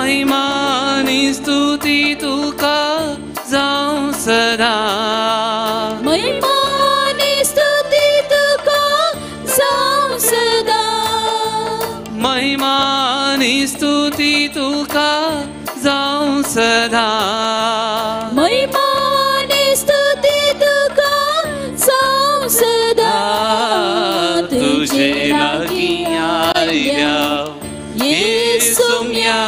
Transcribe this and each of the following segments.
महिमा आणि स्तुती तुका जाऊं सदा, महिमा आणि स्तुती तुका जाऊं सदा, महिमा आणि स्तुती तुका जाऊं सदा, महिमा आणि स्तुती तुका जाऊं सदा. तुझे लागी आयल्या येशू म्या,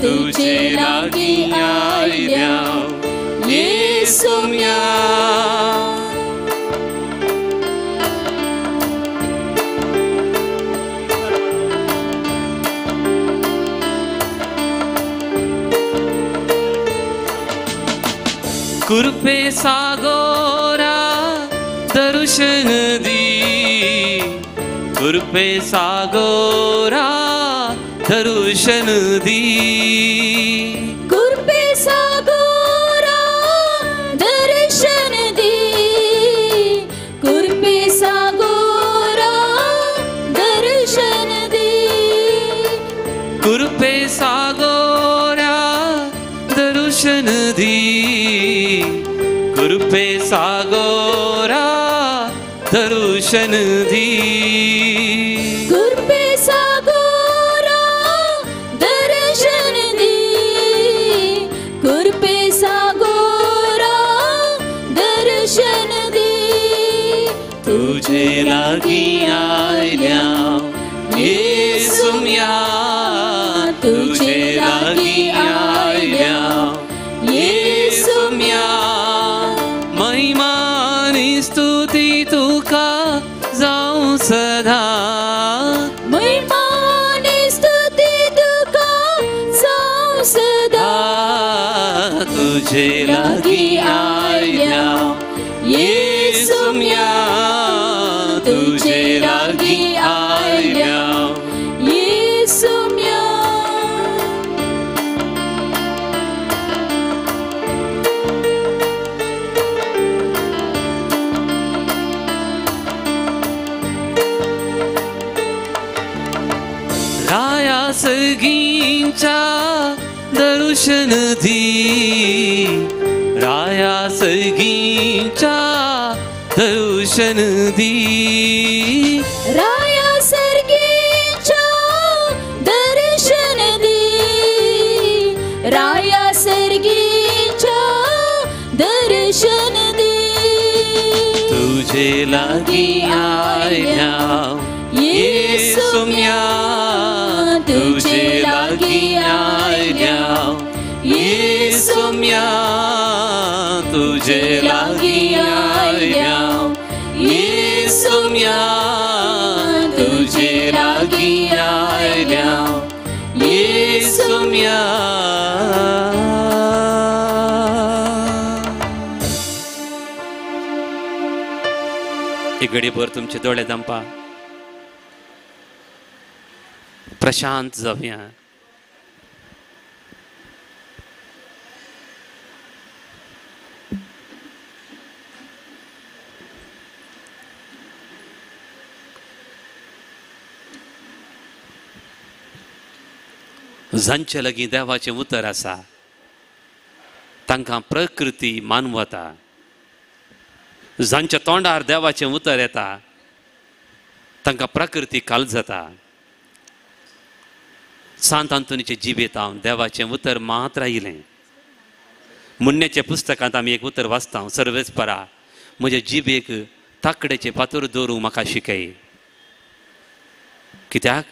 तुझे लागी आयल्या येशू म्या. कृपे सागोरा दर्शन दी, कृपे सागोरा दर्शन दी, कृपे सागोरा दर्शन दी, कृपे सागोरा दर्शन दी, कृपे सागोरा दर्शन दी, कृपे सागोरा दर्शन दी, कृपे सागोरा दर्शन दी, कृपे सागोरा दर्शन दी. तुझे लागी आयल्या येशू म्या, तुझे लागी आयल्या येशू म्या. महिमा आणि स्तुती तुका जाऊं सदा, महिमा आणि स्तुती तुका जाऊं सदा. तुझे लागी आयल्या येशू म्या, तुझे लागी आयल्या येशू म्या. राया सगींच्या दर्शन दी, राया सगींच्या दर्शन दी, राया सर्गीच्या दर्शन दी, राया सर्गीच्या दर्शन दी. तुझे लागी आयल्या येशू म्या, तुझे लागी आयल्या येशू म्या, तुझे लागी आयल्या येशू म्या, तुझे लागी आयल्या येशू म्या. एक घडीभर तुमचे डोळे दंपा, प्रशांत जाऊया. जांचे लागीं देवाचें उतर आसा, तांकां प्रकृती मानवता. जांच्या तोंडार देवाचें उतर येता, तांकां प्रकृती कालजता. सांत अंतोनीचे जिबेत हांव देवाचें उतर मात आयिलें. मुन्नेच्या पुस्तकांत आमी एक उतर वाचता, सर्वेस्परा म्हज्या जिबेक ताकडेचे फातर दवरूंक म्हाका शिकय. कित्याक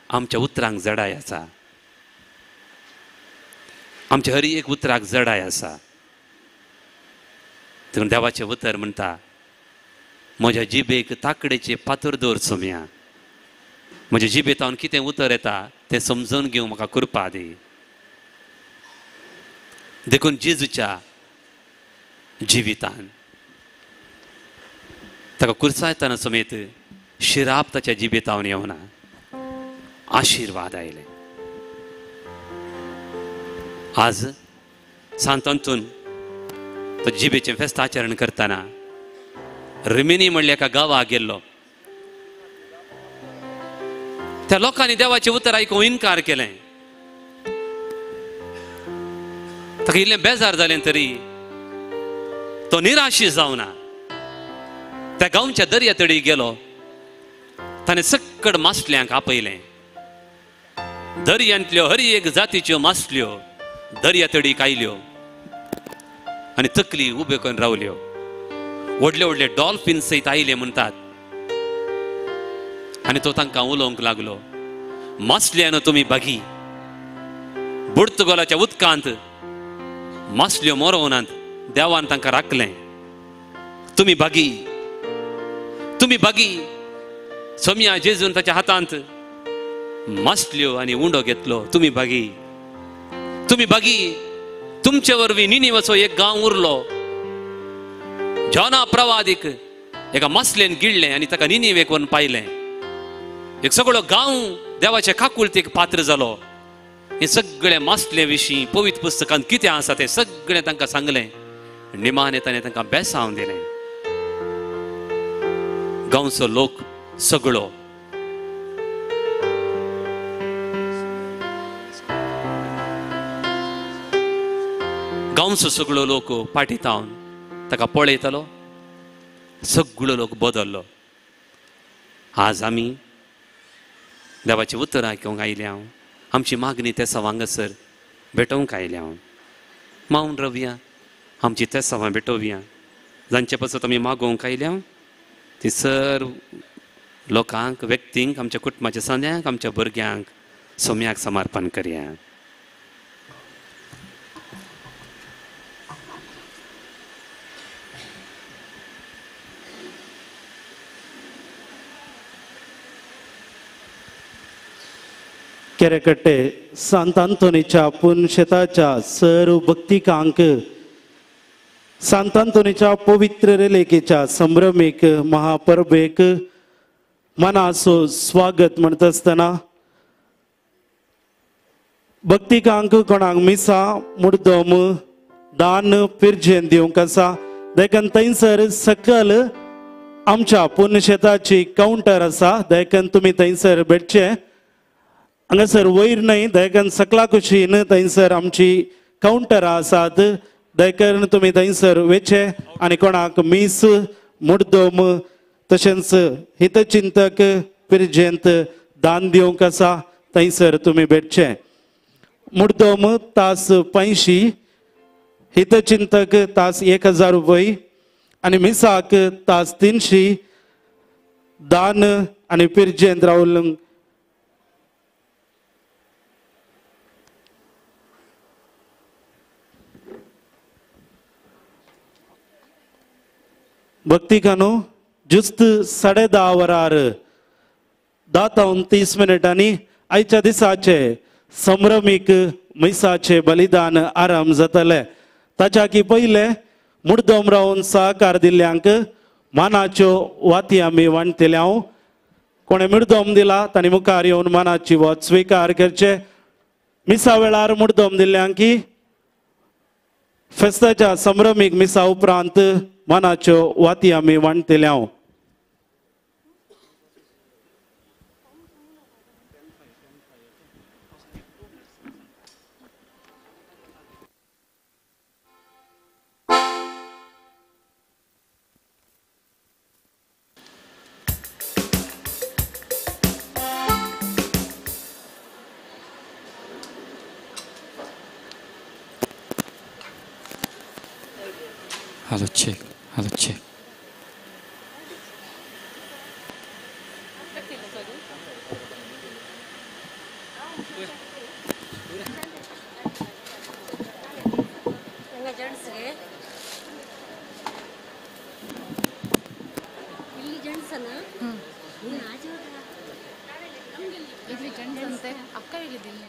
आमच्या उतरांक जडाय आसा, आमच्या हर एक उतराक जडाय आसा. देखून देवाचें उतर म्हणटा, म्हज्या जिबेक ताकडेचे फातर दवर सोम्या. म्हज्या जिबेत हांव कितें उतर येता तें समजून घेवंक म्हाका कृपा दी. देखून जेजूच्या जिवितान ताका कुर्सायतना समेत शिराप ताच्या जिबेत हांव येवना, आशिर्वाद आयले. आज सांत अंतून तो जिबेचें फेस्त आचरण करतना रिमिनी म्हणल्या एका गांवाक गेल्लो. त्या लोकांनी देवाचें उतर आयकून इन्कार केलें. ताका इल्लें बेजार जालें तरी तो निराशी जावना. त्या गांवच्या दर्या तडी गेलो. ताणें सक्कड मासल्यांक आपयलें. दर्यांतल्यो हर एक जातीच्यो मासल्यो दर्या तडीक आयल्यो आनी तकली उबे करून रावल्यो. व्हडले व्हडले डॉल्फिन सयत आयले म्हणटात. आनी तो तांकां उलोवंक लागलो. मासल्यांनो तुमी बागी, पुर्तुगालाच्या उदकांत मासल्यो मरोवनात, देवान तांकां राखलें. तुमी बागी, तुमी बागी. सोम्या जेजून ताच्या हातांत मासल्यो आनी उंडो घेतलो. तुमी बागी, तुमी बागी. तुमचे वरवीं निनिवेचो एक गांव उरलो. जोना प्रवादीक एका मासलेन गिळ्ळें आनी ताका निनिवेक व्हरून पायलें. एक सगळो गांव देवाचे काकुळतेक पात्र जालो. हे सगळे मासले विशीं पवित्र पुस्तकांत कितें आसा तें सगळें तांकां सांगलें. निमाणे ताणें तांकां बेसांव दिलें. गांवचो लोक सगळो गांवचो सगळो लोक पाठीतावन ताका पळयतालो. सगळो लोक बदल्लो. आज आमी देवाचें उतर आयकूंक आयले. हांव आमची मागणी त्या सवांगासर भेटोवंक आयले. हांव मावून रावया, आमची त्या सवां भेटोवया. जांचे पासत आमी मागोवंक आयले हांव ती सर्व लोकांक, व्यक्तींक, आमच्या कुटुंबाच्या सद्यांक, आमच्या भुरग्यांक सोम्याक समर्पण करया. केरेकट्टे सांत आंतोनीच्या पुण्यशेताच्या सर्व भक्तिकांक सांत आंतोनीच्या पवित्र रेलेकेच्या संभ्रमीक महापर्वेक मनाचो स्वागत म्हणत आसतना भक्तिकांक कोणाक मिसा मुर्दोम दान पिरजेन दिवंक आसा. देखून थंयसर सकल आमच्या पुण्यशेताची कावंटर आसा. देखून तुमी थंयसर भेटचे. हांगासर वयर न्हय, देखून सकला कुशीन थंयसर आमची कावंटरां आसात. देखून तुमी थंयसर वेचे आनी कोणाक मीस मुर्दोम तशेंच हितचिंतक पिरजेंत दान दिवंक आसा थंयसर तुमी भेटचे. मुर्दोम तास 85, हितचिंतक तास 1000 रुपये आनी मिसाक तास 300 दान आनी पिरजेंत रावल भक्तिकानो जुस्त 10:30 वरार 10:30 आयच्या दिसाचे संभ्रमीक मिसाचे बलिदान आरंभ जातले. ताच्या पयले मुर्दोम रावन सहकार दिल्ल्यांक मानाच्यो वाती आमी वांटतल्या. कोणे मुर्दोम दिला तांणी मुखार येवन मानाची वत स्विकार करचे. मिसा वेळार मुर्दोम दिल्ल्यांक फेस्ताच्या संभ्रमीक मिसा उपरांत मानाच्यो वाती आमी वांटतल्या. Hello, check. Hello, check. ಅಕ್ಕ ಹೇಳಿದ್ದೀನಿ.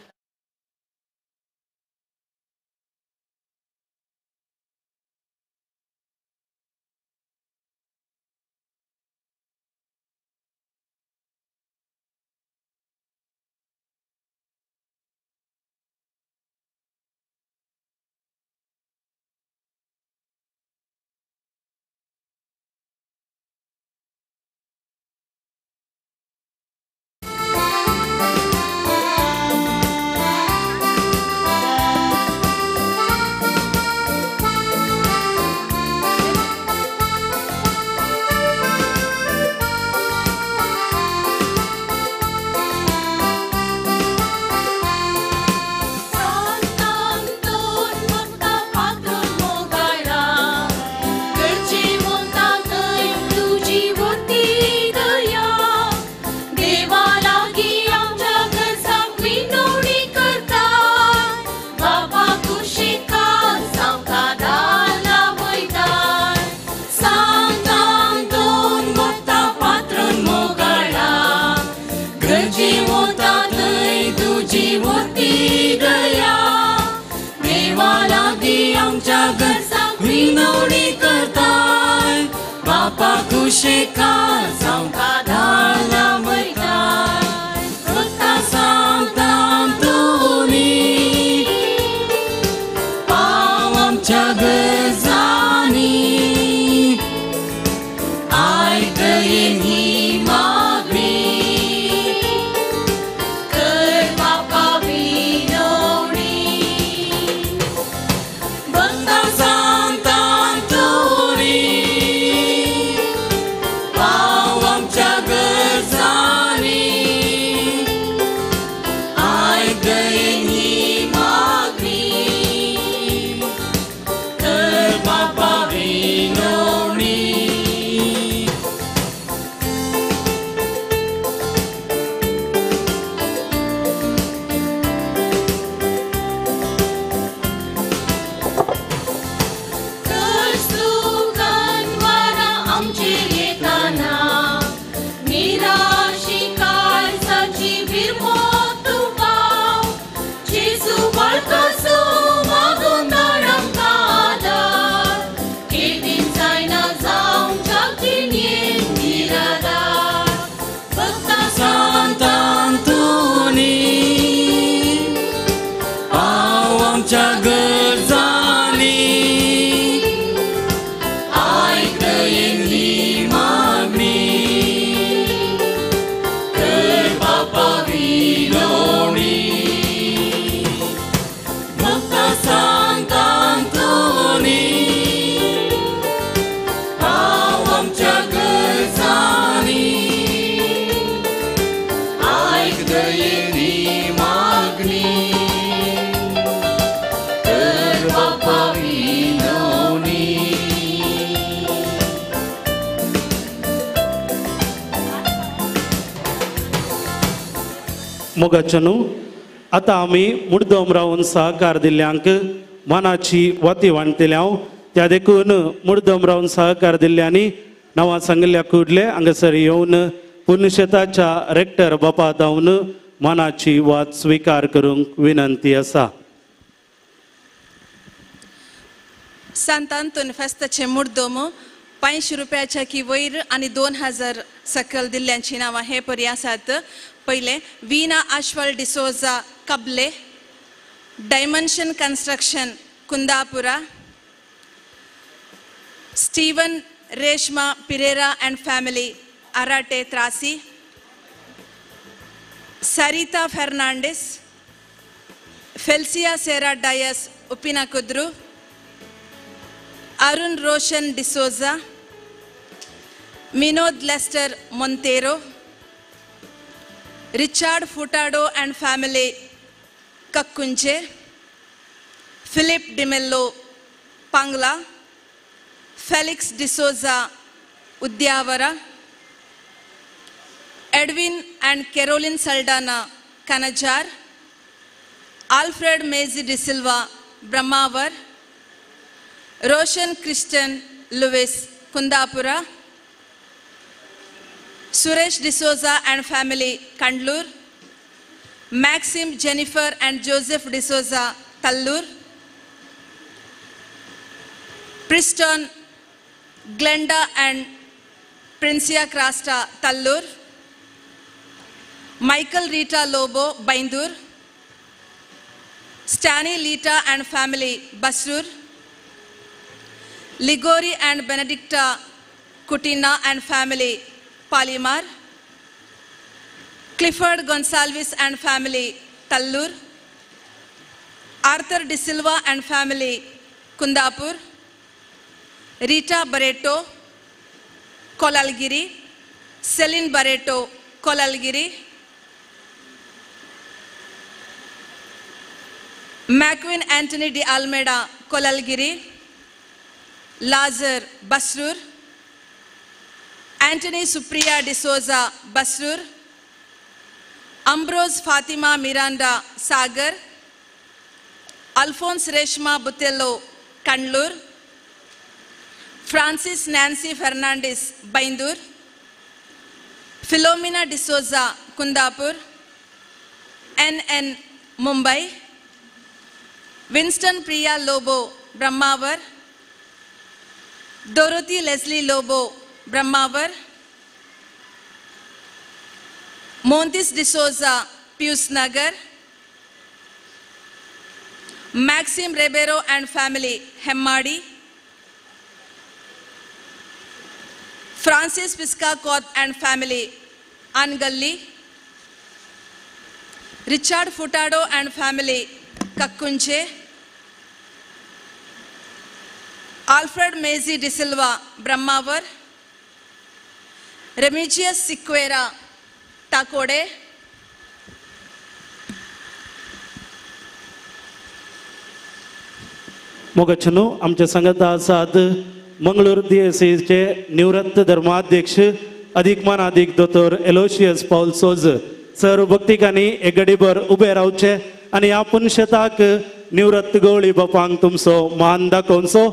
मोगाचनू आतां आमी मुद्दम रावन सहकार दिल्ल्यांक मानाची वाती वाणटिल्या त्या देखून मुद्दम रावन सहकार दिल्ल्यांनी नांवां सांगिल्ल्या कुडले हांगासर येवन पुण्यशेताच्या रेक्टर बापा धांवन मानाची वात स्विकार करूंक विनंती आसा. Sant Anton फेस्ताचे मुर्दोम 500 रुपयाच्या की वयर आणि 2000 सकल दिल्ल्यांची नांवां हे परी आसात. पहिले Veena Ashwal D'Souza Kable, dimension construction Kundapura, Steven Reshma Pereira and family Arate Trasi, Sarita Fernandes, Felcia Sera Dias Uppina Kudru, Arun Roshan D'Souza, Minod Lester Monteiro, Richard Furtado and family Kakkunje, Philip D'Mello Pangala, Felix D'Souza Udyavara, Edwin and Caroline Saldanha Kanajar, Alfred मेजी D'Silva Brahmavar, Roshan Kristen Louis Kundapura, Suresh D'Souza and family Kandlur, Maxim Jennifer and Joseph D'Souza Tallur, Preston Glenda and Princia Crasta Tallur, Michael Rita Lobo Baindur, Stany Leeta and family Basrur, Ligory and Benedicta Coutinho and family Palimar, Clifford Gonsalves and family Tallur, Arthur D'Silva and family Kundapur, Rita Barretto Kolalagiri, Celine Barretto Kolalagiri, Macwin Antony D'Almeida Kolalagiri, Lazar Basrur, Antony Supriya D'Souza Basrur, Ambrose Fatima Miranda Sagar, Alphonse Reshma Botelho Kandlur, Francis Nancy Fernandes Baindur, Philomina D'Souza Kundapur, Ann Mumbai, Winston Priya Lobo Brahmavar, Dorothy Leslie Lobo Brahmavar, Montis D'Souza, Pius Nagar. Maxim Ribeiro and family, Hemmadi. Francis Piscacott and family, Angalli. Richard Furtado and family, Kakkunche. Alfred Mezi De Silva, Brahmavar. Remigius Siqueira, Takode. मोगचनो आमच्या संगत आसात मंगळूर DSCचे निवृत्त धर्माध्यक्ष अधिकमान अधिक दोतोर Aloysius Paul सोज sir भक्तिकांनी एक घडीभर उबे रावचे आनी ह्या पुनशेताक निवृत्त गवळी बापांक तुमचो मान दाखोवचो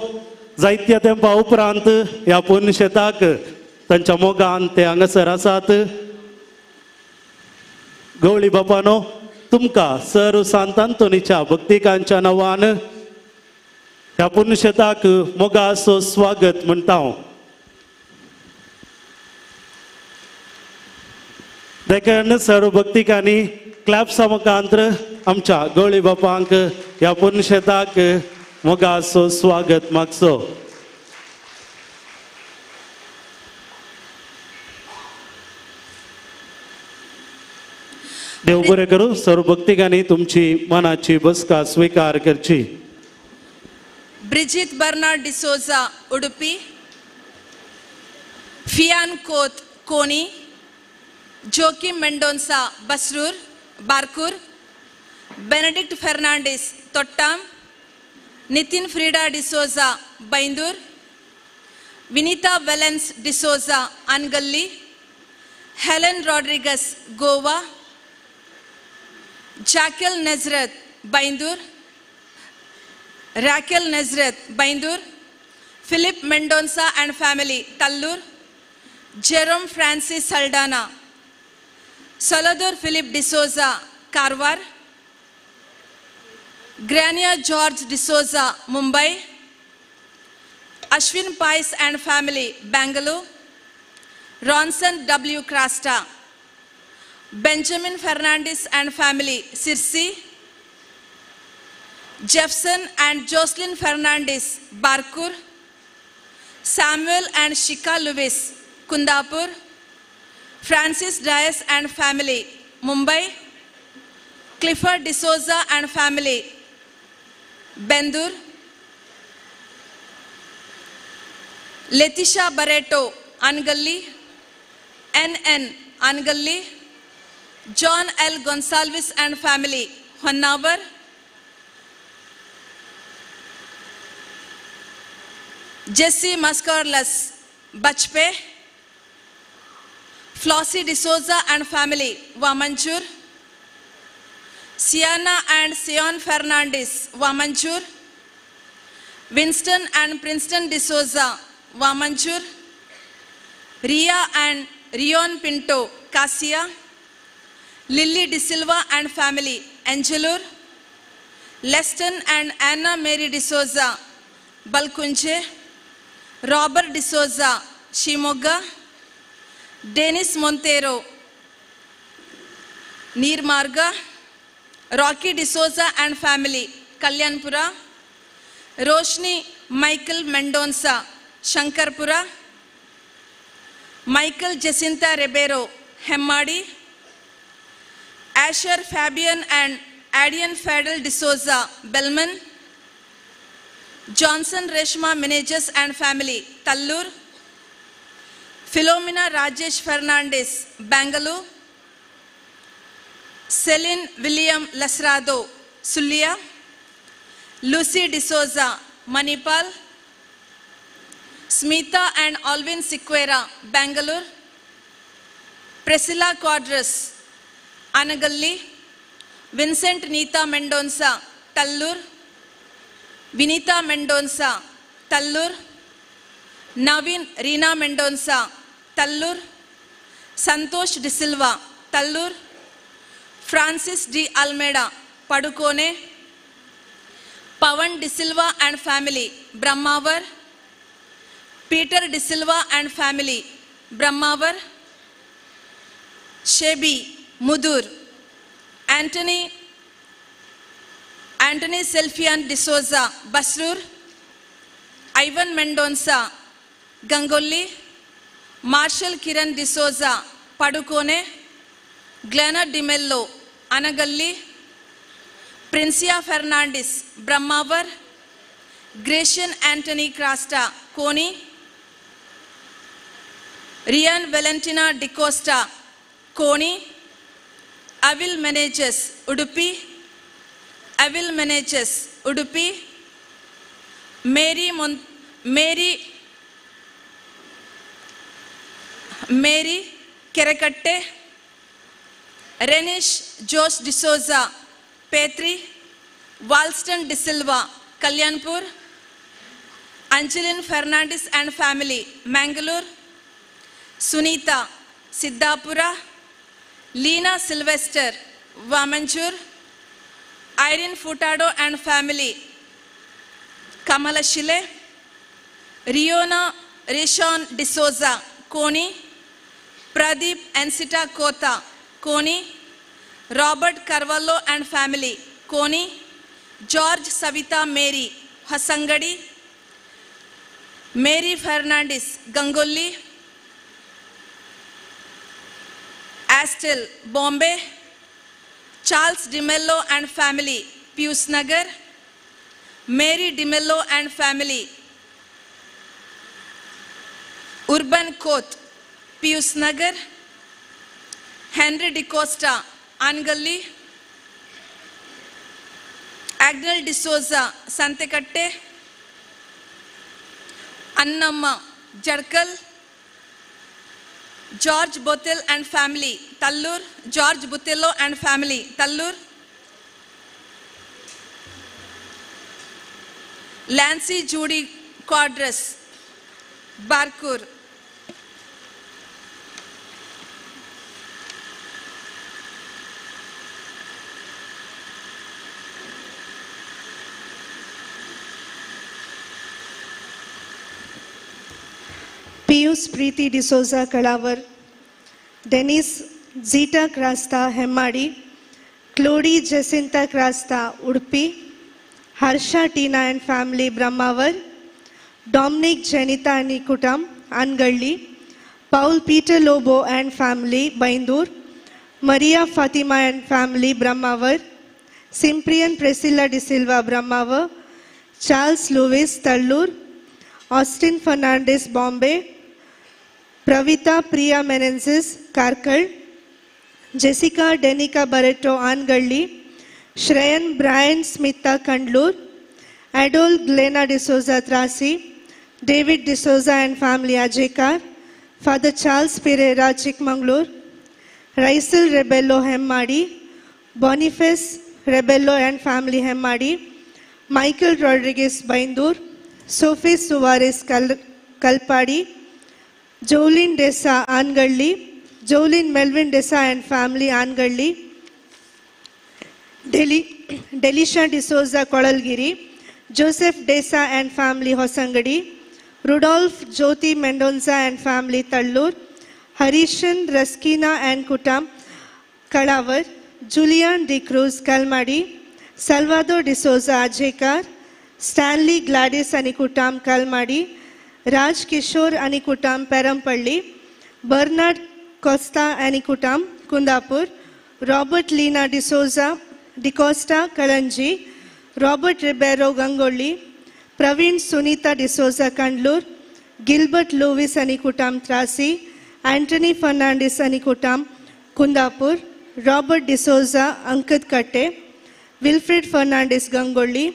जायत्या तेंपा उपरांत ह्या पुनशेताक तांच्या मोगान ते हांगासर आसात गवळी बापानो तुमकां सर सांत आंतोनीच्या भक्तिकांच्या नांवान ह्या पुनशेताक मोगाचो स्वागत म्हणटा हांव देखून सर्व भक्तिकांनी क्लॅप्सा मुखांतर आमच्या गवळी बापांक ह्या पुनशेताक मोगाचो स्वागत मागचो देव बरें करूं सर्व भक्तिकांनी तुमची मनाची बसका स्वीकार करची Brigitte Bernard D'Souza, Udupi. Fian Koth, Koni. Joaquim Mendonça, Basrur, Barkur. Benedict Fernandes, Tottam. Nitin Frida D'Souza, Baindur. Vinita Valens D'Souza, Angalli. Helen Rodriguez, Goa. Jackal Nazrat, Baindur. Raquel Nazareth, Baindur. Philip Mendonça and family, Tallur. Jerome Francis Saldana. Salvador Philip D'Souza, Karwar. Grania George D'Souza, Mumbai. Ashwin Pais and family, Bangalore. Ronson W. Krasta. Benjamin Fernandes and family, Sirsi. Jefferson and Jocelyn Fernandes, Barkur. Samuel and Shika Lewis, Kundapur. Francis Dias and family, Mumbai. Clifford D'Souza and family, Bendur. Letitia Barreto, Angalli. NN, Angalli. John L. Gonsalves and family, Honavar. Jesse Mascarlas, Bachpe. Flossie D'Souza and family, Wamanchur. Sienna and Sion Fernandes, Wamanchur. Winston and Princeton D'Souza, Wamanchur. Ria and Rion Pinto, Cassia. Lily De Silva and family, Angelur. Leston and Anna Mary D'Souza, Balkunche. Robert D'Souza, Shimoga. Dennis Montero, Nirmarga. Rocky D'Souza and family, Kalyanpura. Roshni Michael Mendonça, Shankarpura. Michael Jacinta Ribeiro, Hemmadi. Asher Fabian and Adian Fadel D'Souza, Belman. Johnson Reshma Meneges and family, Tallur. Philomena Rajesh Fernandes, Bangalore. Celine William Lasrado, Sulia. Lucy D'Souza, Manipal. Smita and Alvin Siqueira, Bangalore. Priscilla Quadras, Anagalli. Vincent Nita Mendonça, Tallur. Vinita Mendonça, Tallur. Navin Reena Mendonça, Tallur. Santosh De Silva, Tallur. Francis D. Almeida, Padukone. Pavan De Silva and family, Brahmavar. Peter De Silva and family, Brahmavar. Shebi Mudoor Antony ಸೆಲ್ಫಿಯಾನ್ D'Souza Basrur Ivan Mendonca Gangolli Marshal Kiran D'Souza Padukone ಗ್ಲೆನರ್ D'Mello Anagalli Princia Fernandes Brahmavar Gracian Antony Crasta Koni Ryan Valentina D'Costa Koni Avil Menezes Udupi Mary Kerekatte Renish Jose D'Souza Petri Walston D'Silva Kalyanpur Angeline Fernandes and family Mangalore Sunita Siddapura Leena Sylvester Vamanjoor Irene Furtado and family Kamalashile Riona Rishan D'Souza Koni Pradeep ಎನ್ಸಿಟಾ Kota Koni Robert Carvalho and family ಕೋನಿ George Savita Mary Hosangadi Mary Fernandes Gangolli ಆಸ್ಟೆಲ್ Bombay Charles D'Mello and family Pius Nagar Mary D'Mello and family Urban ಕೋತ್ Pius Nagar Henry D'Costa Angalli Agnel D'Souza Santekatte Annamma Jadkal George Botelho and family Tallur George Botelho and family Tallur Lancy Judy Quadros Barkur Pius Preethi D'Souza Kalavar Denis Zeta Crasta Hemmadi ಕ್ಲೋಡಿ Jacintha Crasta Udupi Harsha Tina and family Brahmavar Dominic Jenita ನಿಕುಟಂ Angalli Paul Peter Lobo and family Baindur Maria Fatima and family Brahmavar Cyprian Priscilla D'Silva Brahmavar Charles Lewis Tallur Austin Fernandes Bombay Pravita Priya Menezes Karkal Jessica Denica Barretto Angalli Shreyan Brian Smitha Kandlur ಅಡೋಲ್ Glena D'Souza Trasi David D'Souza and family Ajekar father Charles Pereira Chikmagalur ರೈಸಲ್ Rebello Hemmadi Boniface Rebello and family Hemmadi Michael Rodrigues Baindur Sophie Soares Kalpadi Joline D'Sa Angalli Joline Melwin D'Sa and family Angalli Delisha D'Souza Kolalagiri Joseph D'Sa and family Hosangadi Rudolph Jyothi Mendonsa and family Tallur ಹರೀಶನ್ Ruskina and ಕುಟಾಮ್ Kalavar Julian D'Cruz Kalmadi Salvador D'Souza Ajekar Stanley Gladys ಅನಿಕುಟಾಮ್ ಕಲ್ಮಾಡಿ ರಾಜ್ ಕಿಶೋರ್ ಅನಿಕುಟಾಮ್ Perampalli Bernard Costa ಅನಿಕುಟಾಮ್ Kundapur Robert Leena D'Souza D'Costa Kalanji Robert Ribeiro Gangolli Praveen Sunitha D'Souza Kandlur Gilbert Lewis ಅನಿಕುಟಾಮ್ Trasi Antony Fernandes ಅನಿಕುಟಾಮ್ Kundapur Robert D'Souza Ankadakatte Wilfred Fernandes Gangolli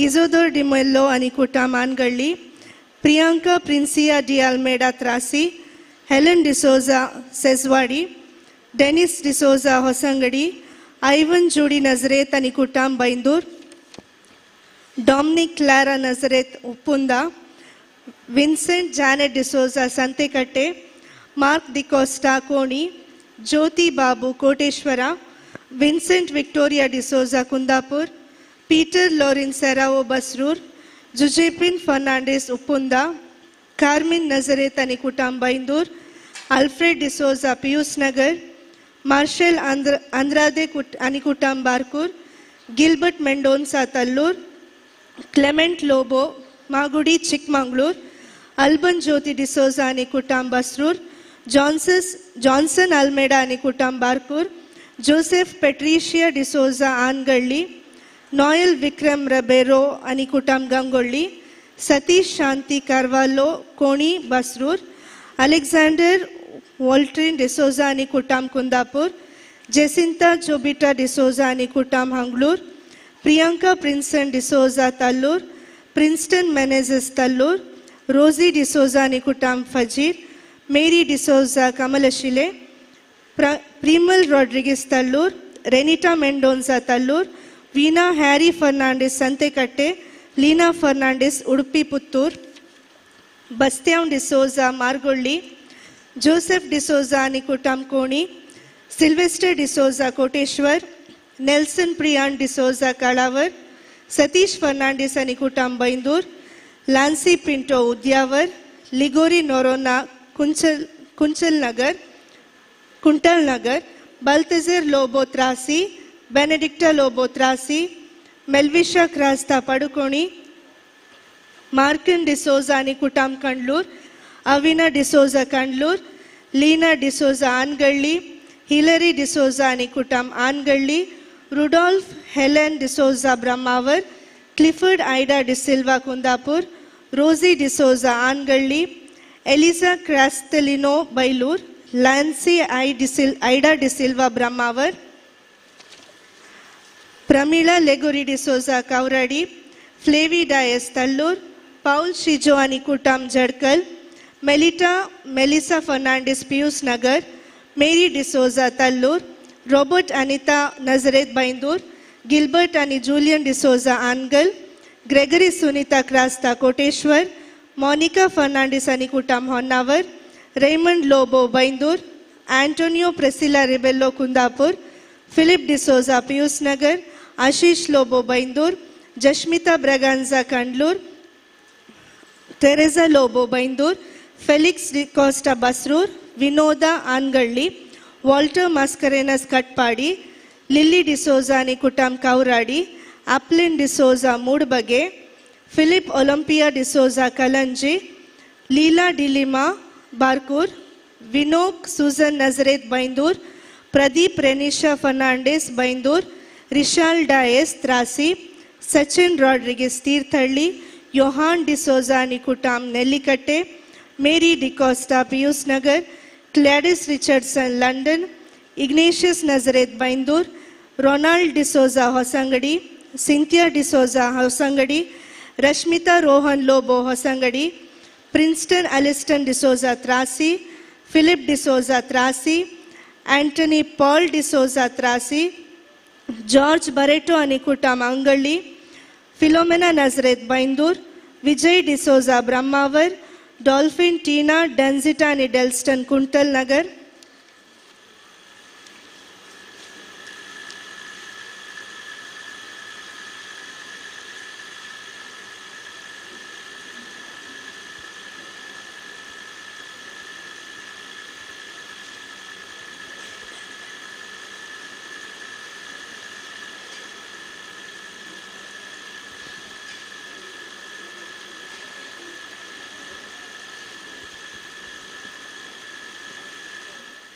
Isidore D'Mello ಅನಿಕುಟಾಮ್ Angalli Priyanka Princia D'Almeida Trasi Helen D'Souza ಸೆಜ್ವಾಡಿ Denis D'Souza Hosangadi Ivan Judy Nazareth ಅನಿಕುಟಾಮ್ Byndoor Dominic Clara Nazareth Uppunda Vincent Janet D'Souza Santhekatte Mark D'Costa Koni Jyothi Babu Koteshwara Vincent Victoria D'Souza Kundapur Peter Lorine Serrao Basrur ಜುಜೆಪಿನ್ ಫರ್ನಾಂಡಿಸ್ ಉಪ್ಪುಂದ ಕಾರ್ಮಿನ್ ನಜರೇತ್ ಅನಿಕುಟಾಮ್ ಬೈಂದೂರ್ ಅಲ್ಫ್ರೆಡ್ ಡಿಸೋಜಾ ಪಿಯೂಸ್ ನಗರ್ मार्शल अंद्रादे आणि कुटुंब Barkur, Gilbert Mendonsa Tallur, Clement Lobo Magudi Chikkamagaluru, Alban Jyothi D'Souza आणि कुटुंब बसरूर, जॉन्सन अल्मेडा आणि कुटुंब Barkur, Joseph Patricia D'Souza Angalli, Noel विक्रम रबेरो आणि कुटुंब गंगोಳ್ಳಿ, सतीश शांति कार्वालो कोणी बसरूर, अलेक्झांडर वॉल्ट्रिन डिसोजा आणि कुटुंब कुंदापूर, जेसिंता जोबिटा डिसोजा आणि कुटुंब हंगलूर, प्रियंका प्रिन्सन डिसोजा तल्लूर, प्रिन्स्टन मेनेजेस तल्लूर, रोजी डिसोजा आणि कुटुंब फजीर, मेरी डिसोजा कमलशिले, प्रीमल रॉड्रिगेस तल्लूर, रेनिटा मेंडोन्सा तल्लूर, वीणा हॅरी फर्नांडिस संतेकट्टे, लीना फर्नांडिस उडुपी पुತ್ತूर, बस्त्यान डिसोजा मार्गोಳ್ಳಿ, जोसेफ डिसोजा आणि कुटुंब कोणी, सिल्वेस्टर डिसोजा कोटेश्वर, नेल्सन प्रियान डिसोजा काळावर, सतीश फर्नांडिस आणि कुटुंब बैंदूर, लान्सी पिंटो उद्यावर, लिगोरी नोरोना कुंचल नगर, बल्तजर लोबो त्रासी, बेनेडिक्टा लोबो त्रासी, मेल्विशा क्रास्ता पडुकोणी, मार्कन डिसोजा आणि कुटुंब कंडलूर, अविना डिसोजा कंडलूर, लीना डिसोजा आनगಳ್ಳಿ, हिलरी डिसोजा आणि कुटुंब Angalli, Rudolph Helen D'Souza Brahmavar, Clifford Ida D'Silva Kundapur, Rosy D'Souza Angalli, Elisa Castelino Bailur, Lancy Ida D'Silva Brahmavar, Pramila लेगोरी डिसोजा कवराडी, फ्लेवी डायस तल्लूर, पाउल शिजो आणि कुटुंब Jadkal, Melissa Fernandes Pius Nagar, Mary D'Souza Tallur, Robert Anitha Nazareth Byndoor, Gilbert आणि Julian D'Souza Angal, Gregory Sunitha Crasta Koteshwar, Monica Fernandes आणि कुटुंब Honnavar, Raymond Lobo Byndoor, Antonio Priscilla Rebello Kundapur, Philip D'Souza Pius Nagar, Ashish Lobo Byndoor, Jashmitha Braganza Kandlur, Teresa Lobo Byndoor, Felix D'Costa Basrur, Vinoda Angalli, Walter Mascarenhas Katapadi, Lily D'Souza आणि कुटुंब कवराडी, अप्लिन D'Souza Moodbagi, Philip Olympia D'Souza Kalanji, Leela D'Lima Barkur, विनोक सुजन नजरेत बैंदूर, प्रदीप रेनिशा फर्नांडिस बैंदूर, रिशाल डायस त्रासी, सचिन रॉड्रिगेस तीर्थहಳ್ಳಿ, योहान डिसोजा आणि कुटुंब Nellikatte, Mary D'Costa Pius Nagar, Gladys Richardson London, Ignatius Nazareth Byndoor, Ronald D'Souza Hosangadi, Cynthia D'Souza Hosangadi, Rashmitha Rohan Lobo Hosangadi, Princeton Aliston D'Souza Trasi, Philip D'Souza Trasi, Antony Paul D'Souza Trasi, George Barretto आणि कुटुंब अंगಳ್ಳಿ, फिलोमेना नजरेत बैंदूर, विजय डिसोजा ब्रह्मावर, डॉल्फिन टीना डेन्जिटा आणि डेल्स्टन कुंटल नगर,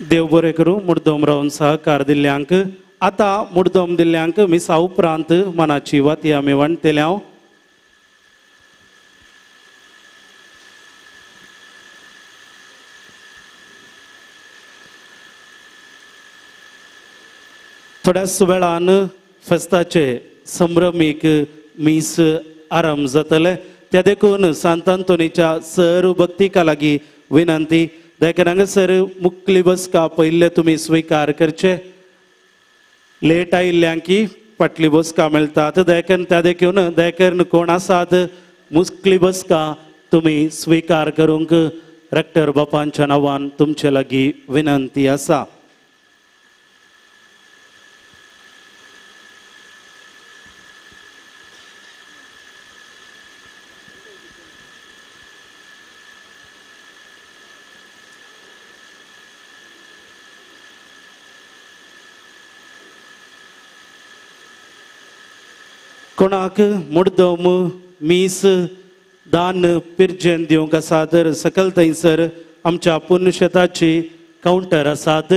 देव बरें करूं. मुर्दोम रावन सहकार दिल्ल्यांक आता मुर्दोम दिल्ल्यांक मिसा उपरांत मनाची वाती आमी वणटेल्या. थोड्याच वेळान फेस्ताचे संभ्रमीक मीस आरंभ जातले. त्या देखून सांत आंतोनीच्या सर्व भक्तीका लागीं विनंती, देखून हांगासर मुखली बसका पयले तुमी स्विकार करचे. लेट आयिल्ल्यांकी फाटली बसका मेळटात. देखून त्या देखून देखून कोण आसात मुखली बसका तुमी स्विकार करूंक रेक्टर बापांच्या नांवान तुमचे लागीं विनंती आसा. कोणाक मुड्दोम मीस दान पिरजेन दिवंक आसात सकल थंयसर आमच्या पुण्यशताची काउंटर आसात.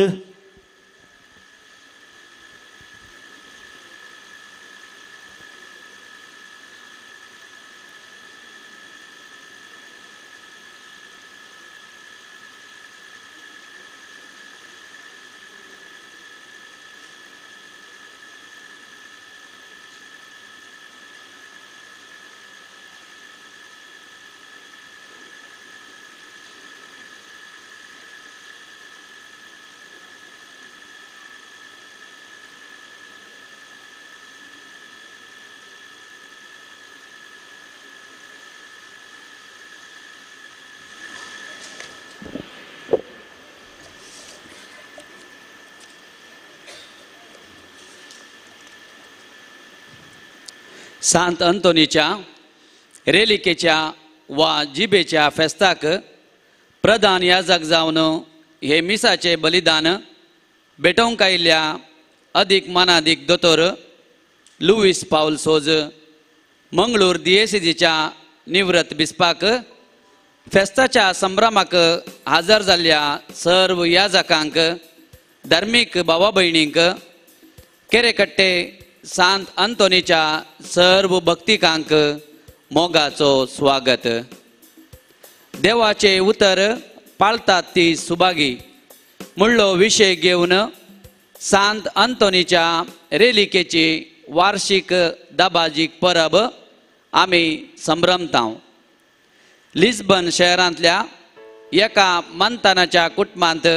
सांत अंतोनीच्या रेलिकेच्या वा जिबेच्या फेस्ताक प्रधान याजक जावन हे मिसाचे बलिदान भेटोवंक आयिल्ल्या अदीक मानादीक दोतोर लुईस पाउल सोज मंगळूर दिएसीजीच्या निवृत्त बिस्पाक फेस्ताच्या संभ्रमाक हजर जाल्ल्या सर्व याजकांक धार्मीक भावा भयणींक केरेकट्टे सांत अंतोनीच्या सर्व भक्तिकांक मोगाचो स्वागत. देवाचे उतर पाळतात ती सुभागी म्हणलो विशय घेवन सांत अंतोनीच्या रेलिकेची वार्षिक दाबाजीक परब आमी संभ्रमतांव. लिस्बन शहरांतल्या एका मंतानाच्या कुटुंबांत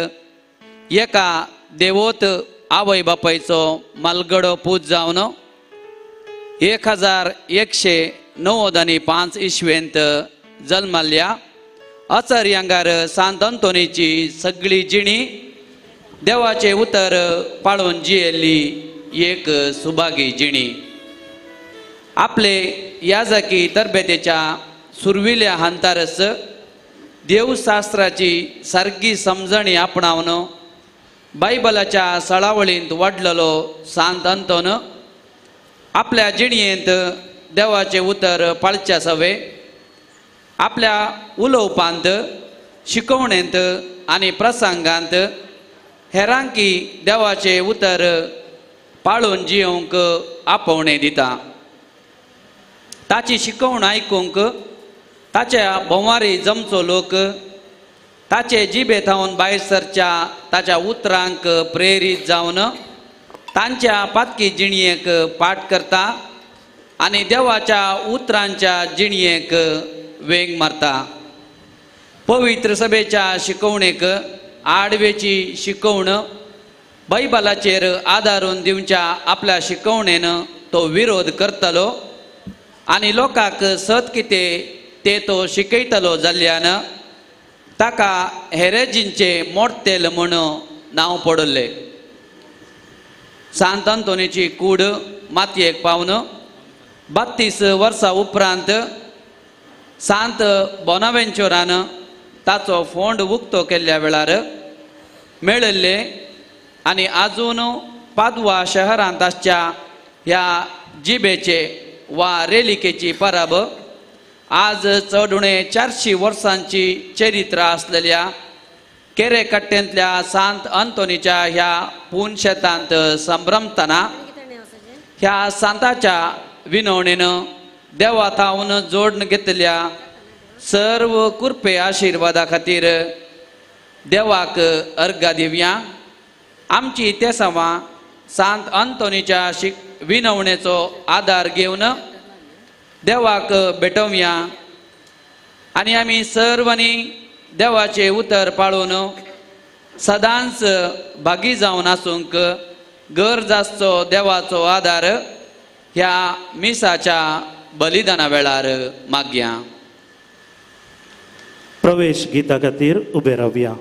एका देवोत आवय बापायचो मालगडो पूज जावन 1195 इस्वेंत जल्माल्या आचार्यांगार सांत अंतोनीची सगळी जिणी देवाचे उतर पाळून जियेल्ली एक सुभागी जिणी. आपले याजकी तरबेतेच्या सुरविल्या हांतारस देवशास्त्राची सारकी समजणी आपणावन बायबलाच्या सळावळींत वाडलेलो सांत अंतोन आपल्या जिणयेंत देवाचे उतर पाळच्या सवे आपल्या उलोवपांत शिकवणेंत आनी प्रसंगांत हेरांकी देवाचे उतर पाळून जियोंक आपोवणें दिता. ताची शिकवण आयकूंक ताच्या भोंवारी जमचो लोक ताचे जिबेथावन भायर सरच्या ताच्या उतरांक प्रेरीत जावन तांच्या पातकी जिणयेक पाठ करता आनी देवाच्या उतरांच्या जिणयेक वेग मारता. पवित्र सभेच्या शिकवणेक आडवेची शिकवण बायबलाचेर आदारून दिवच्या आपल्या शिकवणेन तो विरोध करतलो आनी लोकांक सत कितें ते तो शिकयतलो जाल्ल्यान ताका हेरेजींचे मोडतेल म्हूण नांव पडले. सांत अंतोनीची कूड मातयेक पावन 32 वर्सां उपरांत सांत बोनावेंचुरान ताचो फोंड उक्तो केल्ल्या वेळार मेळिल्ले आनी आजून पादवा शहरांत आसच्या ह्या जिबेचे वा रेलिकेची परब आज चड उणें 400 वर्सांची चरित्र आसलेल्या केरेकट्टेंतल्या सांत अंतोनीच्या ह्या पुनशेतांत संभ्रमतना ह्या सांताच्या विनवणेन देवाथावन जोडून घेतल्या सर्व कृपे आशिर्वादा खातीर देवाक अर्घा दिवया. आमची ते सवां सांत अंतोनीच्या विनवणेचो आदार घेवन देवाक भेटोवया आनी आमी सर्वांनी देवाचे उतर पाळून सदांच भागी जावन आसूंक गरज आसचो देवाचो आदार ह्या मिसाच्या बलिदाना वेळार मागया. प्रवेश गीता खातीर उबे रावया.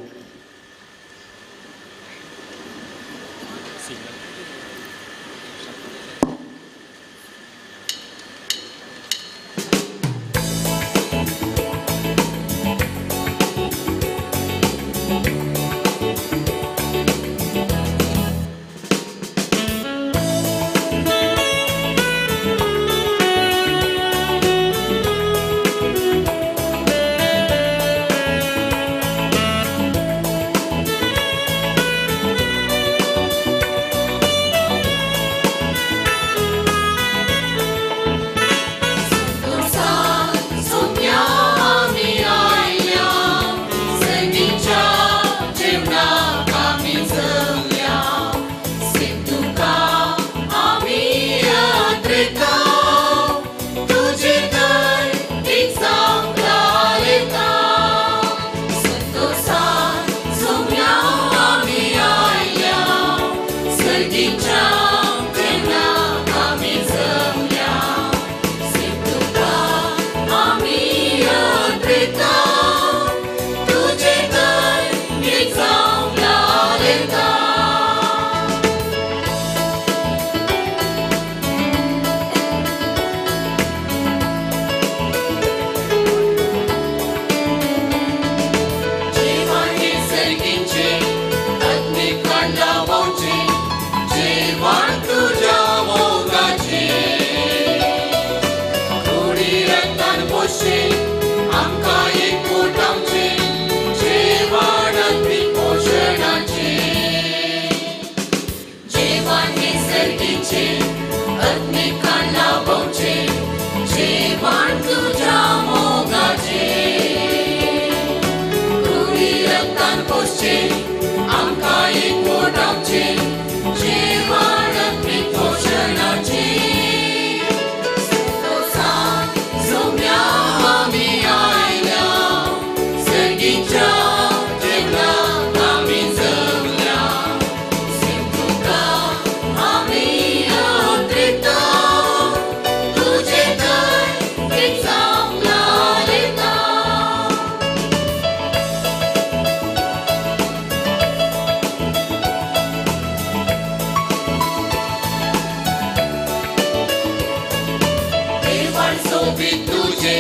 सोबीत तुझे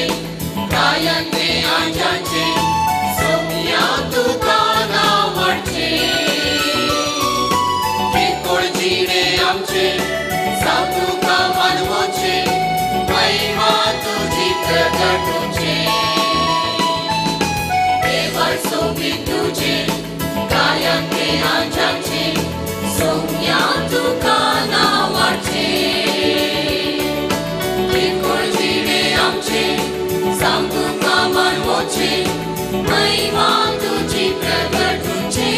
कायंते आजांचे सोमिया तुका नावाचे किरकोळ जिणे आमचे सांग तुका मानवोचे महिमा तुझी प्रगटूचे देवा सोबीत तुझे कायंते आजांचे सोमिया तुका नावाचे सांग तुका मानवोचे महिमा तुझी प्रगटूचे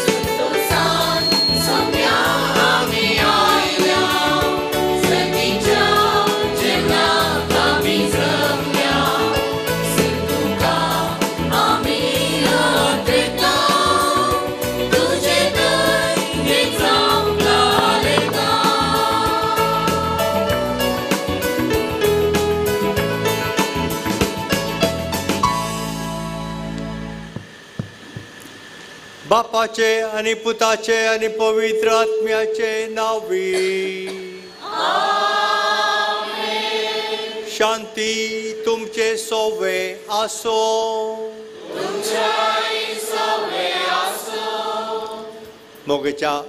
संतोषान सोम्या आम्ही आयल्या सतीच्या जेवणाक आम्ही जमल्या तुका आम्ही अत्रेता तुझे दय जावंक लेता बापाचे आणि पुताचे आणि पवित्र आत्म्याचे नावी शांती तुमचे सोवे आसो मोगेच्या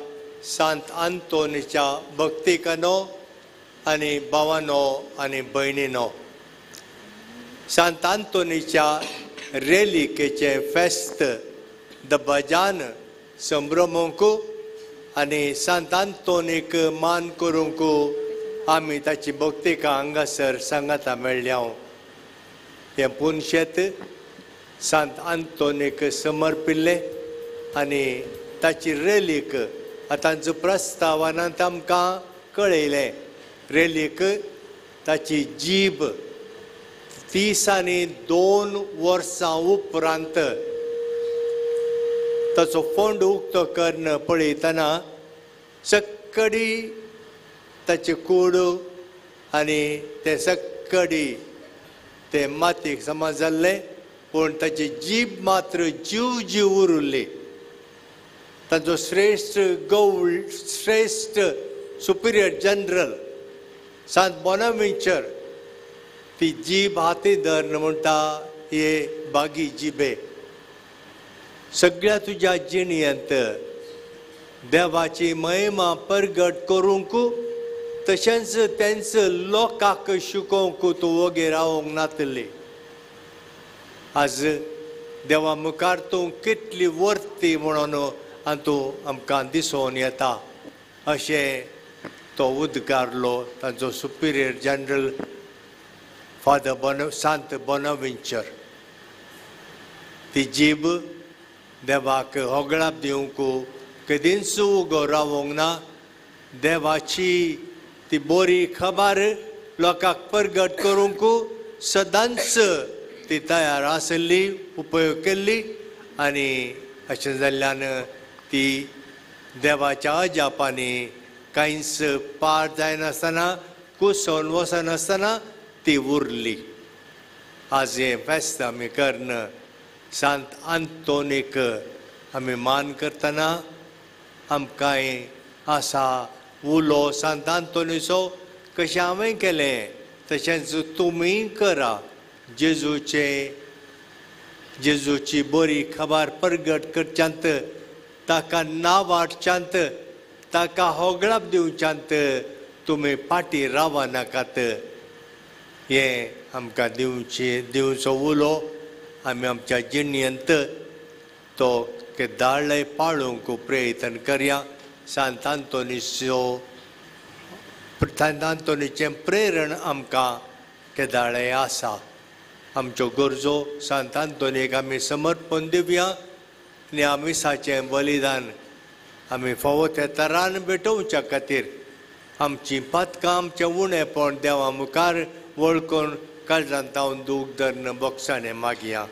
सांत आंतोनीच्या भक्तिकानो आणि भावानो आणि भयणीनो सांत आंतोनीच्या रेलिकेचे फेस्त दबाजान संभ्रमोंकू आनी सांत आंतोनीक मान करूंकू आमी ताची भक्तिका हांगासर सांगाता मेळ्ळ्या हें पुनशेत सांत आंतोनीक समर्पिल्ले आनी ताची रेलीक आतांचो प्रस्तावनांत आमकां कळयलें रेलीक ताची जीब 30 आनी 2 वर्सां उपरांत ताचो फोंड उक्तो कर्ण पळयतना सक्कडी ताचे कूड आनी ते सक्कडी ते मातयेक समज जाल्ले पूण ताची जीब मात्र जीव जीव उरली ताचो श्रेश्ठ गौळ श्रेश्ठ सुपिरियर जनरल सांत बोनाव्हेंचर ती जीब हाती धरन म्हणटा हे बागी जिबे सगळ्या तुज्या जिणयंत देवाची महिमा परगट करूंक तशेंच तेंच लोकांक शिकोवंक तूं वोगे रावंक नातली आज देवा मुखार तूं कितली वर्ती म्हणून तूं आमकां दिसून येता अशें तो उद्गारलो ताचो सुपिरियर जनरल फादर सांत बोनाव्हेंचर ती जीब देवाक होगळाप दिवंक कधीच उगो रावंक ना देवाची ती बरी खबर लोकांक परगट करूंक सदांच ती तयार आसली उपयोग केल्ली आनी अशें जाल्ल्यान ती देवाच्या अजापांनी कांयच पार जायनासतना कुसोन वचनासतना ती उरली आज हें फेस्त आमी कर्ण सांत आंतोनीक आमी मान करतना आमकां आसा उलो सांत आंतोनीचो कशें हांवें केलें तशेंच तुमी करा जेजूची बरी खबर परगट करच्यांत ताका नांव हाडच्यांत ताका होगळाप दिवच्यांत तुमी फाटीं रावा नाकात हें आमकां दिवचो उलो आमी आमच्या जिणयंत तो केदारलय पाळूंक प्रयत्न करया सांत आंतोनीचें प्रेरण आमकां केदारलय आसा आमच्यो गरजो सांत आंतोनीक आमी समर्पण दिवया आनी आमिसाचें बलिदान आमी फावो त्या तरान भेटोवच्या खातीर आमची पातकां आमचें उणेपण देवा मुखार वळखून काळजांत तावन दूख धरन बोगसाणें मागया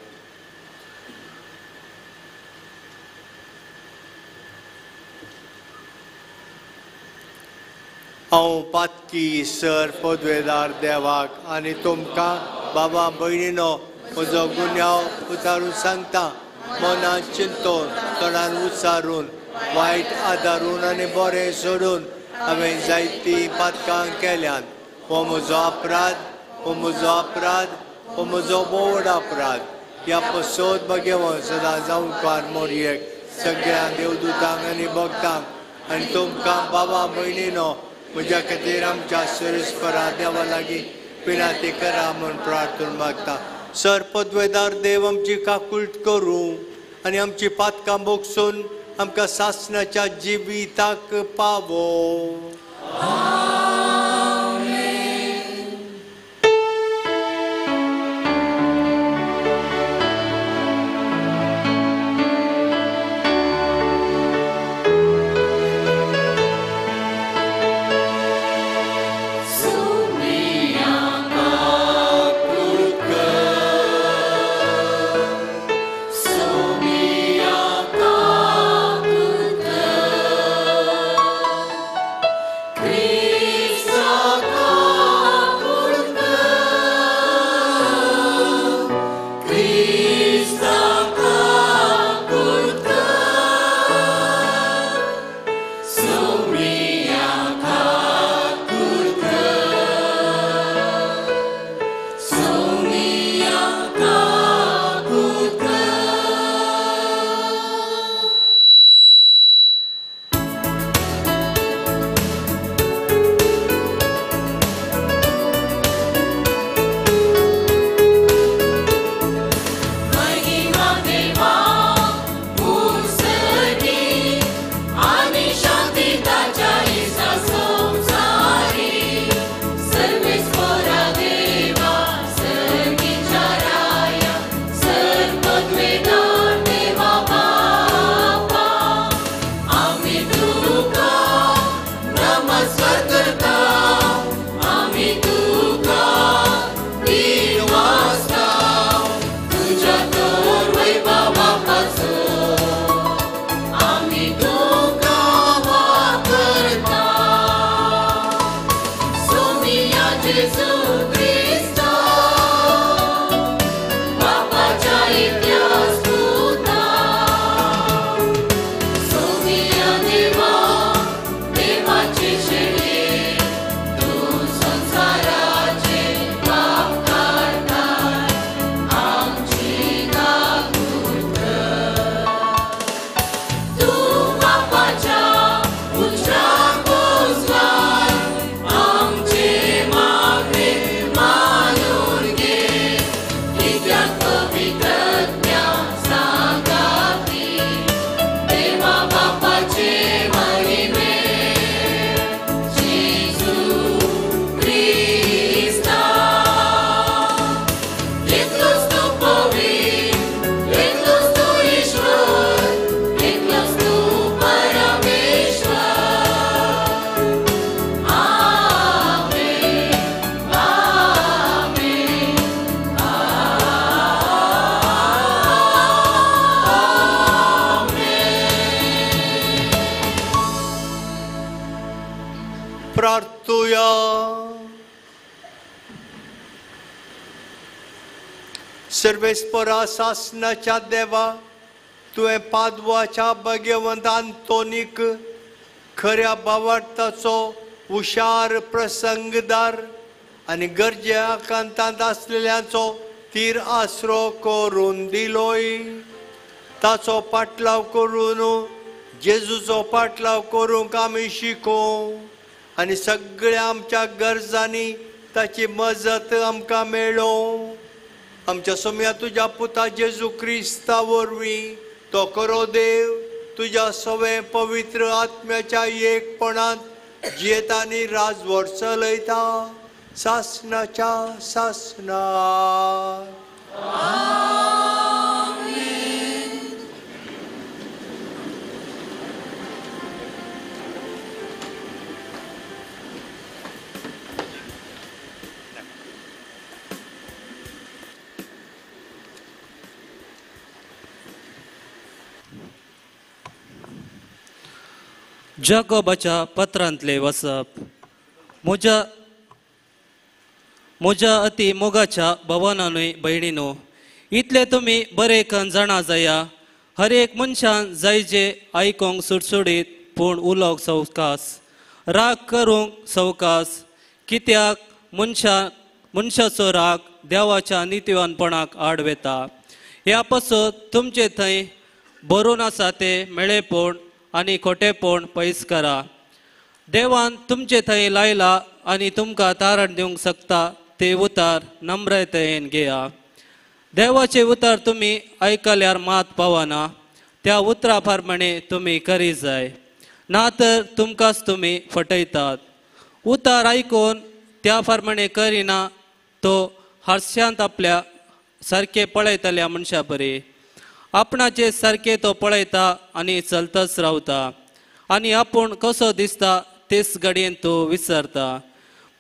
हांव पातकी सर पदवेदार देवाक आनी तुमकां बाबा भयणीनो म्हजो गुन्यांव उतारून सांगता मनांत चिंतून तोंडान उच्चारून वायट आदारून आनी बरें सोडून हांवें जायतीं पातकां केल्यांत हो म्हजो अपराध, हो म्हजो अपराध, हो म्हजो बोड अपराध. ह्या पसोद भगेवन सदां जावन पार मोरयेक सगळ्या देवदूतांक आनी भक्तांक आनी तुमकां बाबा भयणीनो म्हज्या खातीर आमच्या सर्वेस्परा देवा लागीं विनंती करा म्हूण प्रार्थना मागता. सर पदवेदार देव आमची काकुळट करूं आनी आमची पातकां बोगसून आमकां सासणाच्या जिविताक पावो. प्रार्थूया. सर्वेस्परा सासणाच्या देवा, तुवें पादवाच्या भगवंत आंतोनीक खऱ्या भावार्थाचो हुशार प्रसंगदार आनी गरजेकांतांत आसलेल्यांचो तीर आसरो करून दिलोय. ताचो पाटलाव करून जेजूचो पाटलाव करूंक आमी शिकूं आनी सगळ्या आमच्या गरजांनी ताची मजत आमकां मेळो. आमच्या सोम्या तुज्या पुता जेजू क्रिस्ता वरवीं तो खरो देव तुज्या सवे पवित्र आत्म्याच्या एकपणांत जियेता आनी राजवट चलयता सासणाच्या सासणात. जाकोबाच्या पत्रांतले वसप. म्हज्या अति मोगाच्या भवनानूय भयणीनो, इतले तुमी बरे कन जाणा जाया. हर एक मनशान जायजे आयकोंक सुटसुडीत पूण उलोवंक सवकास, राग करूंक सवकास. कित्याक मनशाचो राग देवाच्या नितीवानपणाक आड वेता. ह्या पासून तुमचे थंय बरोवन आसा ते मेळेपण आनी खोटेपण पयस करा. देवान तुमचे थंय लायला आनी तुमकां तारण दिवंक शकता ते उतार नम्रतेन घेया. देवाचे उतार तुमी आयकल्यार मात पावना. त्या उतरा प्रमाणे तुमी करी जाय, ना तर तुमकांच तुमी फटयतात. उतार आयकून त्या प्रमाणे करिना तो हास्यांत आपल्या सारके पळयतल्या मनशा बरी. आपणाचे सारके तो पळयता आनी चलतच रावता आनी आपूण कसो दिसता तेच घडयेन तो विसरता.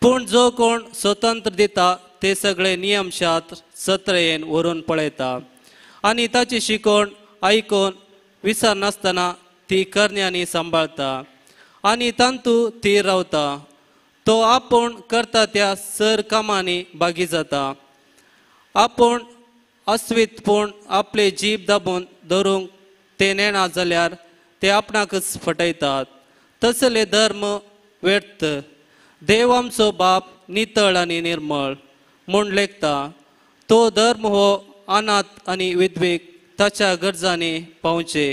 पूण जो कोण स्वतंत्र दिता ते सगळे नियमशास्त्र सत्रेन व्हरून पळयता आनी ताची शिकवण आयकून विसर नासतना ती करण्यांनी सांबाळता आनी तांतू ती रावता. तो आपूण करता त्या सर कामांनी बागी जाता. आपूण अस्वितपूण आपले जीब दाबून दवरूंक ते नेना जाल्यार ते आपणाकच फटयतात. तसले धर्म व्यर्थ. देव आमचो बाप नितळ आनी निर्मळ म्हूण लेखता. तो धर्म हो अनाथ आनी विधवेक ताच्या गरजांनी पावचे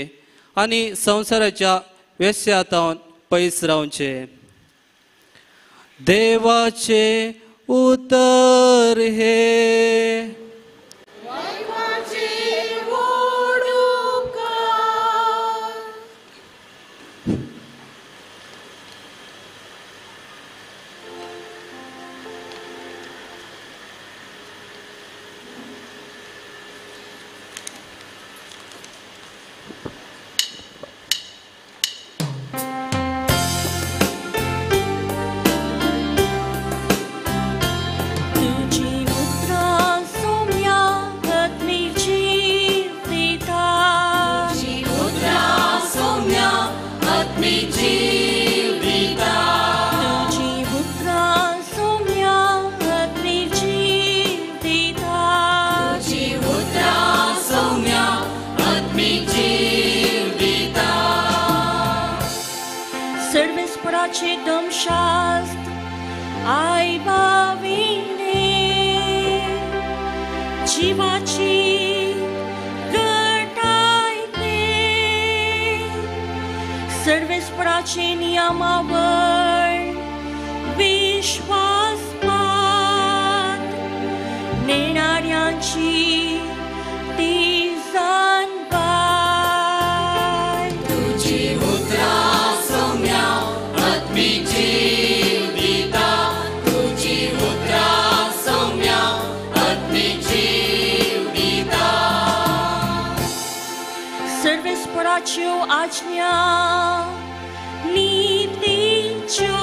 आनी संवसाराच्या व्यस्यातावन पयस रावचे. देवाचे उतर हे सर्वेस्पराचे दमशास्त्र आयबाविणे जीवाची घटायते. सर्वेस्पराचे नियमावर विश्वासपात नेणाऱ्यांची ती जाणबाय. तुझी उतरा सौम्या आत्मी जीव दिता. तुझी उतरा सौम्या आत्मी जीव दिता. सर्वेस्पराच्यो आज्ञा नीतीच्यो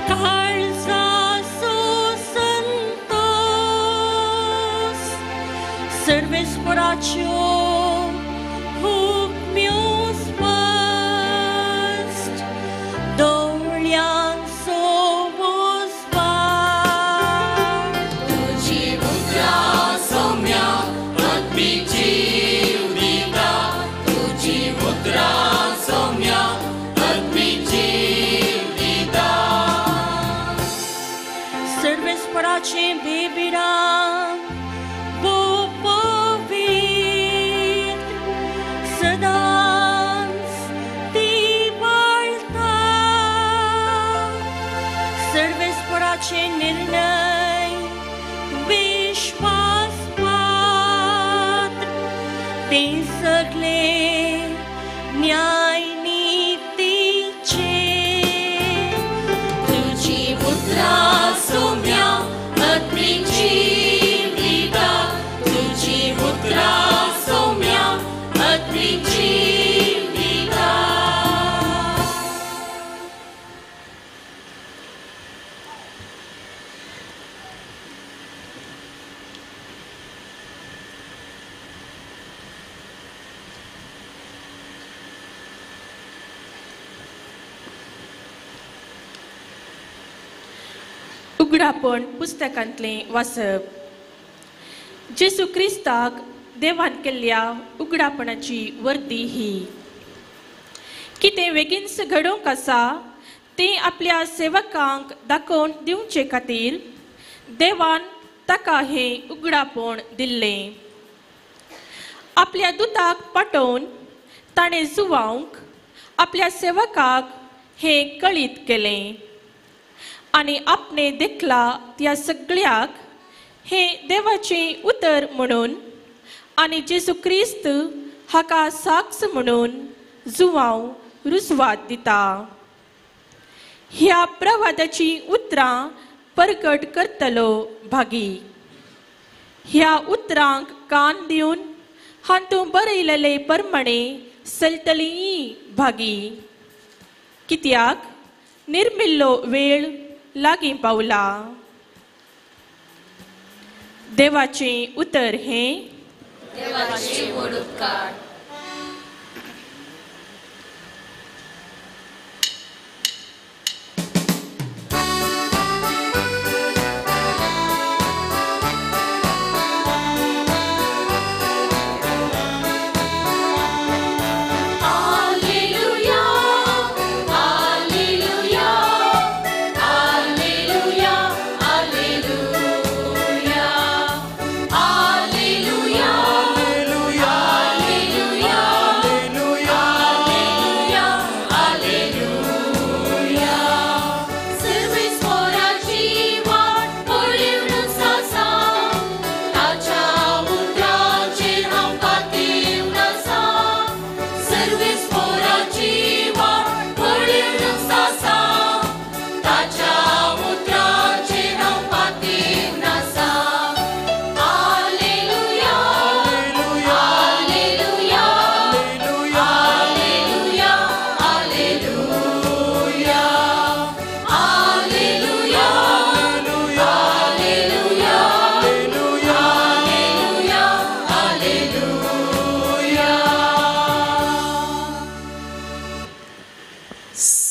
काळजाचो संतोष. सर्वेस्पराच्यो हुक्म्यो स्पश्ट दोळ्यांचो वोसपार. तुझी उतरा सौम्या आत्मी जीव दिता. तुझी उतरा सौम्या आत्मी जीव दिता. सर्वेस्पराचे बेबिराम पवित्र सदांच ती बाळता. सर्वेस्पराचे निर्णय विश्वासपात्र ते सगळे न्याय नीतीचे. तुझी उतरा सौम्या आत्मी जीव दिता. तुझी उतरा सौम्या आत्मी जीव दिता. उगडापण पुस्तकांतलें वाचप. जेसू क्रिस्ताक देवान केल्ल्या उगडापणाची वर्दी ही. कितें बेगीनच घडोवंक आसा ती आपल्या सेवकांक दाखोवन दिवचे खातीर देवान ताका हे उगडापण दिल्लें. आपल्या दुताक पाठोवन ताणें जुवांक आपल्या सेवकाक हे कळीत केलें आनी आपणे देखला त्या सगळ्याक हे देवाचें उतर म्हणून आनी जेजू क्रिस्त हाका साक्ष म्हणून जुवांव रुजवात दिता. ह्या प्रवादाची उतरां परगट करतलो भागी. ह्या उतरांक कान दिवन हातूंत बरयलेले प्रमाणे चलतलीं भागी. कित्याक निर्मिल्लो वेळ लागीं पावला. देवाचें उतर हें देवाचे व्हड उपकार.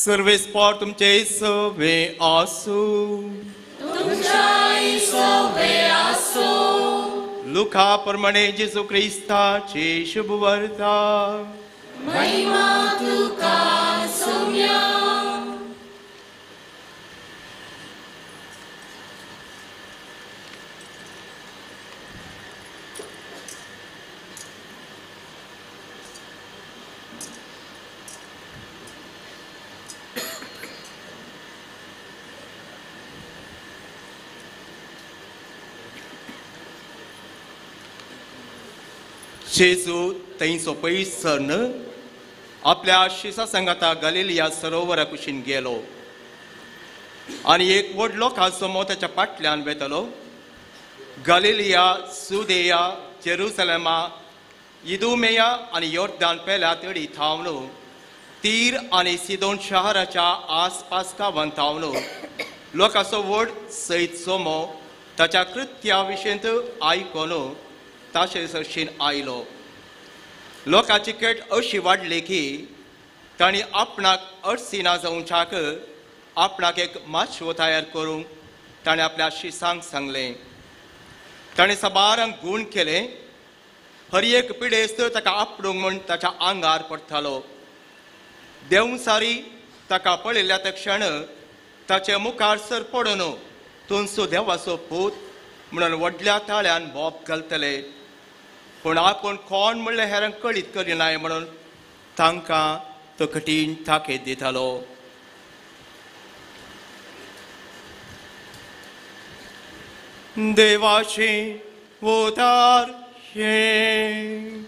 सर्वेस्पर तुमचे सवे आसू. लुका प्रमाणे जेजू क्रिस्ताची शुभ वार्ता. महिमा तुका सौम्या. जेजू थंयचो पयसन आपल्या शिसा संगाता गलिलिया सरोवरा कुशीन गेलो आनी एक व्हडलो खासो ताच्या फाटल्यान वेतलो. गलिलिया, सुदेया, जेरुसलेमा, इदुमेया आनी योर्दान पेल्या तडी थांबलो. तीर आनी सिदोन शहराच्या आसपास गांवांत थांबलो. लोकांचो व्हड सैत सोमो ताच्या कृत्या विशयंत आयकोन ताशे सरशीन आयलो. लोकांची केट अशी वाडली की तांणी आपणाक अडसिना जावच्याक आपणाक एक माशवो तयार करूंक ताणें आपल्या शिसांक सांगलें. ताणें सबारांक गूण केलें. हर एक पिडेस्त ताका आपणूंक म्हूण ताच्या आंगार पडटालो. देवसारी ताका पळयल्या ते क्षण ताचे मुखार सर पडून तुमचो देवाचो पूत म्हणून व्हडल्या ताळ्यान बोब घालतले. पूण आपूण कोण म्हणलें हेरांक कळीत करिनाय म्हणून तांकां तो कठीण ताकेद दितालो. देवाचे उतर हें.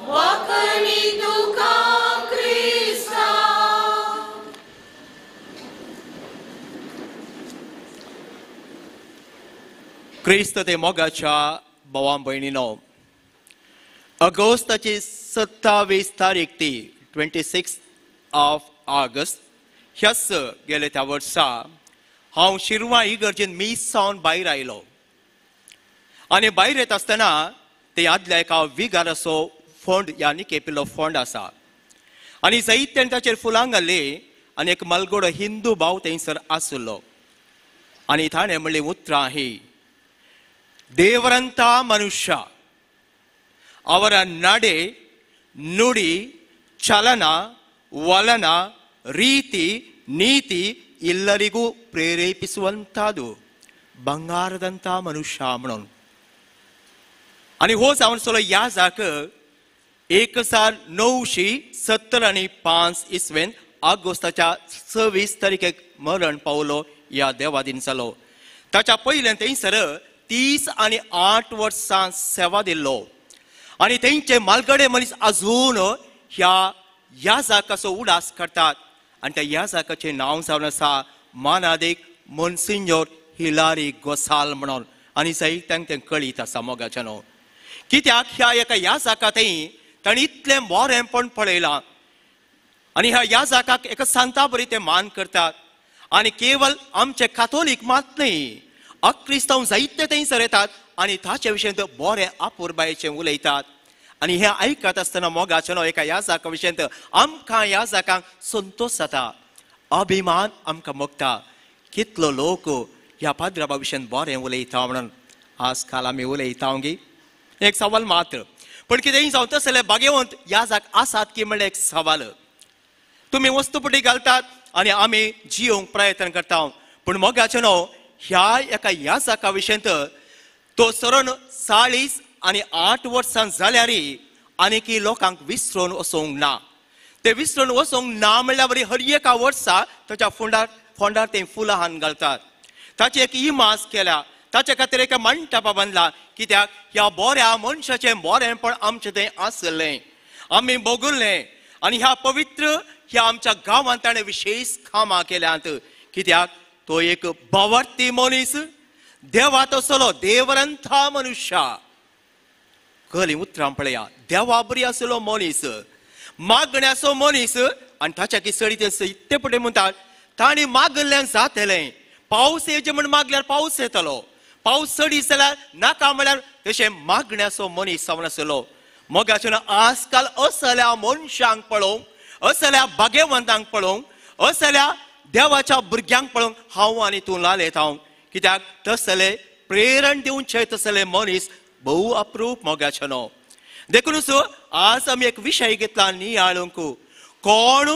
वाकणी तुका क्रिस्ता. क्रिस्त ते मोगाच्या भावां भयणीनो, ऑगस्टाची 27 तारीख ती 26 ऑगस्ट ह्याच गेले त्या वर्सा हांव शिरवां इगर्जेन मीस सावन भायर आयलो आनी भायर येत आसतना ते आदल्या एका विगाराचो फोंड यानी केपिल्लो फोंड आसा आनी जायत्यान ताचेर फुलां घाल्ली आनी एक मलगडो हिंदू भाव थंयसर आसलो आनी ताणें म्हणलें उतरां ही ದೇವರಂತ ಮನುಷ್ಯ ಅವರ ನಡೆ ನುಡಿ ಚಲನ ವಲನ ರೀತಿ ನೀತಿ ಎಲ್ಲರಿಗೂ ಪ್ರೇರೇಪಿಸುವಂಥದ್ದು ಬಂಗಾರದಂಥ ಮನುಷ್ಯ म्हणून. आणि हो जावन सोलो ह्या जाक 1975 इसवेन ऑगस्टाच्या 26 तारखेक मरण पावलो ह्या देवादीन जालो. ताच्या पयल्यान थंयसर 30 आणि 8 वर्सां सेवा दिल्लो. आणि थंयचे मालगडे मनीस अजून ह्या याजाकाचो उडास करतात. आणि त्या याजाकाचे नांव जावन आसा मानादेक मोन्सिन्योर हिलारी गोसाल म्हणून. आणि जायत्यांक तें कळीत आसा मोगाचें न्हू. कित्याक ह्या एका याजाकांतय ताणी इतलें मोरेंपण पळयलां. आणि ह्या याजाकाक एका सांता बरी ते मान करतात. आणि केवळ आमचे काथोलीक मात न्ही, अक्रिस्तांव जायते थंयसर येतात आणि ताचे विशयी बरें आपुरबायेचें उलयतात. आणि हे आयकत आसतना मोगाचें न्हू, एका याजाका विशयी आमकां याजाकांक संतोश जाता, अभिमान आमकां मोगता. कितलो लोक ह्या पाद्राबा विशयी बरें उलयता म्हणून आज काल आमी उलयता गी. एक सवाल मात्र, पण कितेंय जावं तसलें भाग्यवंत याजाक आसात की म्हणल्यार एक सवाल. तुमी वस्तुपटी घालतात आणि आमी जियोंक प्रयत्न करता. पूण मोगाचें न्हू, ह्या एका याजाका विशयी तो सरून 40 आणि 8 वर्सां जाल्यारय आनीक लोकांक विसरून वचोंक ना. ते विसरून वचोंक ना म्हणल्यार बरी हर एका वर्सा ताच्या फोंडार ते फुलां हाडून घालतात. ताची एक इमाज केल्या, ताचे खातीर एक मंडपा बांदला. कित्याक ह्या बऱ्या मनशाचें बरेंपण आमचें थंय आसलें, आमी भोगुल्लें. आणि ह्या पवित्र ह्या आमच्या गांवांत ताणें विशेष कामां केल्यात. कित्याक तो एक भावार्थी मनीस, देवात असलो, देवरंथा मनुष्य. खरी उतरां पळया, देवा बरी आसलो मनीस, मागण्याचो मनीस. आणि ताच्या किसडी ते सत्य पटे म्हणटात, ताणी मागल्लें जातलें. पावस येचे म्हण मागल्यार पावस येतलो, पावस चड जाल्यार नाका म्हळ्यार तशें मागण्याचो मनीस जावन आसलो. मोगाचें आजकाल असल्या मनशांक पळोवंक, असल्या भाग्यवंतांक पळोवंक, असल्या देवाच्या भुरग्यांक पळोवंक हांव आनी तूं लालयता. कित्याक तसले प्रेरण दिवचे तसले मनीस भोव अप्रूप मोगाचें न्हू. देखूनच आज आमी एक विशय घेतला नियाळूंक. कोण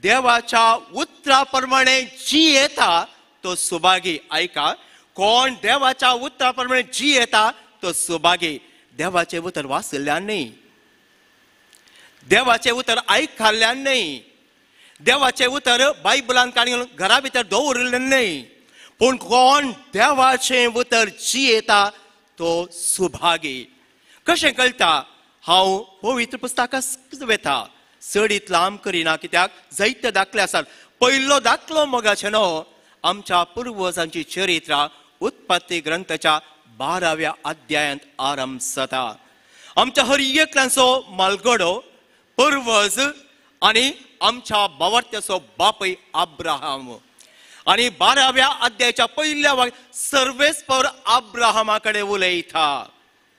देवाच्या उतरा प्रमाणे जियेता तो सुभागी. ऐका, कोण देवाच्या उतरा प्रमाणे जियेता तो सुभागी. देवाचे उतर वाचल्यान न्ही, देवाचे उतर आयकल्ल्यान न्ही, देवाचे उतर बायबलान काडून घरा भितर दवरलें न्ही. पूण कोण देवाचें उतर जियेता तो सुभागी. कशें कळटा? हांव पवित्र पुस्तकांत वेता, चडीत लांब करिना, कित्याक जायते दाखले आसात. पयलो दाखलो मोगाचें न्हू, आमच्या पुर्वजांची चरित्रां उत्पत्ती ग्रंथाच्या 12व्या अध्यायांत आरंभ जाता. आमच्या हर एकल्यांचो मालगडो पुर्वज आणि आमच्या भावार्थ्याचो बापूय अब्राहम. आणि 12व्या अध्यायाच्या पहिल्या सर्वेस्पर अब्राहमा कडेन उलयता.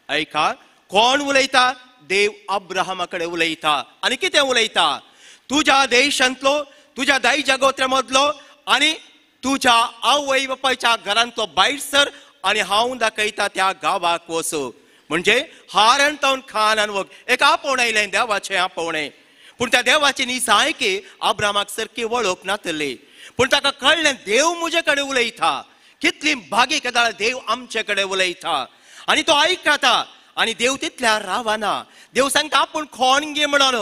ऐका, कोण उलयता? देव अब्राहमा कडेन उलयता. आणि कितें उलयता? तुज्या देशांतलो, तुज्या दायजा गोत्र्या मदलो आणि तुज्या आवय बापायच्या घरांतलो भायर सर आणि हांव दाखयता त्या गांवाक वच. म्हणजे हारण तावन खानान वग एक आपोवणें देवाचें आपोवणें. पूण त्या देवाची निसायकी अब्राहमाक सारकी वळख नासली. पूण ताका कळ्ळें देव म्हजे कडेन उलयता. कितली भागी केदाळ देव आमचे कडेन उलयता. आणि तो आयकता. आणि देव तितल्या रावना. देव सांगता आपूण खोण घे म्हणून,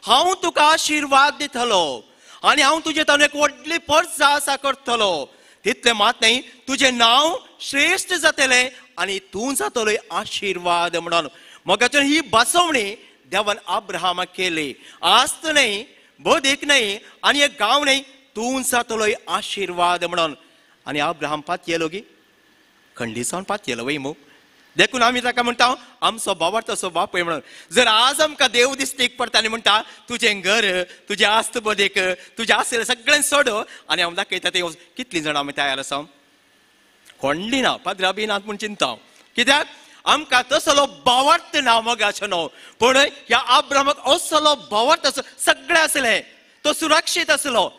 हांव तुका आशिर्वाद दितलो आणि हांव तुजे तावन एक व्हडली पर्स आसा करतलो. तितलें मात न्ही, तुजें नांव श्रेश्ठ जातलें आणि तूं जातलोय आशिर्वाद म्हणून. मोगाचें ही बसवणी देवान अब्राहमाक केली. आस्त न्ही, बोधीक न्ही आणि एक गांव न्ही, तूं जातलोय आशिर्वाद म्हणून. आणि अब्राहम पातयेलो गी, खंडी जावन पातयेलो वय मू. देखून आमी ताका म्हणटा आमचो भावार्थाचो बापूय म्हणून. जर आज आमकां देव दिश्टीक पडटा आनी म्हणटा तुजें घर, तुजें आस्त बोदेक, तुजें आसलें सगळें सोड आनी हांव दाखयता तें. कितलीं जाणां आमी तयार आसा? कोणली ना, पाद्रा बी नात म्हूण चिंता. कित्याक आमकां तसलो भावार्थ ना मोगाचो न्हू. पूण ह्या अब्राहमाक असलो भावार्थ सगळें आसलें. तो सुरक्षीत आसलो.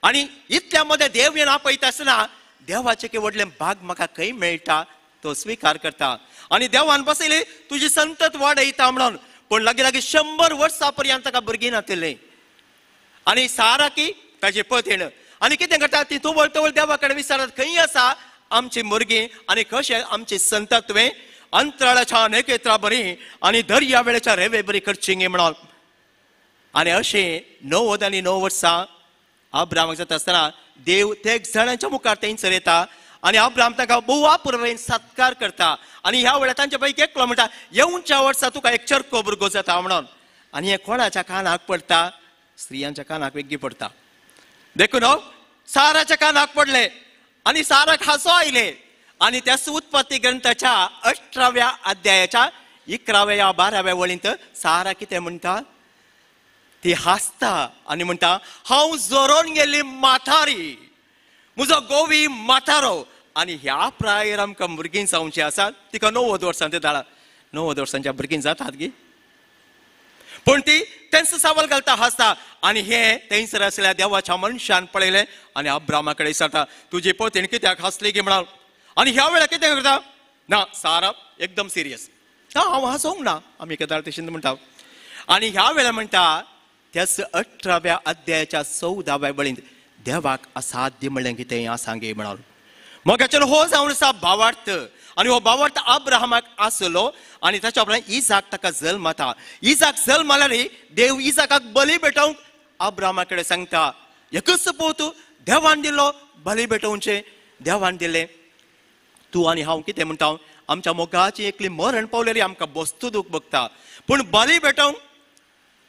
आणि इतल्या मध्ये देव येवन आपयता आसतना देवाचे की व्हडलें भाग म्हाका खंय मेळटा तो स्वीकार करता. आणि देवान बसयली तुजी संतत वाडयता म्हणून. पूण लागी लागी 100 वर्सां पर्यंत ताका भुरगीं नासलेलीं. आणि सारा की ताजी पत्नीण. आनी कितें करता ती तूं वळटवळ देवा कडेन विचारत खंय आसा आमची मुर्गी आनी कशें आमची संत तुवें अंतराळाच्या नखेत्रां बरी आनी दर्या वेळेच्या रेवे बरी करची गे म्हणून. आनी अशें 90 आनी 9 वर्सां अब्रामाक जाता आसतना देव ते जाणांच्या मुखार थंयसर येता आनी अब्राम ताका बोवा पुरवेन सत्कार करता आनी ह्या वेळार तांचे पैकी एकलो म्हणटा येवच्या वर्सा तुका एक चरको भुरगो जाता म्हणून. आनी हे कोणाच्या कानाक पडटा स्त्रियांच्या कानाक वेगळी पडटा. देखून साराच्या कानाक पडले आनी साराक हांसो आयले आनी त्या उत्पत्ती ग्रंथाच्या 18व्या अध्यायाच्या 11व्या 12व्या वळींत सारा कितें म्हणटा ती हांसता आनी म्हणटा हांव जोरोन गेल्ली माथारी म्हजो गोवी माथारो. आनी ह्या प्रायर आमकां भुरगीं जावची आसा तिका 90 वर्सांचे धाडा 90 वर्सांच्या भुरगीं जातात गी पूण ती तेंच सावल घालता हांसता. आनी हे थंयसर आसल्या देवाच्या मनशान पळयलें आनी अब्रामा कडेन विचारता तुजी पत्नी कित्याक हांसली गे म्हणून. आनी ह्या वेळार कितें करता ना सारा एकदम सिरियस ना हांव हांसोंक ना आमी केदार तशें म्हणटा. आनी ह्या वेळार म्हणटा त्याच 18व्या अध्यायाच्या 14व्या वळींत देवाक असाध्य म्हणलें कितें आसा गे म्हणून. मोगाचेर हो जावन आसा भावार्थ आनी हो भावार्थ अब्राहमाक आसलो आनी ताच्या उपरांत इजाक ताका जल्म जाता. इजाक जल्म जाल्यार देव इजाकाक बली भेटोवंक अब्राहमा कडेन सांगता. एकच पोत देवान दिलो बली भेटोवचें देवान दिलें. तूं आनी हांव कितें म्हणटा आमच्या मोगाची एकली मरण पावलेली आमकां बस्तू दूख भोगता पूण बली भेटोवंक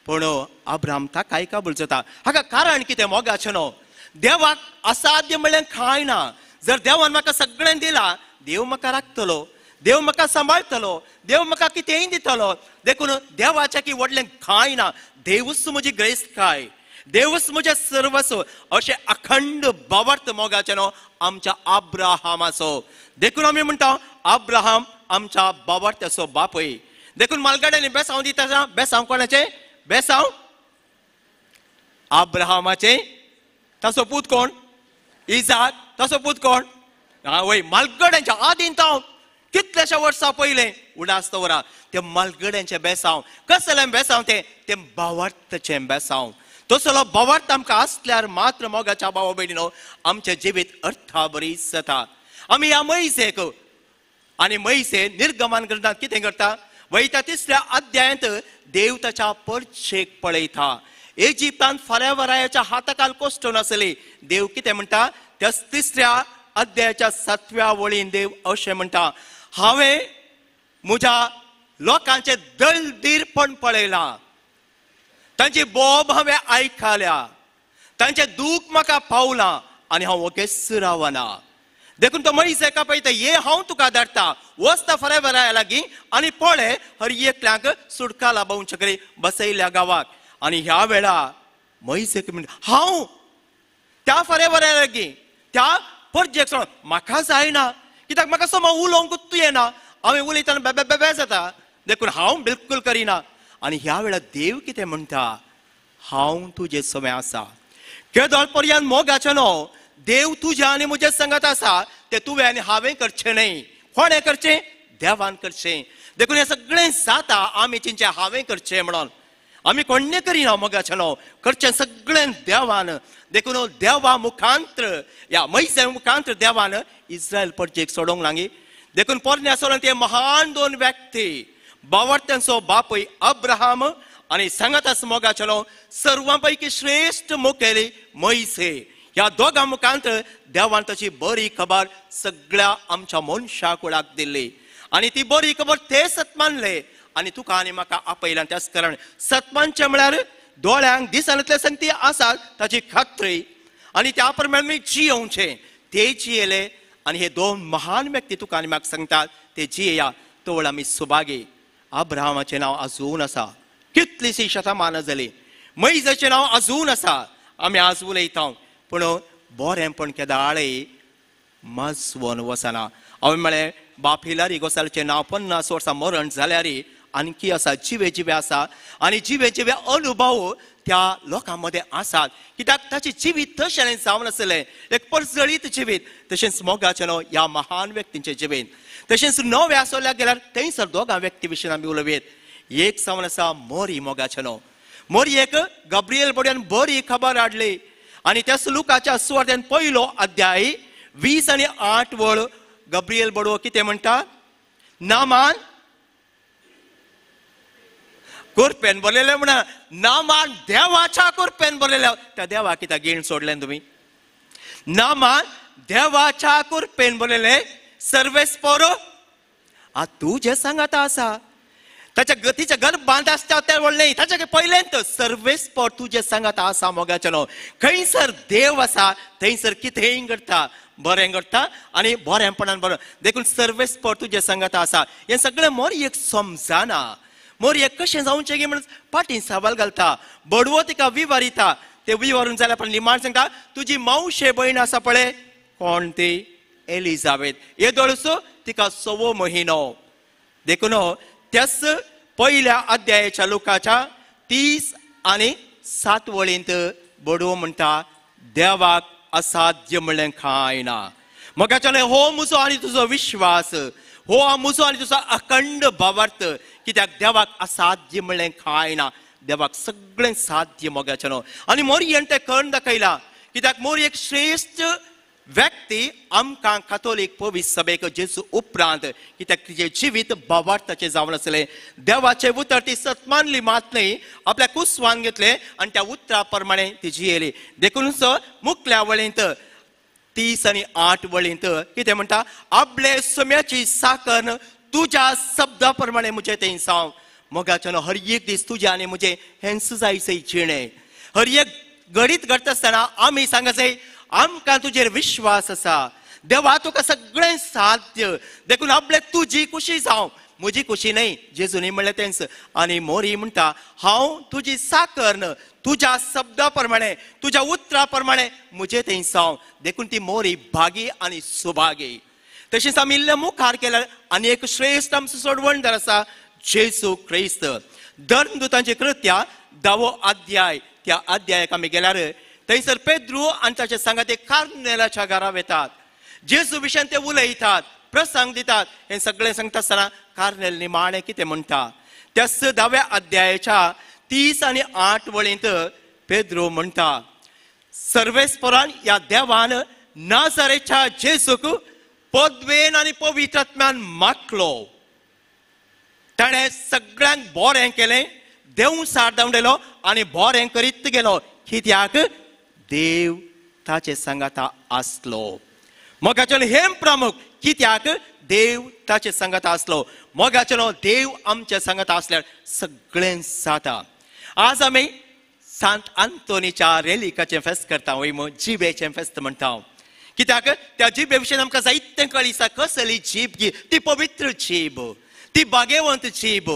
पूण अब्राम ताकाय काबूल जाता. हाका कारण कितें मोगाचें न्हू देवाक असाध्य म्हणलें कांय ना. जर देवान म्हाका सगळें दिलां देव म्हाका राखतलो देव म्हाका सांबाळटलो देव म्हाका कितेंय दितलो. देखून देवाचें की व्हडलें कांय ना. देवूच म्हजी ग्रेस्तकाय देवूच म्हजें सर्वस्व अशें अखंड भावार्थ मोगाचें न्हू आमच्या अब्राहमाचो. देखून आमी म्हणटा अब्राहम आमच्या भावार्थाचो बापूय. देखून मालगाड्यांनी बेसांव दिता बेसांव कोणाचें बेसांव अब्राहमाचें. ताचो पूत कोण इजाक ताचो पूत कोण वय मालगड्यांच्या आदीं तावन कितलेशा वर्सां पयलें उडास दवरा ते मालगड्यांचें बेसांव कसलें बेसांव तें भावार्थाचें बेसांव. तसलो भावार्थ आमकां आसल्यार मात्र मोगाच्या भावा भयणीनो आमचें जिवीत अर्था बरी जाता. आमी ह्या मैसेक आनी मैसे निर्गमन ग्रंथांत कितें करता वयता 3ऱ्या अध्यायांत देव ताच्या परचेक पळयता. इजिप्तांत फाऱ्या हाताखाल कोश्ट नासली. देव कितें म्हणटा त्या 3ऱ्या अध्यायाच्या 7व्या वळीन देव अशें म्हणटा हांवें म्हज्या लोकांचें दळदीरपण पळयलां तांची बोब हांवें आयकल्या तांचें दूख म्हाका पावलां आनी हांव ओगेच रावना. देखून तो मैसेका पळयता ये हांव तुका धाडटा वचता फाऱ्या लागीं आनी पळय हर एकल्यांक सुडका लाभोवचे करी बसयल्या गांवाक. आनी ह्या वेळा मैसेक म्हणटा हांव त्या फाऱ्या लागीं त्या परजेक सोड म्हाका जायना कित्याक म्हाका समो उलोवंकूच येना हांवें उलयतना बेबे जाता. देखून हांव बिलकुल करिना. आनी ह्या वेळार देव कितें म्हणटा हांव तुजे समें आसा. केदोळ पर्यंत मोगाचें न्हू देव तुज्या आनी म्हजे संगत आसा तें तुवें आनी हांवें करचें न्हय. कोणें करचें देवान करचें. देखून हें सगळें जाता आमी चिंतचें हांवें करचें म्हणून. आमी कोण्णें करिना मोगाचें न्हू करचें सगळें देवान. देखून देवा मुखांत्र ह्या मैसे मुखांत्र देवान इस्रायल परजेक सोडोंक लागीं. देखून पोरण्या सोडून ते महान 2 व्यक्ती भावार्थांचो बापूय अब्राहम आनी सांगात मोगाचें न्हू सर्वां पैकी श्रेश्ठ मुखेली मैसे. ह्या दोगां मुखांत्र देवान ताची बरी खबर सगळ्या आमच्या मनशाक कुळाक दिल्ली आनी ती बरी खबर ते सतमानले आनी तुका आनी म्हाका आपयल्यान त्याच कारण सतमानचें म्हळ्यार दोळ्यांक दिसांतले संगती आसात ताची खात्री आनी त्या प्रमाणे आमी जियोवचें ते जियेले. आनी हे 2 महान व्यक्ती तुका आनी म्हाका सांगतात ते जियेया तोळ आमी सुभागी. अब्राहमाचें नांव अजून आसा कितलींशीं शतमानां जालीं. मैसेचें नांव अजून आसा आमी आज उलयता पूण बरेंपण केदाळय माजवून वचना. हांवें म्हळें बाप हिलारी गोसाळचें नांव 50 वर्सां मरण जाल्यार आणखी आसा जिवे आसा आनी जिवे अनुभव त्या लोकां मदें आसात कित्याक ताचें जिवीत तशें जावन आसलें एक परजळीत जिवीत. तशेंच मोगाचें न्हू ह्या महान व्यक्तींचें जिवीत. तशेंच नवे आसोल्या गेल्यार थंयसर 2 व्यक्ती विशीं आमी उलयत. एक जावन आसा मोरी मोगाचें न्हू. मोरयेक गब्रियल बड्यान बरी खबर हाडली आणि त्याच लुकाच्या सुवार्थेन पहिलो अध्याय 20 आणि 8 वळ गब्रियल बडवो कितें म्हणटा नामान कुरपेन बरयलें म्हणा नामान देवाच्या कुरपेन बरयलें त्या देवा कित्याक घेवन सोडलें तुमी नामान देवाच्या कुरपेन बरयलें सर्वेस्पोर तू जे सांगता आसा ताच्या तिच्या घर बांद आसता ते व्हडलें ताच्या पयलेंत सर्वेस्पोर तू जे सांगता आसा मोगाचें खंयसर देव आसा थंयसर कितेंय करता बरें करता आनी बरेंपणान बरो देखून सर्वेस्पोर तू जे सांगता आसा हें सगळें मोरयेक समजना मोरयेक कशें जावचें गे म्हणून फाटीं सवाल घालता बडवो तिका विवारिता ते विवारून जाल्या पण निमाण सांगता तुजी मावशे भयण आसा पळय कोण ती एलिझाबेथ येदोळसो तिका 6वो म्हयनो देखून त्याच पहिल्या अध्यायाच्या लुकाच्या 30 आणि 7 वळींत बडवो म्हणटा देवाक असाध्य म्हणलें कांय ना मोगाचें हो म्हजो आनी तुजो विश्वास हो म्हजो आनी तुजो अखंड भावार्थ कित्याक देवाक असाध्य म्हणलें कांय ना देवाक सगळें साध्य मोगाचें आनी मोरयेन तें करून दाखयलां कित्याक मोरयेक श्रेश्ठ व्यक्ती आमकां कातोलीक पवित्र सभेक जेजू उपरांत कित्याक तिचें जिवीत भावार्थाचें जावन आसलें देवाचें उतर ती सतमानली मात न्हय आपल्या कुस्वान घेतलें आनी त्या उतरा प्रमाणे ती जियेली देखूनच मुखल्या वळींत 30 आणि 8 वळींत कितें म्हणटा आपले सोम्याची साकन तुज्या शब्दा प्रमाणे म्हजें तें सांग मोगाचें हर एक दीस तुजें आनी म्हजें हेंच जायचें जिणें हर एक घडीत घडटा आसतना आमी सांगचें आमकां तुजेर विश्वास आसा देवा तुका सगळें साध्य देखून आपले तुजी खुशी जावं म्हजी खुशी न्हय जेजूनी म्हणलें तेंच आनी मोरी म्हणटा हांव तुजी साकर तुज्या शब्दा प्रमाणे तुज्या उतरा प्रमाणे म्हजें तें सांग देखून ती मोरी भागी आनी सुभागी तशेंच आमी इल्लें मुखार केल्यार आनी एक श्रेश्ठ आमचो सोडवणदार आसा जेजू क्रिस्त धर्मदूतांची कृत्या 10वो अध्याय त्या अध्यायाक आमी गेल्यार थंयसर पेद्रू आनी ताचे सांगाते कार्मेलाच्या घरांत येतात जेजू विशयान ते उलयतात प्रसंग दितात हें सगळें सांगता आसतना कार्मेल निमाणें कितें म्हणटा त्याच 10व्या अध्यायाच्या 30 आणि 8 वळींत पेद्रू म्हणटा सर्वेस्परान ह्या देवान नाझारेच्या जेजूक पदवेन आनी पवित्र आत्म्यान मागलो ताणें सगळ्यांक बरें केलें देव सार धांवडेलो आनी बरें करीत गेलो कित्याक देव ताचे सांगाता आसलो मोगाचें हें प्रमुख कित्याक देव ताचे सांगाता आसलो मोगाचें देव आमच्या सांगाता आसल्यार सगळें जाता आज आमी सांत आंतोनीच्या रेलिकाचें फेस्त करता वय जिबेचें फेस्त म्हणटा कित्याक त्या जिबे विशीं आमकां जायतें कळिसा कसली जीब ती पवित्र जीब ती भाग्यवंत जीब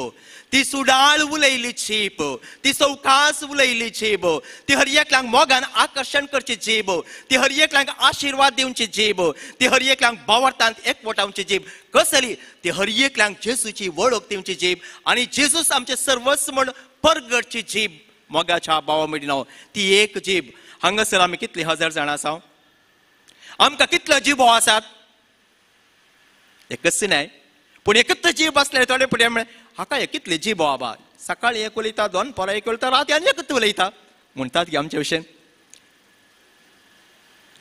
ती सुडाळ उलयली जीब ती सवकास उलयली जीब ती हर एकल्यांक मोगान आकर्शण करची जीब ती हर एकल्यांक आशिर्वाद दिवची जीब ती हर एकल्यांक भावार्थांत एकवटावची जीब कसली ती हर एकल्यांक जेजूची वळख दिवची जीब आनी जेजूस आमचे सर्वस्व म्हण परगटची जीब मोगाच्या भावा मदीं ती एक जीब हांगासर आमी कितली हजार जाणां आसा आमकां कितल्यो जिबो आसात एकच न्हय पूण एकच जीब आसले थोडे फुडें म्हळ्यार हाका हे कितले जीब बाबा सकाळी एक उलयता दोनपरां एक उलयता राती आनी एकच उलयता म्हणटात की आमचे भशेन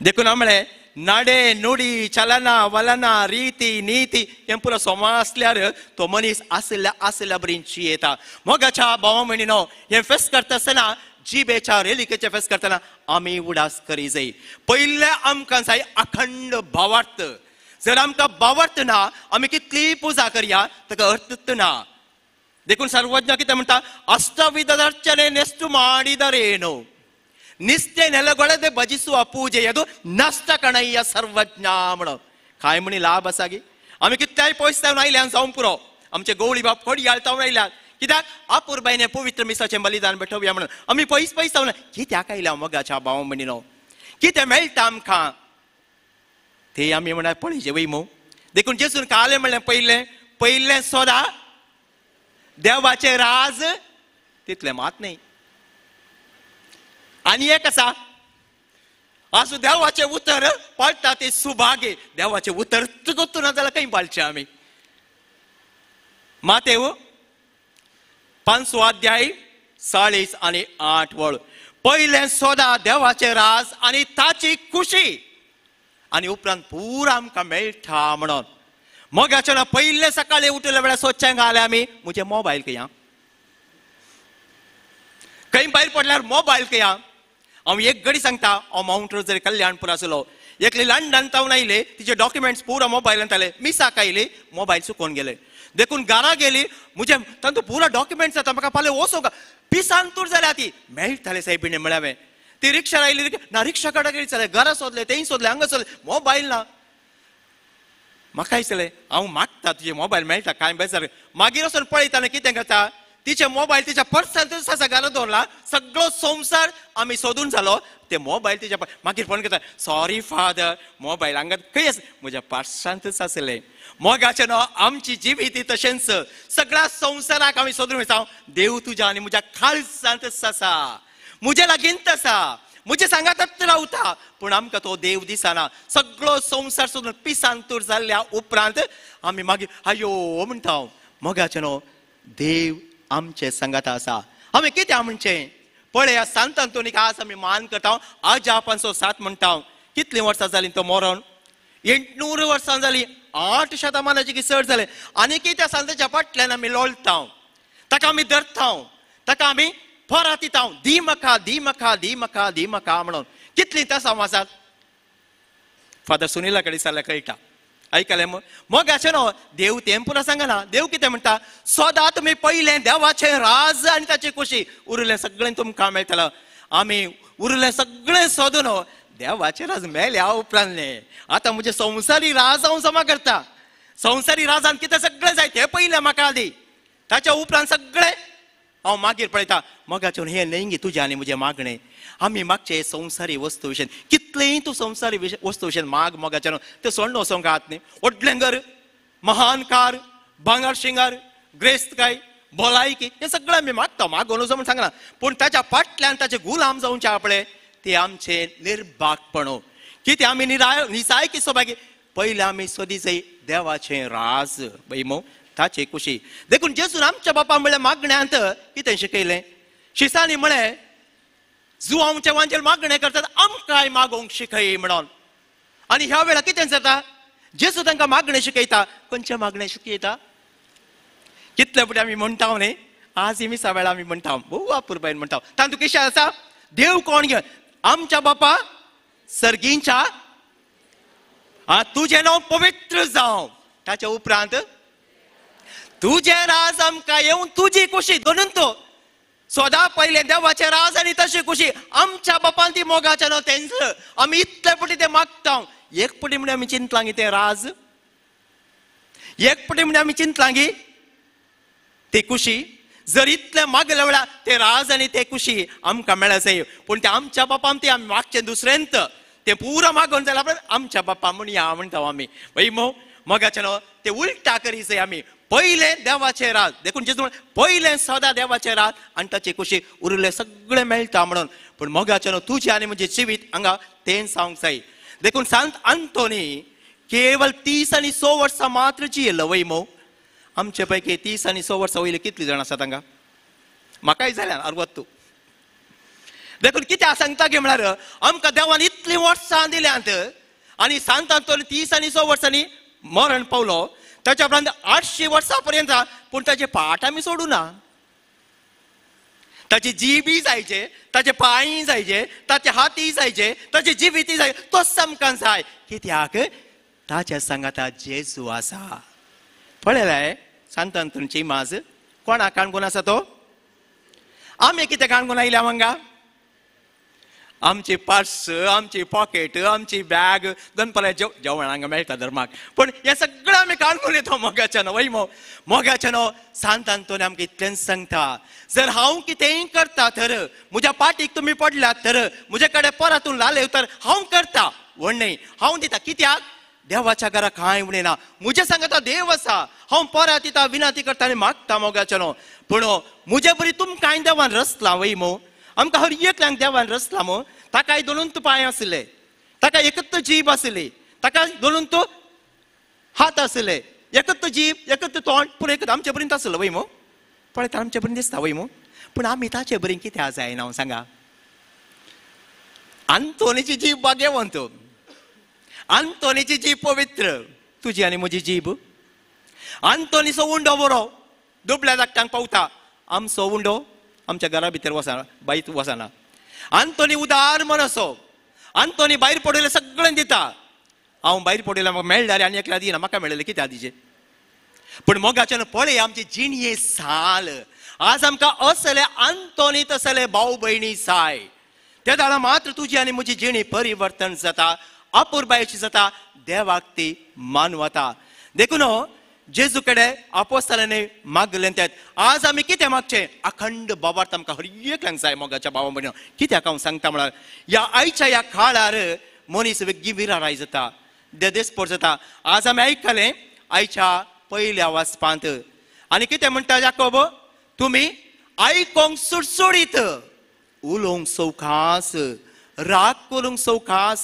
देखून हांव म्हळें नाडे नुडी चलना वलना रिती नीती हें पुरो सोमा आसल्यार तो मनीस आसल्या बरी जियेता मोगाच्या भावा मयणीन हें फेस्त करता आसतना जिबेच्या रेलिकेचें फेस्त करतना आमी उडास करी जाय पयले आमकां जाय अखंड भावार्थ जर आमकां भावार्थ ना आमी कितलीय पुजा करया ताका अर्थच ना देखून सर्वज्ञ कितें म्हणटा अष्टविधदर्चने नेस्तु ಮಾಡಿದರೇನು निस्ते ನೆಲಗೊಳದೆ ಭಜಿಸುವ ಪೂಜೆಯದು ನಷ್ಟ ಕಣಯ್ಯ सर्वज्ञ म्हणो काय म्हणी लाभ आसा गे आमी कितल्याय पयस जावन आयल्यान जावं पुरो आमचे गवळी बाप खोडी घालता आयल्यात कित्याक आपुरबायने पवित्र मिसाचें बलिदान भेटोवया म्हणून आमी पयस पयस जावन कित्याक आयल्या मोगाच्या भावा मयणीनो कितें मेळटा आमकां ते आमी म्हळ्यार पळयचे वय मो देखून जेजून काले म्हणलें पयलें सोदा देवाचें राज तितलें मात न्हय आनी एक आसा आसूं देवाचें उतर पळटा ते सुभागे देवाचें उतर गोतूं ना जाल्यार खंय पाळचें आमी मातेव 5 अध्याय 40 आणि 8 वळ पहिले सोदा देवाचे राज आणि ताची खुशी आणि उपरांत पुरा आमकां मेळटा म्हणून मोगाचे ना पहिले सकाळी उठले वेळार सोदचें आले आमी म्हजे मोबायल खंय खंय भायर पडल्यार मोबायल खंय हांव एक घडी सांगता हांव माउंट रोजरी कल्याणपूर आसलो एकली लंडन तावन आयले तिचे डॉक्युमेंट्स पुरा मोबायलांत आले मिसाक आयली मोबायल चुकोवन गेले देखून घरा गेली म्हजे तांचो पुरा डॉक्युमेंट्स आतां म्हाका फाल्यां वचोंक पिसान तूर जाल्या ती मेळटाले सायबीणे म्हळ्यावें ती रिक्षा आयली ना रिक्षा कडेन गेली चले घरा सोदले तेंय सोदले हांगा सोदले मोबायल ना म्हाका दिसलें हांव मागता तुजे मोबायल मेळटा कांय बेजार मागीर वचून पळयताना कितें करता तिचे मोबायल तिच्या पर्सांतूच आसा घरा दवरला सगळो संवसार आमी सोदून जालो ते मोबायल तिच्या मागीर फोन करता सॉरी फादर मोबायल हांगा खंय आसा म्हज्या पर्सांतूच आसले मोगाचे न्हू आमची जिवीत ही तशेंच सगळ्या संवसाराक आमी सोदून वयता देव तुज्या आनी म्हज्या काळजांतच आसा म्हजे लागींच आसा म्हजे सांगातच रावता पूण आमकां तो देव दिसना सगळो संवसार सोदून पिसांतूर जाल्ल्या उपरांत आमी मागीर आयो म्हणटा हांव मोगाचे न्हू देव आमचे संगात आसा आमी कितें म्हणचें पळय सांत अंतोनीक आज आमी मान करता आज 507 म्हणटा कितलीं वर्सां जालीं तो मरण 800 वर्सां जालीं 8 शतमानाची चड जाले आनी कितें सांताच्या फाटल्यान आमी लोळटा ताका आमी धरता ताका आमी फरात दिता दी म्हाका दी म्हाका दी म्हाका दी म्हाका म्हणून कितलीं तासां वाजतात फादर सुनीला कडेन जाल्यार कळटा ऐकले मोगाचे न्हू देव तें पुरो सांगना देव कितें म्हणटा सदां तुमी पयलें देवाचें राज आनी ताची खुशी उरलें सगळें तुमकां मेळटलें आमी उरलें सगळें सोदून देवाचें राज मेळ्या उपरांतलें आतां म्हजें संवसारी राज हांव जमा करता संवसारी राजान कितें सगळें जाय तें पयलें म्हाका दी ताच्या उपरांत सगळें हांव मागीर पळयता मोगाचें हें न्हय तुजें आनी म्हजें मागणें आमी मागचे संवसारी वस्तू विशयन कितलेंय तूं संवसारी वस्तू विशयन माग मोगाचें तें सोडून वचोंक आहात न्ही व्हडलें घर महान कार भांगर शिंगार ग्रेस्तकाय भलायकी हें सगळें आमी मागता मागोन वचो म्हूण सांगना पूण ताच्या फाटल्यान ताचे गुलाम जावचे आपले ते आमचे निर्भागपण कितें आमी निसायकी सोबागी पयलीं आमी सोदी जाय देवाचें राज बैमो ताची खुशी देखून जेजून आमच्या बापा म्हळ्यार मागण्यांत कितें शिकयलें शिसांनी म्हळें जो आमच्या वांचेर मागणें करतात आमकांय मागोवंक शिकय म्हणून आनी ह्या वेळार कितें जाता जेजू तांकां मागणें शिकयता खंयचें मागणें शिकयता कितले फुटी आमी म्हणटा न्ही आज मिसा वेळा आमी म्हणटा भोव वापुरबायन म्हणटा तातूंत कशें आसा देव कोण घे आमच्या बापा सर्गींच्या तुजें नांव पवित्र जावं ताच्या उपरांत तुजें राज आमकां येवन तुजी खुशी दोनून तो सदां पयलें देवाचें राज आनी तशी खुशी आमच्या बापान ती मोगाचें न्हू तेंच आमी इतले पुटी तें मागता एक पुटी म्हणून आमी चिंतलां गी तें राज एक पुटी म्हणून आमी चिंतलां गी ती खुशी जर इतलें मागले वेळार ते राज आनी ते खुशी आमकां मेळ्ळें जाय पूण तें आमच्या बापान ती आमी मागचें दुसऱ्यांत तें पुरो मागोवन जाल्या उपरांत आमच्या बापा म्हणया म्हणटा आमी वय मोगाचें न्हू तें उलटा करी जाय आमी पयलें देवाचें राज देखून जेजू पयलें सदां देवाचें राज आनी ताची खुशी उरलें सगळें मेळटा म्हणून पूण मोगाचें न्हू तुजें आनी म्हजें जिवीत हांगा तें सांगूंक जाय देखून सांत अंतोनी केवळ 30 आनी 100 वर्सां मात्र जियेलो वय आमचे पैकी 30 आनी 100 वर्सां वयले कितलीं जाण आसात हांगा म्हाकाय जाल्यार 60 देखून कितें सांगता गे म्हळ्यार आमकां देवान इतलीं वर्सां दिल्यांत आनी सांत अंतोनी 30 आनी 100 वर्सांनी मरण पावलो ताच्या उपरांत 800 वर्सां पर्यंत पूण ताचे पाट आमी सोडूं ना ताची जीबी जायचे ताचे पांय जायचे ताचे हाती जायचे ताचे जिवीती जाय तो आमकां जाय कित्याक ताच्या सांगाता जेजू आसा पळयलें सांत अंतोनीची माज कोणाक काणकोण आसा तो आमी कितें काणकोण आयल्या हांगा आमची पर्स आमची पॉकेट आमची बॅग दनपारां जेवण हांगा मेळटा धर्माक पूण हें सगळें आमी काणकोण येता मोगाचें न्हू वय मोगाचें न्हू सांत अंतोनी आमकां इतलेंच सांगता जर हांव कितेंय करता तर म्हज्या पाटीक तुमी पडल्यात तर म्हजे कडेन परतून लाले तर हांव करता व्हडणें हांव दिता कित्याक देवाच्या घरा कांय उणें ना म्हजे सांगता देव आसा हांव परत दिता विनंती करता आनी मागता मोगाचें न्हू पूण म्हजे बरी तुमकांय देवान रचला वय आमकां हर एकल्यांक देवान रचला ताकाय दोनूच पांय आसले ताका एकच जीब आसली ताका दोनूच हात आसले एकच जीब एकच तोंड पूण एकच आमचे पर्यंत आसलो वय पळयता आमचे पर्यंत दिसता वय पूण आमी ताचे बरें कित्याक जायना सांगा आंतोनीची जीभ भाग्यवंत, आंतोनीची जीभ पवित्र, तुझी आनी म्हजी जीभ. आंतोनीचो उंडो बरो दुबळ्या धाकट्यांक पावता, आमचो उंडो आमच्या घरा भितर वचना, बाईत वचना. आंतोनी उदार मन असो, आंतोनी भायर पडयलें सगळें दिता. हांव भायर पडयलें म्हाका मेळ्ळें आनी एकल्या दिना, म्हाका मेळ्ळें कित्याक दिचे. पण मोगाच्यान पळय आमची जिणये साल. आज आमकां असले आंतोनी तसले भाऊ भयणी जाय. त्या दाळा मात्र तुजी आनी म्हजी जिणी परिवर्तन जाता, अपुरबायेची जाता, देवाक ती मानवता. देखून जेजू कडेन आपोस्तलांनी मागलें तें. आज आमी कितें मागचें? अखंड बाबार्थ आमकां हर एकल्यांक जाय मोगाच्या भावा भयणीनो. कित्याक हांव सांगता म्हळ्यार ह्या आयच्या ह्या काळार मनीस विराराय जाता, देदेस्पोट जाता. आज आमी आयकलें आयच्या पयल्या वाचपांत आनी कितें म्हणटा याकोब, तुमी आयकोंक सुटसुडीत, उलोवंक सौखास, राग करूंक सौखास,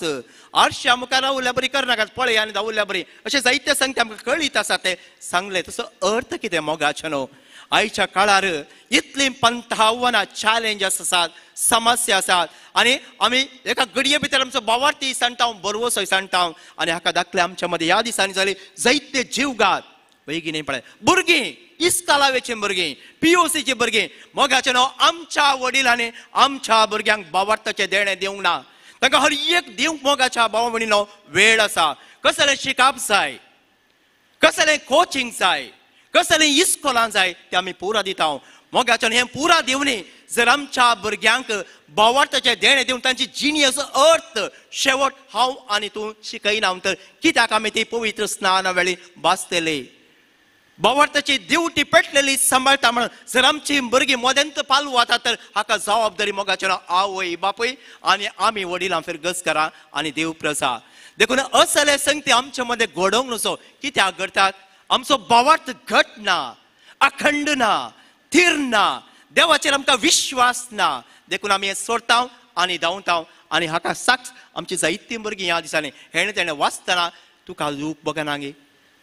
आरश्या मुखार रावल्या बरी करनाकात, पळय आनी धांवल्या बरी, अशें जायते सांगता आमकां कळीत आसा ते सांगले. तसो अर्थ कितें मोगाचो न्हू. आयच्या काळार इतलीं पंथावनां चॅलेंजस आसात, समस्या आसात आनी आमी एका घडये भितर आमचो भावार्थी सांगता, बरवसोय सांगता आनी हाका दाखले आमच्या मदीं ह्या दिसांनी जाली जायते जीवघात. बेगीन पळय भुरगीं, इस्कालावेची भुरगीं, PUCची भुरगीं, मोगाचें न्हू. आमच्या वडिलांनी आमच्या भुरग्यांक भावार्थाचें देणें दिवंक ना. तांकां हर एक दिवंक मोगाच्या भावा भयणीनो वेळ आसा. कसलें शिकप जाय, कसलें कोचिंग जाय, कसलें इस्कोलां जाय तें आमी पुरा दिता. मोगाचें हें पुरा दिवनी जर आमच्या भुरग्यांक भावार्थाचें देणें दिवन तांची जिणयेचो अर्थ शेवट हांव आनी तूं शिकयना तर कित्याक आमी ती पवित्र स्नाना वेळी वाचतली. भावार्थाची दिवटी पेटलेली सांबाळटा म्हणून जर आमची भुरगीं मोदेंत पालू वता तर हाका जबाबदारी मोगाचें आवय बापूय आनी आमी वडिलां फेर गजकारा आनी देव प्रसाद. देखून असले संगती आमचे मदें घडोवंक नसो. कित्याक घडटात? आमचो भावार्थ घट ना, अखंड ना, थीर ना, देवाचेर आमकां विश्वास ना. देखून आमी हें सोडटा आनी धांवता आनी हाका साक्ष आमची जायतीं भुरगीं ह्या दिसांनी हेणे तेणें वाचतना तुका दूख बगना गे,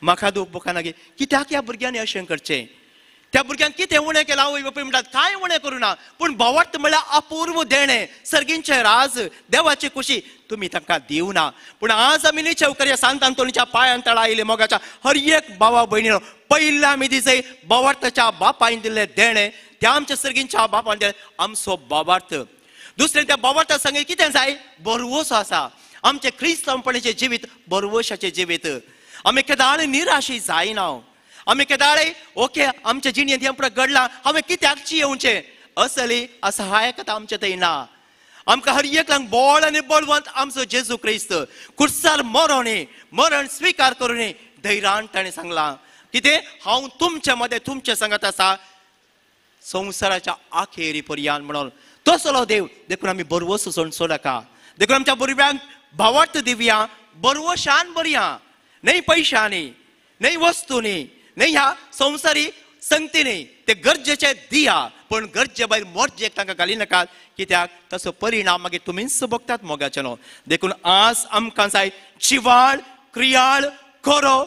म्हाका दूख बगना गे. कित्याक ह्या भुरग्यांनी अशें करचें? त्या भुरग्यांक कितें उणें केलां? आवय बापूय म्हणटात कांय उणें करूं ना, पूण भावार्थ म्हळ्यार अपूर्व देणें, सर्गींचें राज, देवाची खुशी तुमी तांकां दिवना. पूण आज आमी निचेव करया सांत आंतोनीच्या पांयां तळा आयले मोगाच्या हर एक भावा भयणीनो. पयलें आमी दिसय भावार्थाच्या बापायन दिल्लें देणें, त्या आमच्या सर्गींच्या बापान दिलें आमचो भावार्थ. दुसरें त्या भावार्था सांगलें कितें जाय? बरवसो आसा. आमचें क्रिस्तंवपणाचें जिवीत बरवशाचें जिवीत. आमी केदाळे निराशी जायना. आमी केदाळे ओके आमच्या जिणयेंत हें पुरो घडलां, हांवें कित्याक येवचें असली असहायकता आमचे थंय ना. आमकां हर एकल्यांक बोळ आनी बळवंत आमचो जेजू क्रिस्त कुर्सार मरण स्विकार करून धैर्यान ताणें सांगलां कितें? हांव तुमचे मदें तुमचे सांगत आसा संवसाराच्या आखेरी पर्यंत म्हणून. तसलो देव. देखून आमी बरवसो सोडनाका. देखून आमच्या भुरग्यांक भावार्थ दिवया, बरवशान बरया, न्हय पयशांनी, न्हय वस्तूंनी, न्हय ह्या संवसारी संगतींनी. ते गरजेचे दिया पण गरजे भायर मोर्जेक तांकां घाली नाकात. कित्याक तसो परिणाम मागीर तुमीच भोगतात मोगाचें न्हू. देखून आज आमकां जाय चिवाळ, क्रियाळ, खरो,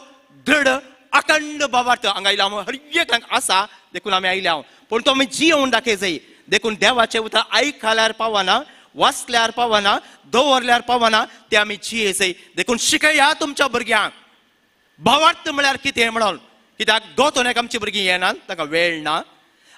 दृढ, अखंड भावार्थ. हांगा आयल्या हर एकल्यांक आसा. देखून आमी आयल्या पूण तो आमी जियोवन दाखय जाय. देखून देवाचें उतर आयकल्यार पावना, वाचल्यार पावना, दवरल्यार पावना, ते आमी जिये जाय. देखून शिकया तुमच्या भुरग्यांक भावार्थ म्हळ्यार कितें म्हणून. कित्याक दोतोनेक आमची भुरगीं येनात, तांकां वेळ ना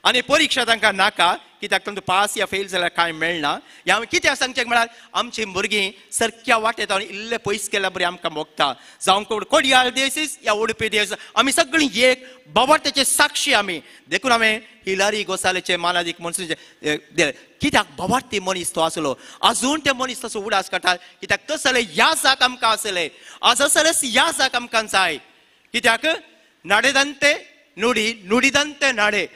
आनी परीक्षा तांकां नाका. कित्याक तांकां पास या फेल जाल्यार कांय मेळना. हें हांवें कित्याक सांगचें म्हळ्यार आमची भुरगीं सारक्या वाटेत इल्लें पयस केल्यार बरें आमकां मोगता. जावं कोडयाळ देसीस या उडपी देस आमी सगळीं एक भावार्थाचे साक्षी आमी. देखून हांवें हिलारी गोसालेचे मानादीक मनसूचे कित्याक भावार्थी मनीस तो आसलो. आजून ते मनीस तसो उडास काडटा. कित्याक तसले यासाक आमकां आसले. आज असलेच यासाक आमकां जाय. कित्याक नाडेदंते नुडी, नुडिदंते नाडे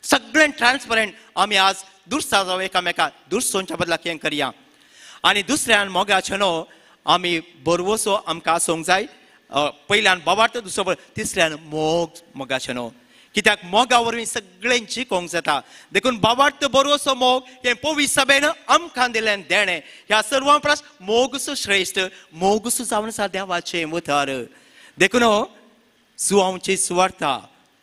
सगळें ट्रान्सपरंट. आमी आज दुरसा जावं एकामेकाक दुरसोवच्या बदलाक हें करया. आनी दुसऱ्यान मोगाचें न्हू आमी बरवसो आमकां आसूंक जाय. पयल्यान भावार्थ, दुसरो तिसऱ्यान मोगाचें न्हू. कित्याक मोगा वरवीं सगळें जिखोवंक जाता. देखून भावार्थ, बरवसो, मोग हें पवित्र सभेन आमकां दिल्लें देणें. ह्या सर्वां परस मोगसो श्रेश्ठ, मोगसो जावन आसा देवाचें उतर. देखून सुवांवची सुवार्ता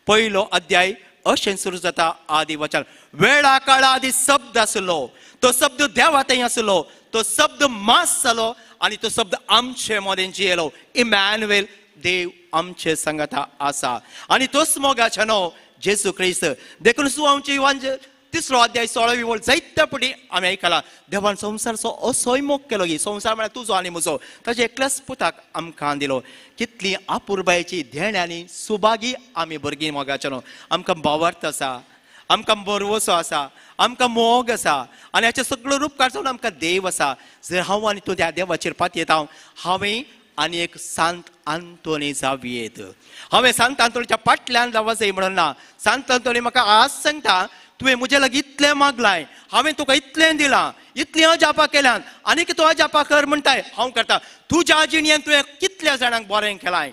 पयलो अध्याय अशें सुरू जाता आदी वचन. वेळा काळा आदी शब्द आसलो, तो शब्द देवा थंय आसलो, तो तो शब्द मास जालो आणि तो शब्द आमचे मदें जियेलो. इमॅन्युएल, देव आमचे संगता आसा. आणि तोच मोगाचे न्हू जेजू क्रिस्त. देखून सुवांची वांज 3रो अध्याय 16वी वळ जायत्या पटी आमी आयकला. देवान संवसारचो असोय मोग केलो की संवसार म्हळ्यार तुजो आनी म्हजो. ताचे एकल्याच पुताक आमकां दिलो. कितली आपुरबायेची धेण्यानी सुभागी आमी भुरगीं मोगाचे न्हू. आमकां भावार्थ आसा, आमकां बरवसो आसा, आमकां मोग आसा आनी हाचे सगळो रूपकार जावन आमकां देव आसा. जर हांव आनी तूं त्या देवाचेर पातयेता हांवें आनी एक सांत आंतोनी जावयेत. हांवें सांत आंतोनीच्या फाटल्यान रावूं जाय म्हणून ना. सांत आंतोनी म्हाका आज सांगता तुवें म्हजे लागीं इतलें मागलाय, हांवें तुका इतलें दिलां, इतलीं अजापां केल्यान आनीक तूं अजापां कर म्हणटाय हांव करता. तुज्या जिणेंत तुवें कितल्या जाणांक बरें केलाय,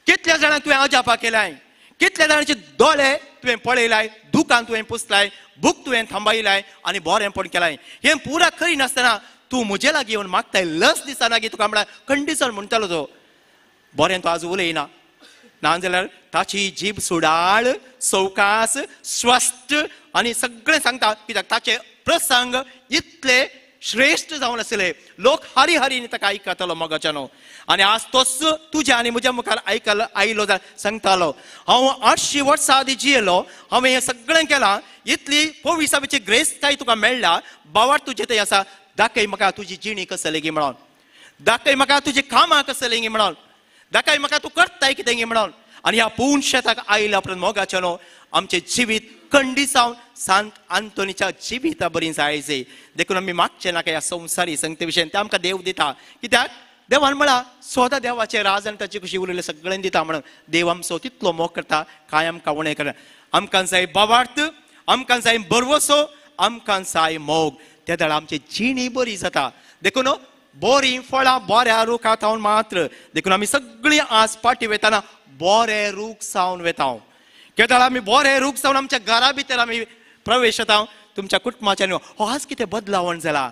कितल्या जाणांक तुवें अजापां केलाय, कितल्या जाणांचे दोळे तुवें पळयलाय, दुकान तुवें पुसलाय, भूक तुवें थांबयलाय आनी बरेंपण केलाय. हें पुरा करिनासतना तूं म्हजे लागीं येवन मागताय. लस दिसना की तुका म्हळ्यार कंडिशन म्हणटलो तो बरें तो आज उलयना. नाजाल्यार ताची जीब सुडाळ, सवकास, स्वस्थ आनी सगळें सांगता कित्याक ताचे प्रसंग इतले श्रेष्ठ जावन आसले. लोक हारी हारीन ताका आयकतालो मोगाच्यानो. आनी आज तोच तुज्या आनी म्हज्या मुखार आयलो जाल्यार सांगतालो हांव 800 वर्सां आदीं जियेलो, हांवें हें सगळें केलां, इतली 24 ग्रेस्ताय तुका मेळ्ळा, बावार तुजे थंय आसा. दाखय म्हाका तुजी जिणी कसली गी म्हणून, दाखय म्हाका तुजी कामां कसली गी म्हणून, दाखय म्हाका तूं करताय कितें गी म्हणून. आनी ह्या पूर्ण शेताक आयल्या उपरांत मोगाच्यानो आमचें जिवीत खंडी जावन सांत आंतोनीच्या जिविता बरी जायचे. देखून आमी मागचे नाका ह्या संवसारी संगते विशयी. ते आमकां देव दिता. कित्याक देवान म्हळां स्वता देवाचें राज आनी ताची कशी उलयलें सगळें दिता म्हणून. देव आमचो तितलो मोग करता कांय आमकां उणें करना. आमकां जाय भावार्थ, आमकां जाय बरवसो, आमकां जाय मोग. त्या वेळार आमची जिणी बरी जाता. देखून बरीं फळां बऱ्या रुखांत हांव मात्र. देखून आमी सगळीं आज पाटी वयताना बरें रूख जावन वता. केदाळ आमी बरें रूख जावन आमच्या घरा भितर आमी प्रवेश जाता. तुमच्या कुटुंबाच्या आज कितें बदलावण जाला,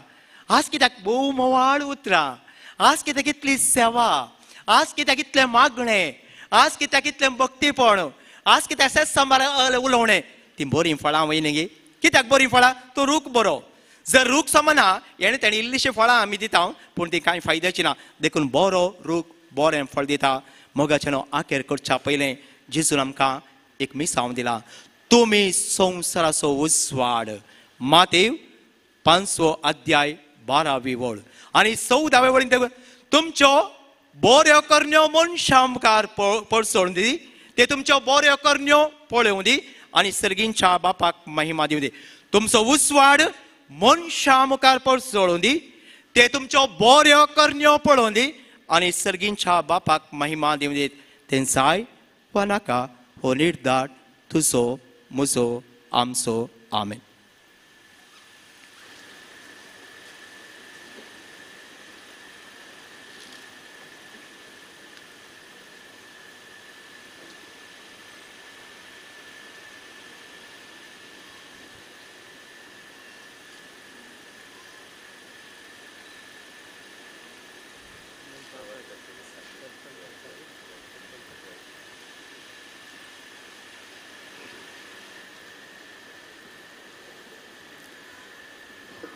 आज कित्याक भोव मोवाळ उतरां, आज कित्याक कितली सेवा, आज कित्याक कितलें मागणें, आज कित्याक कितलें भक्तीपण, आज कित्याक सेस सांबार उलोवणें. ती बरीं फळां वयली गे. कित्याक बरीं फळां? तो रूख बरो. जर रूख समना हेणें तेणी इल्लीशीं फळां आमी दिता पूण ती कांय फायद्याची ना. देखून बरो रूख बरें फळ दिता. मोगाचें आखेर करच्या पयलें जेजून आमकां एक मिसांव दिला. तुमी संवसाराचो उजवाड. मातेव 5 अध्याय 12वी वळ आनी 14वे वळीन तुमच्यो बऱ्यो करण्यो मनशां मुखार पडसोवन दी. ते तुमच्यो बऱ्यो करण्यो पळोवं दी आनी सर्गींच्या बापाक महिमा दिवं दी. तुमचो उजवाड मनशां मुखार पडसोळूं दी. ते तुमच्यो बऱ्यो करण्यो पळोवं दी आनी सर्गींच्या बापाक महिमा दिवं दीत. तें जाय वा नाका हो निर्धार तुजो, म्हजो, आमचो. आमेन.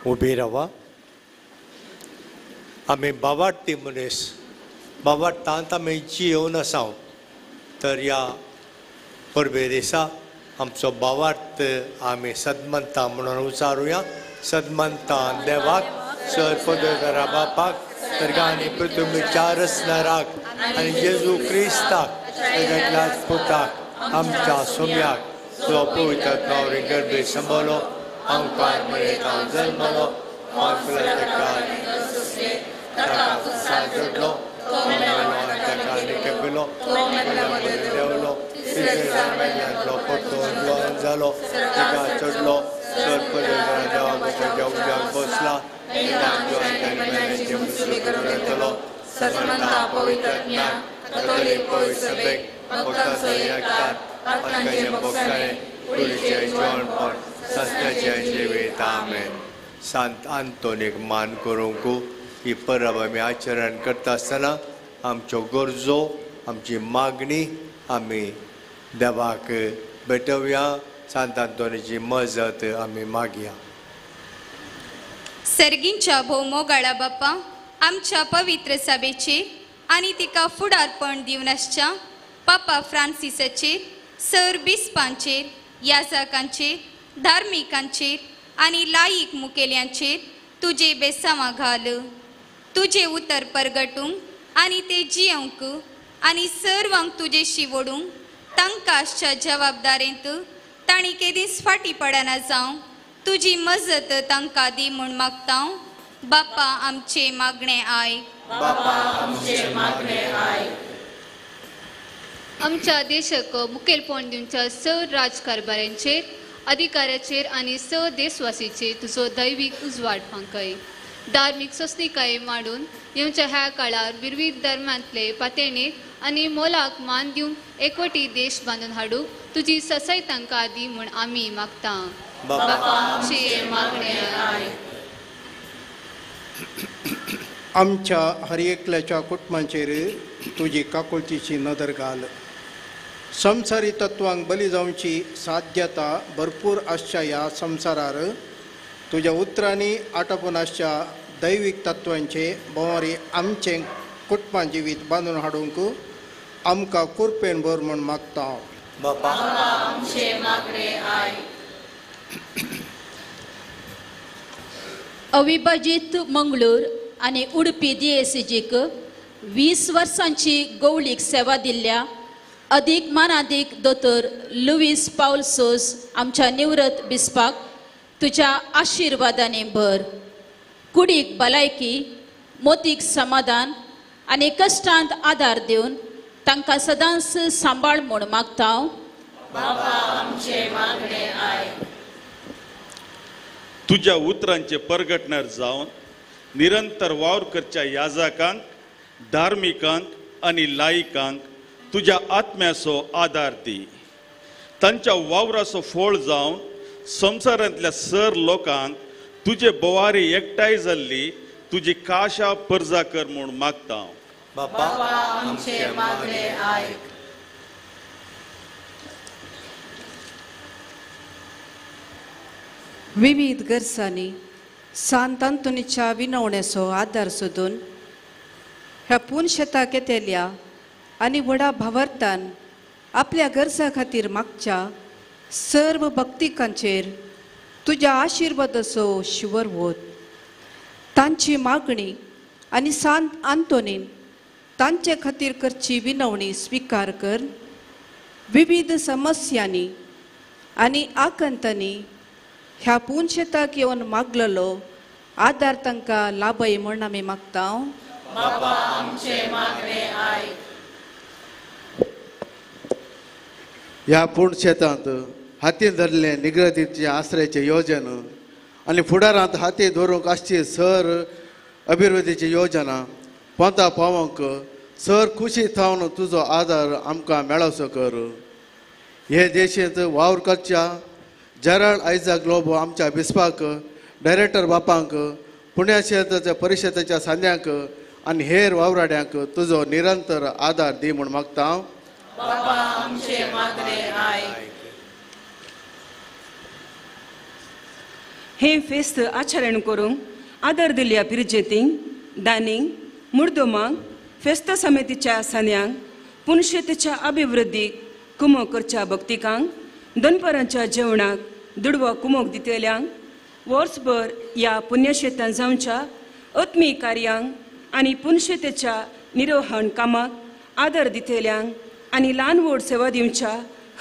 उबी रावा. आमी बावार्थी मनीस बावार्थांत आमी जियोवन आसा. तर ह्या परबे दिसा आमचो बावार्थ आमी सदमंता म्हणून उचारुया. सदमंता देवाक, सर्पदरा बापाक, सर्गा आनी पृथ्वीच्या रचणाराक आनी जेजू क्रिस्ताक ताच्या पुताक आमच्या सोम्याक जो पवित्र आत्म्यावरी गर्भे संभलो आमकां मरेत जल्मलो जोडलो केलो देवलो परतून जालो चडलो देवाक बसला सांत आंतोनीक मान करूंक ही परब आमी आचरण करता आसतना आमच्यो गरजो आमची मागणी आमी देवाक भेटवया. सांत आंतोनीची मजत आमी मागया. सर्गींच्या भोवमोगाळा बाप्पा आमच्या पवित्र सभेचेर आनी तिका फुडारपण दिवनासच्या पापा फ्रांसिसाचेर सर बिस्पांचेर याजकांचेर धार्मिकांचेर आनी लायीक मुखेल्यांचेर तुजे बेसांवां घाल तुजे उतर परगटूंक आनी ते जियोंक आनी सर्वांक तुजेशी ओडूंक तांकां आसच्या जबाबदारेंत तांणी केदीस फाटीं पडना जावं तुजी मजत तांकां दी म्हूण मागता बाप्पा आमचे मागणे आयक आमच्या देशाक मुखेलपण दिवच्या स राजकारभाऱ्यांचेर अधिकाऱ्याचेर आनी स देशवासीचेर तुजो दैवीक उजवाड फांकय धार्मीक सोंसणीकाये मांडून येवच्या ह्या काळार विविध धर्मांतले पातळणेक आनी मोलाक मान दिवंक एकवटी देश बांदून हाडूंक तुजी ससाय तांकां दी म्हूण आमी मागता आमच्या हर एकल्याच्या कुटुंबांचेर तुजी काकुळतीची नदर घाल संवसारी तत्वांक बली जावची साध्यता भरपूर आसच्या ह्या संवसारार तुज्या उतरांनी आटापून आसच्या दैवीक तत्वांचे बोवारी आमचे कुटुंबां जिवीत बांदून हाडूंक आमकां कुरपेन भर म्हूण मागता अविभाजीत मंगळूर आनी उडपी DSCJक 20 वर्सांची गवळीक सेवा दिल्ल्या अदीक मानादीक दोतोर लुईस पाउल सोस आमच्या निवृत्त बिस्पाक तुज्या आशिर्वादाने भर कुडीक भलायकी मोतीक समाधान आनी कश्टांत आदार दिवन तांकां सदांच सांबाळ म्हूण मागता तुज्या उतरांचे परगटणार जावन निरंतर वावर करच्या याजकांक धार्मिकांक आनी लायिकांक तुज्या आत्म्याचो आदार दी तांच्या वावराचो फळ जावन संवसारांतल्या सर लोकांक तुजे बोवारी एकठांय जाल्ली तुजी काशा परजा कर म्हूण मागता विविध गरजांनी सांत अंतोनीच्या विनवण्याचो आदार सोदून ह्या पुणशेताक येतेल्या आनी व्हडा भावार्थान आपल्या गरजा खातीर मागच्या सर्व भक्तिकांचेर तुज्या आशिर्वादाचो शिवर वत तांची मागणी आनी सांत आंतोनीन तांचे खातीर करची विनवणी स्वीकार कर विविध समस्यांनी आनी आकंतांनी ह्या पुणशेताक येवन मागलेलो आदार तांकां लाभय म्हूण आमी मागता ह्या पुणशेतांत हातीन धरले निगरतीचे आश्रयाचे योजना आनी फुडारांत हाती धरूंक आसची सर अभिवृद्धीची योजना पोंता पावोंक सर खुशी थावन तुजो आदार आमकां मेळोवचो कर हे देशेंत वावर करच्या जेराल्ड आयझॅक लोबो आमच्या बिस्पाक डायरेक्टर बापांक पुण्या क्षेत्राच्या परिशदेच्या सांद्यांक आनी हेर वावराड्यांक तुजो निरंतर आदार दी म्हूण मागता हे फेस्त आचरण करूंक आदर दिल्ल्या पिरजेतींक दानींक मुर्दोमांक फेस्त समितीच्या सान्यांक पुणशेतेच्या अभिवृद्धीक कुमक करच्या भक्तिकांक दनपरांच्या जेवणाक दुडवो कुमक दितेल्यांक वर्सभर ह्या पुण्यक्षेत्रांत जावच्या आत्मीय कार्यांक आनी पुणशेतेच्या निर्वहण कामाक आदर दितेल्यांक आनी ल्हान व्हड सेवा दिवच्या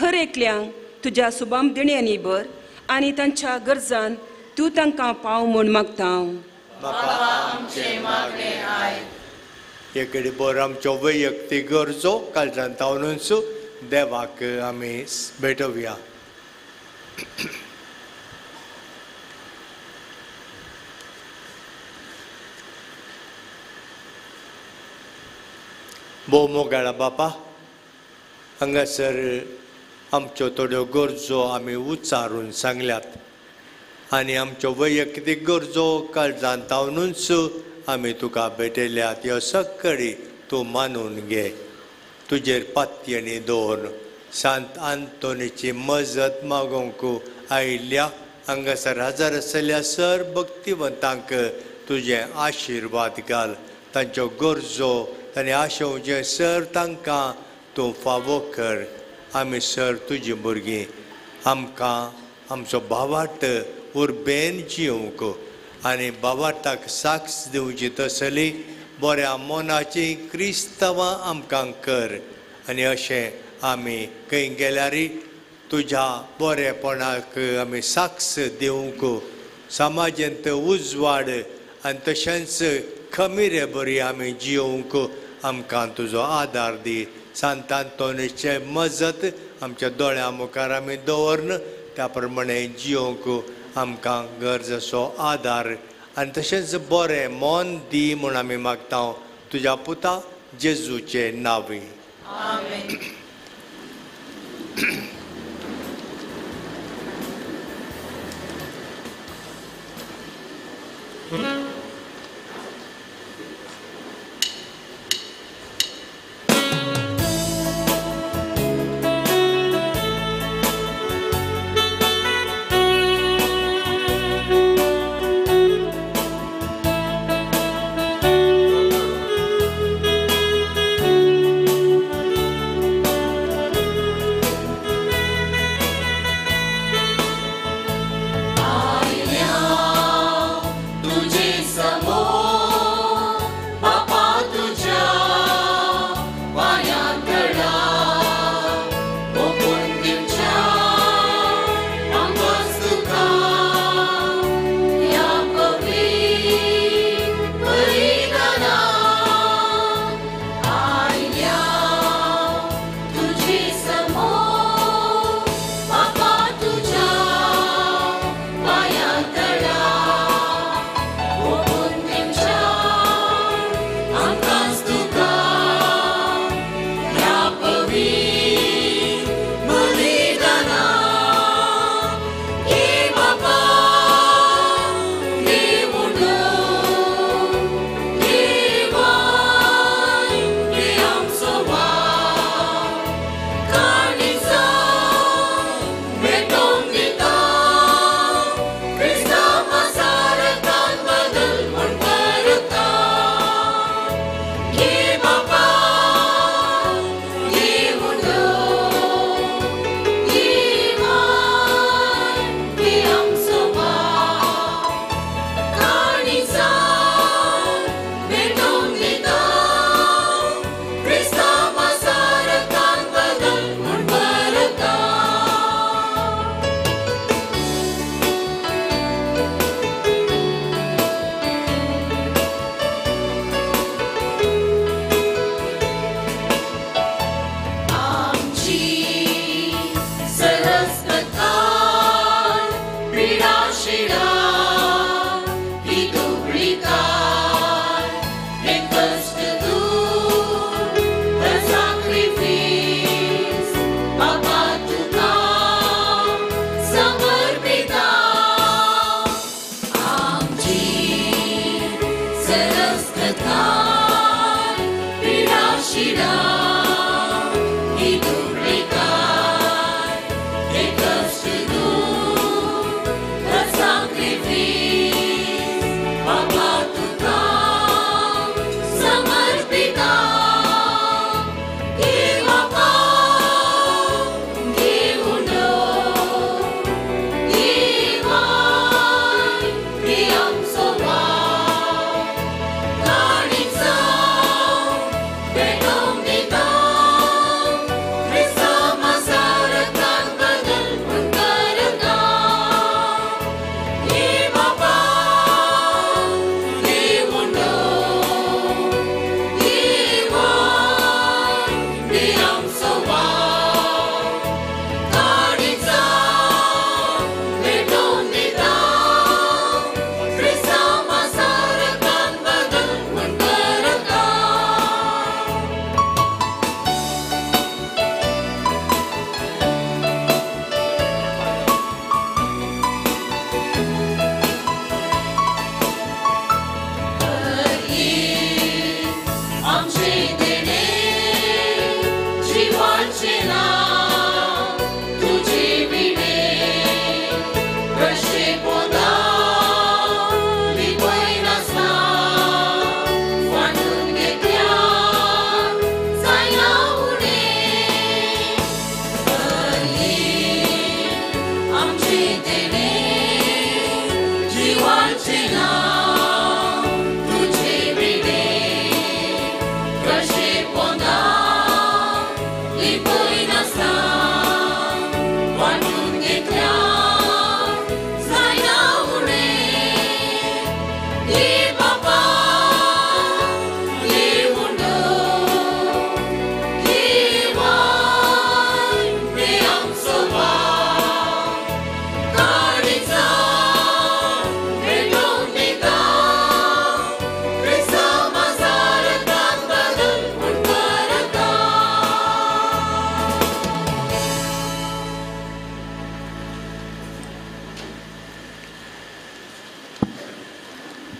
हर एकल्यांक तुज्या सुबाम दिण्यांनी भर आनी तांच्या गरजान तूं तांकां पाव म्हूण मागता एकडे बर आमच्यो वैयक्तीक गरजो काळजांतावनूच देवाक आमी भेटोवया भोव मोगाळा बापा हांगासर आमच्यो थोड्यो गरजो आमी उच्चारून सांगल्यात आनी आमच्यो वैयक्तीक गरजो काळजांतावनूच आमी तुका भेटयल्यात ह्यो सक्कळी तूं मानून घे तुजेर पातयेनी दवर सांत आंतोनीची मजत मागोवंक आयिल्ल्या हांगासर हजर आसलेल्या सर भक्तिवंतांक तुझे आशिर्वाद घाल तांच्यो गरजो तांणी आशोवचे सर तांकां तूं फावो कर आमी सर तुजी भुरगीं आमकां आमचो भावार्थ उर्बेन जिवंक आनी भावार्थाक साक्ष दिवची तसली बऱ्या मोनाची क्रिस्तांवां आमकां कर आनी अशें आमी खंय गेल्यार तुज्या बरेपणाक आमी साक्ष दिवंक समाजांत उजवाड आनी तशेंच खमीरे बरी आमी जिवंक आमकां तुजो आदार दी सांत आंतोनीचे मजत आमच्या दोळ्या मुखार आमी दवरन त्या प्रमाणे जिवंक आमकां गरजेचो आदार आनी तशेंच बरें मन दी म्हूण आमी मागता तुज्या पुता जेजूचे नांवी.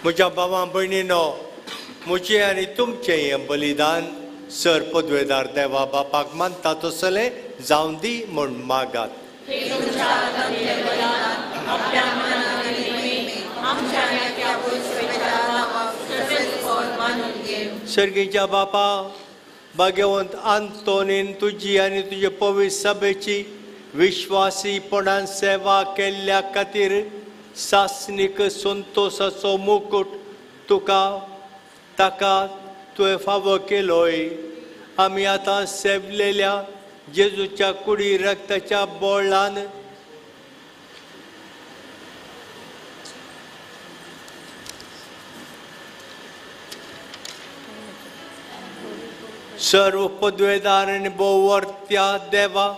म्हज्या भावां भयणीनो, म्हजें आनी तुमचें हें बलिदान सर पदवेदार देवा बापाक मानता तसलें जावं दी म्हूण मागात. सर्गीच्या बापा, भाग्यवंत आंतोनीन तुजी आनी तुजे पवित्र सभेची विश्वासीपणान सेवा केल्ल्या खातीर सासनीक संतोशाचो मुकुट ताका तुवें फावो केलोय. आमी आतां सेवलेल्या जेजूच्या कुडी रक्ताच्या बोळान सर्व पदवेदार आनी भोववर्त्या देवा,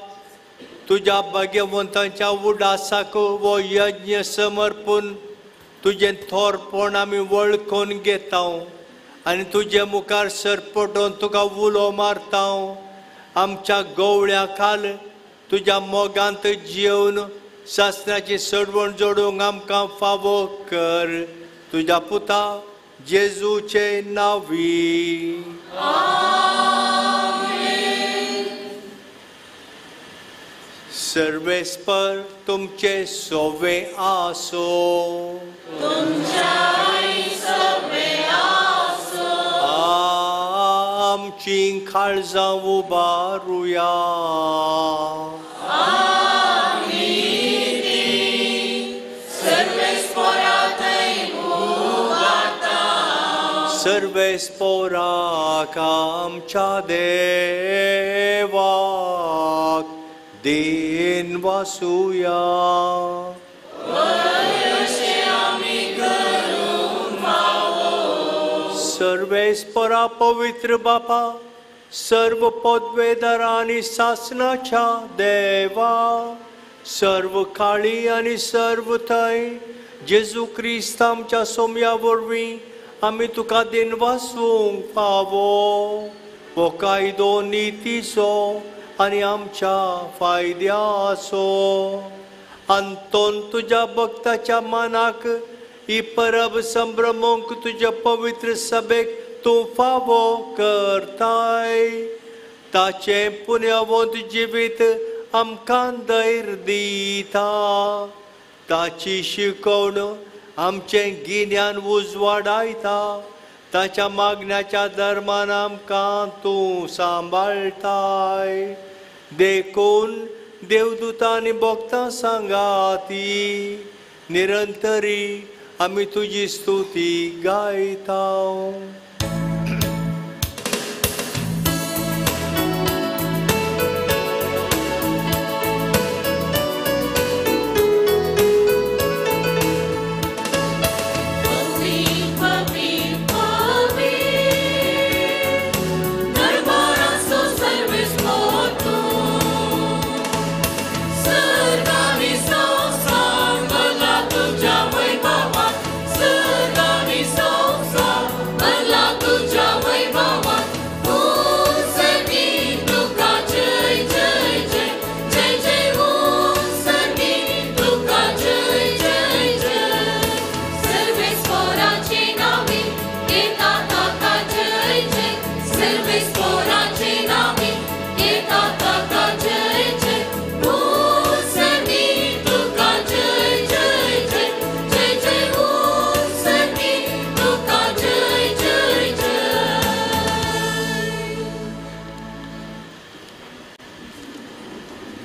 तुज्या भाग्यवंतांच्या उडासाक वो यज्ञ समर्पून तुजें थोरपण आमी वळखून घेता आनी तुजे मुखार सरपटोवन तुका उलो मारता. आमच्या गवळ्या खाल तुज्या मोगांत जेवन शास्त्राची सडवण जोडूंक आमकां फावो कर. तुज्या पुता जेजूचे नांवी. सर्वेस्पर तुमचे सोवे आसो. आमची काळजां उबारुया. सर्वेस्पराक आमच्या देवाक दिन वासुया. सर्वेस्परा पवित्र बापा, सर्व पदवेदार आनी शासनाच्या देवा, सर्व काळी आनी सर्व थंय जेजू क्रिस्त आमच्या सोम्या वरवीं आमी तुका दिन वासूंक फावो. हो कायदो नितीचो आनी आमच्या फायद्याचो. आंतोन तुज्या भक्ताच्या मनाक ही परब संभ्रमोंक तुज्या पवित्र सभेक तूं फावो करताय. ताचें पुण्यवंत जिवीत आमकां धैर्य दिता. ताची शिकवण आमचें गिन्यान उजवाडायता. ताच्या मागण्याच्या धर्मान आमकां तूं सांबाळताय. देखून देवदूतां आनी भक्तां सांगाती निरंतरी आमी तुजी स्तुती गायता.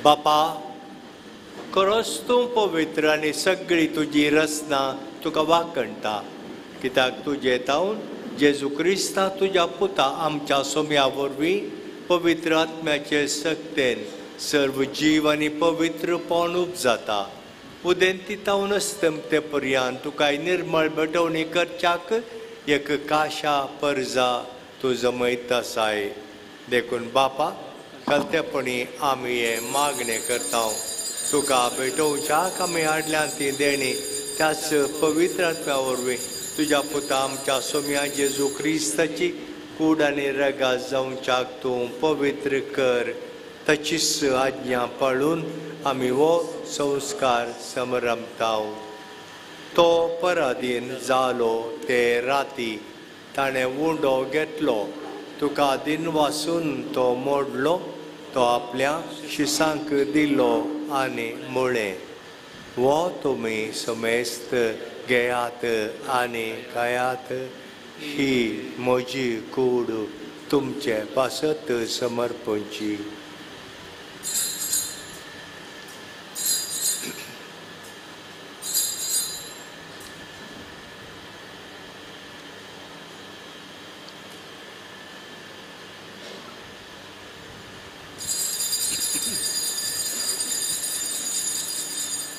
बापा, खरोच तूं पवित्र आनी सगळी तुजी रचना तुका वाकणटा. कित्याक तुजे तावन जेजू क्रिस्ता तुज्या पुता आमच्या सोम्या वरवीं पवित्र आत्म्याचे सक्तेन सर्व जीव आनी पवित्रपण उपजाता. उदेंती तावन अस्तमते पर्यंत तुकाय निर्मळ बटवणी करच्याक एक काशा परजा तूं जमयत आसाय. देखून बापा, कलतेपणी आमी हे मागणे करता. तुका भेटोवच्याक आमी हाडल्यान ती देणी त्याच पवित्र आत्म्या वरवीं तुज्या पुता आमच्या सोम्या जेजू क्रिस्ताची कूड आनी रगा जावच्याक तूं पवित्र कर. ताचीच आज्ञा पाळून आमी हो संस्कार समरमता. तो पराधीन जालो ते राती ताणें उंडो घेतलो तुका दिनवासून तो मोडलो तो आपल्या शिसांक दिलो आनी मुळें वो तुमी समेस्त घेयात आनी खायात ही म्हजी कूड तुमचे पासत समर्पणची.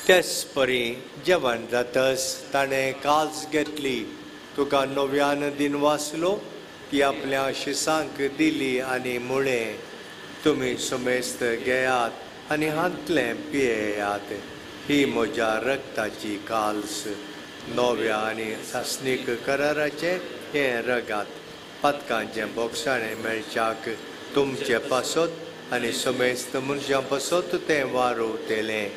तेच परी जेवण जातस ताणें काल्स घेतली तुका नव्यान दिनवासलो ती आपल्या शिसांक दिली आनी मुळें तुमी समेस्त घेयात आनी हातलें पियेयात ही म्हज्या रक्ताची काल्स नव्या आनी सासणीक कराराचें हें रगात पातकांचें बोगसाणें मेळच्याक तुमचे पासत आनी समेस्त मनशां पासत तें वारोवतेलें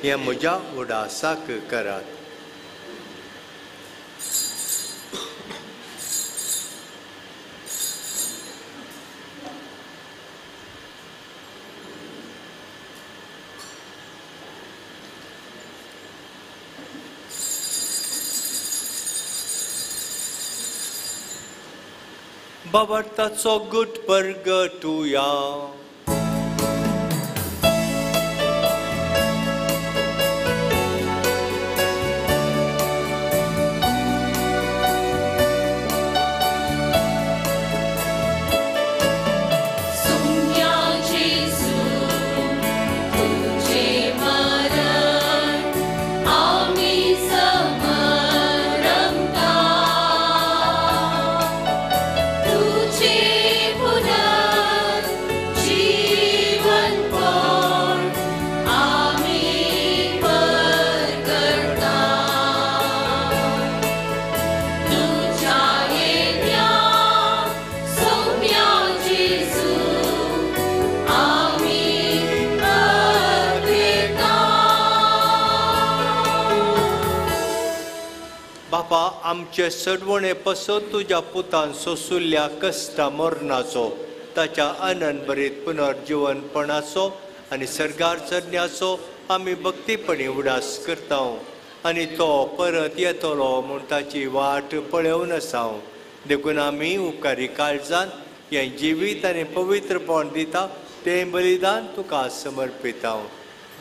हें म्हज्या उडासाक करात. बाबार्ताचो गुट परगटुया. आमचे सडवणे पसत तुज्या पुतान सोसुल्ल्या कश्टा मरणाचो ताच्या आनंद भरीत पुनर्जीवनपणाचो आनी सरगार चडण्याचो आमी भक्तीपणी उडास करता आनी तो परत येतलो म्हूण ताची वाट पळोवन आसा. देखून आमी उपकारी काळजान हें जिवीत आनी पवित्रपण दिता तें बलिदान तुका समर्पिता.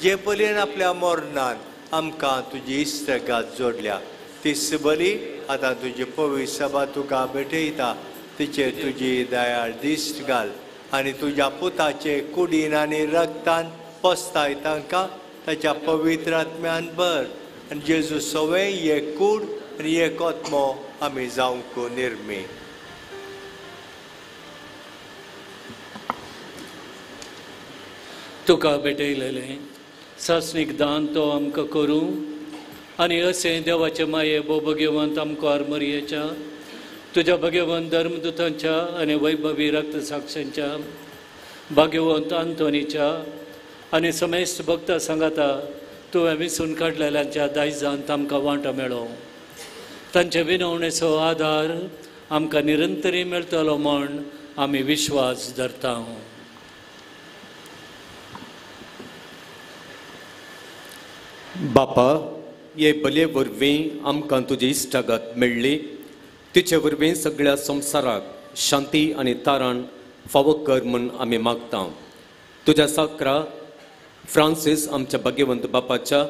जे बलीन आपल्या मरणान आमकां तुजी इश्टगात जोडल्या तीच बली आतां तुजी पवित्र सभा तुका भेटयता तिचेर तुजी दयाळ दिश्ट घाल आनी तुज्या पुताचे कुडीन आनी रक्तान पोसताय तांकां ताच्या पवित्र आत्म्यान भर आनी जेजू सवय एक कूड आनी एक आत्मो आमी जावंक निर्मी. तुका भेटयलेलें सासणीक दान तो आमकां करूं आनी अशें देवाचे माये भोवभगिवंत आमकां मरयेच्या तुज्या भगिवंत धर्मदुतांच्या आनी वैभवी रक्त साक्षांच्या भाग्यवंत आंतोनीच्या आनी समेस्त भक्तां सांगाता तुवें विसून काडलेल्यांच्या दायजांत आमकां वांटो मेळो. तांचे विनवणेचो आदार आमकां निरंतरी मेळटलो म्हण आमी विश्वास धरता. बापा हे बले वरवीं आमकां तुजी इश्टागत मेळ्ळी तिचे वरवीं सगळ्या संवसाराक शांती आनी तारण फावो कर म्हूण आमी मागता. तुज्या साकरा फ्रांसीस आमच्या भाग्यवंत बापाच्या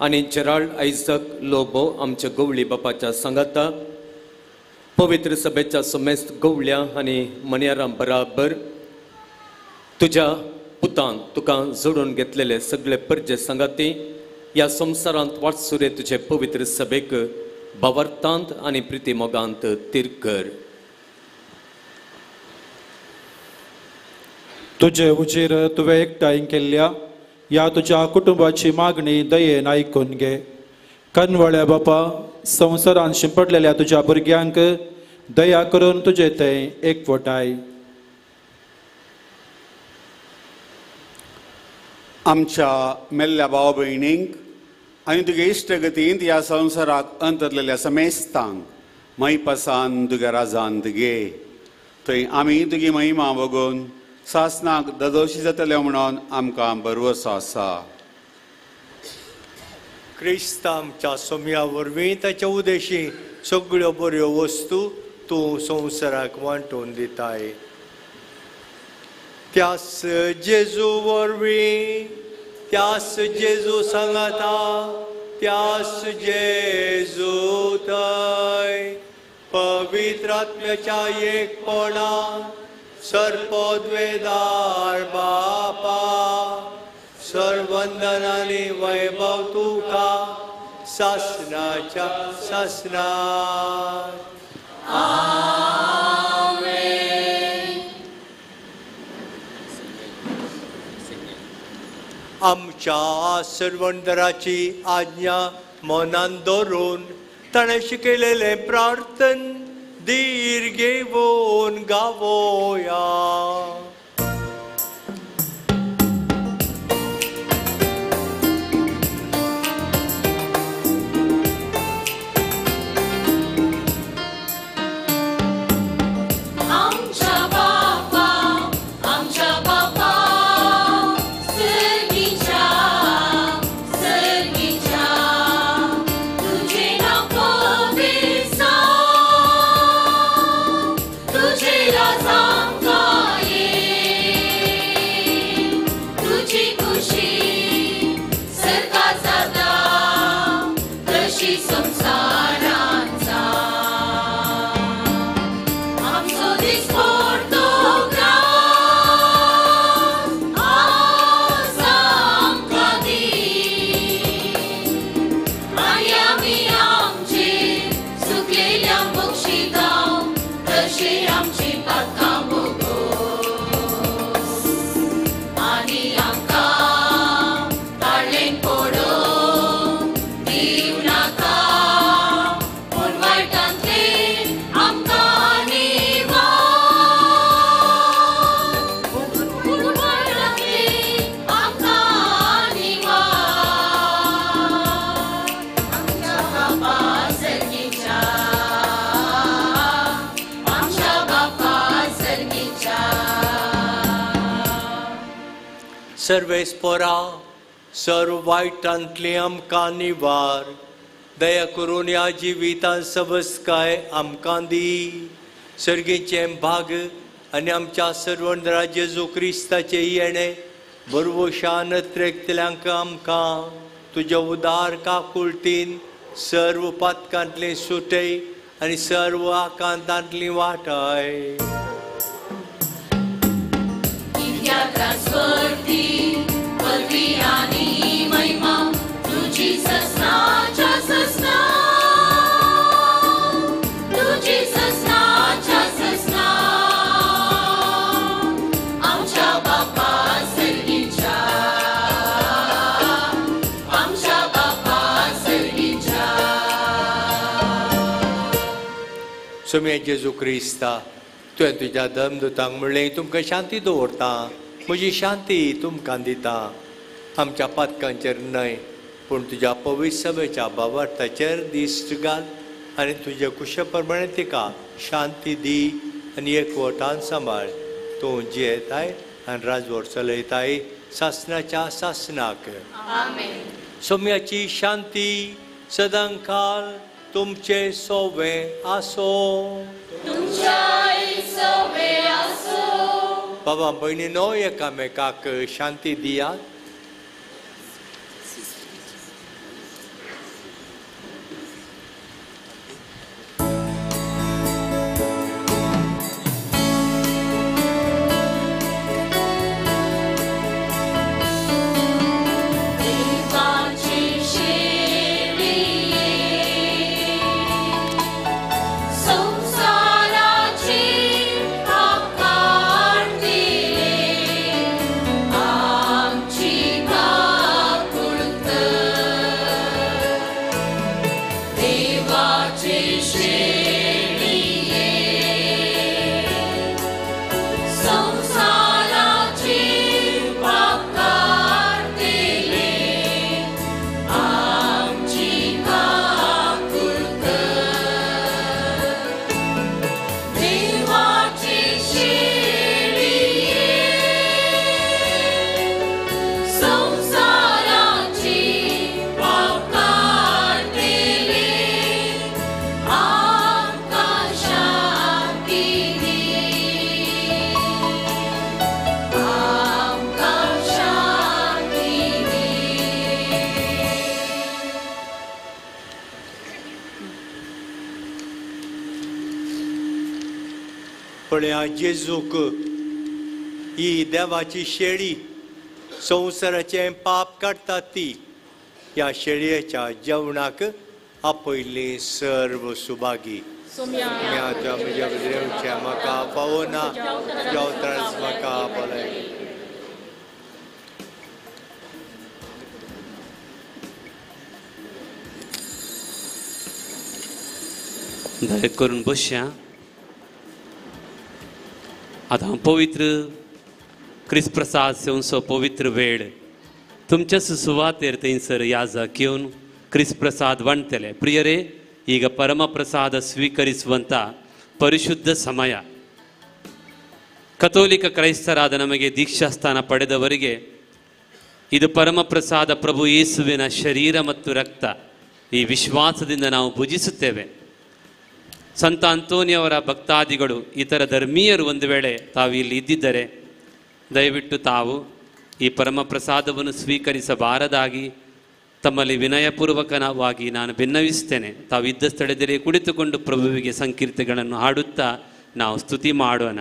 आनी जेराल्ड आयझक लोबो आमच्या गवळी बापाच्या सांगाता पवित्र सभेच्या समेस्त गवळ्या आनी मणयारां बराबर तुज्या पुतान तुका जोडून घेतलेले सगळे परजे सांगाती ह्या संवसारांत वाटसुरे तुजे पवित्र सभेक भावार्थांत आनी प्रिती मोगांत तीर कर. तुजे उजेर तुवें एकठांय केल्ल्या ह्या तुज्या कुटुंबाची मागणी दयेन आयकून घे. कनवळ्या बापा संवसारांत शिंपडलेल्या तुज्या भुरग्यांक दया करून तुजे तें एकवटाय. आमच्या मेल्ल्या भाव भयणींक आनी तुगे इश्टगतींत ह्या संवसाराक अंतरलेल्या समेस्तांक मै पसान तुगे राजांत घे थंय आमी तुगी महिमा बघून सासनाक ददोशी जातले म्हणून आमकां भरवसो आसा. क्रिस्त आमच्या सोम्या वरवीं ताच्या उदेशी सगळ्यो बऱ्यो वस्तू तूं संवसाराक वांटून दिताय. त्यास जेजू वरवीं त्यास जेजू सांगाता त्यास जेजू थंय पवित्र आत्म्याच्या एकपणान सर्पोद्वेदार बापा सर्वंदन आनी वैभव तुका सासनाच्या सासनात. आमच्या सर्वंदराची आज्ञा मनान दवरून ताणें शिकयलेलें प्रार्थन धीर घेवन गावोया. सर्वेस्परा सर्व वायटांतली आमकां निवार दया करून ह्या जिवितांत सबस्काय आमकां दी. सर्गेचें भाग आनी आमच्या सर्वंदरा जेजू क्रिस्ताचे येणे बरवशान त्रेकतल्यांक आमकां तुज्या उदार काकुळटीन सर्व पातकांतली सुटय आनी सर्व आकांतांतली वाटाय. सोम्या जेजू क्रिस्ता तुवें तुज्या धर्मदुतांक म्हणलें तुमकां शांती दवरता म्हजी शांती तुमकां दिता. आमच्या पातकांचेर न्हय पूण तुज्या पवित्र सभेच्या भावार्थाचेर दिश्ट घाल आनी तुज्या कुशा प्रमाणे तिका शांती दी आनी एकवटान सांबाळ. तूं जियेताय आनी राजवट चलयताय सासनाच्या सासनाक. सोम्याची शांती सदांकाल तुमचे सोवे आसो. बाबा भयणीनो एकामेकाक शांती दियात. आमची पळया जेजूक ही देवाची शेळी संवसाराचें पाप काडटा ती ह्या शेळयेच्या जेवणाक आपयली सर्व सुभागी म्हाका फावो ना जेवत्रास म्हाका आपले दया करून बसया आतां हांव पवित्र क्रिस्त प्रसाद सेवनचो पवित्र वेळ तुमच्या सुवातेर थंयसर याजक येवन ಕ್ರಿಸ್ ಪ್ರಸಾದ್ ವಂಟಲೆ ಪ್ರಿಯರೇ ಈಗ ಪರಮ ಪ್ರಸಾದ ಸ್ವೀಕರಿಸುವಂಥ ಪರಿಶುದ್ಧ ಸಮಯ. ಕಥೋಲಿಕ ಕ್ರೈಸ್ತರಾದ ನಮಗೆ ದೀಕ್ಷಾಸ್ಥಾನ ಪಡೆದವರಿಗೆ ಇದು ಪರಮ ಪ್ರಸಾದ ಪ್ರಭು ಯೇಸುವಿನ ಶರೀರ ಮತ್ತು ರಕ್ತ. ಈ ವಿಶ್ವಾಸದಿಂದ ನಾವು ಭುಜಿಸುತ್ತೇವೆ. ಸಂತ ಅಂತೋನಿಯವರ ಭಕ್ತಾದಿಗಳು ಇತರ ಧರ್ಮೀಯರು ಒಂದು ವೇಳೆ ತಾವು ಇಲ್ಲಿ ಇದ್ದಿದ್ದರೆ ದಯವಿಟ್ಟು ತಾವು ಈ ಪರಮ ಪ್ರಸಾದವನ್ನು ಸ್ವೀಕರಿಸಬಾರದಾಗಿ ತಮ್ಮಲ್ಲಿ ವಿನಯಪೂರ್ವಕವಾಗಿ ನಾನು ಭಿನ್ನವಿಸ್ತೇನೆ. ತಾವು ಇದ್ದ ಸ್ಥಳದಲ್ಲಿ ಕುಳಿತುಕೊಂಡು ಪ್ರಭುವಿಗೆ ಸಂಕೀರ್ತನೆಗಳನ್ನು ಹಾಡುತ್ತಾ ನಾವು ಸ್ತುತಿ ಮಾಡೋಣ.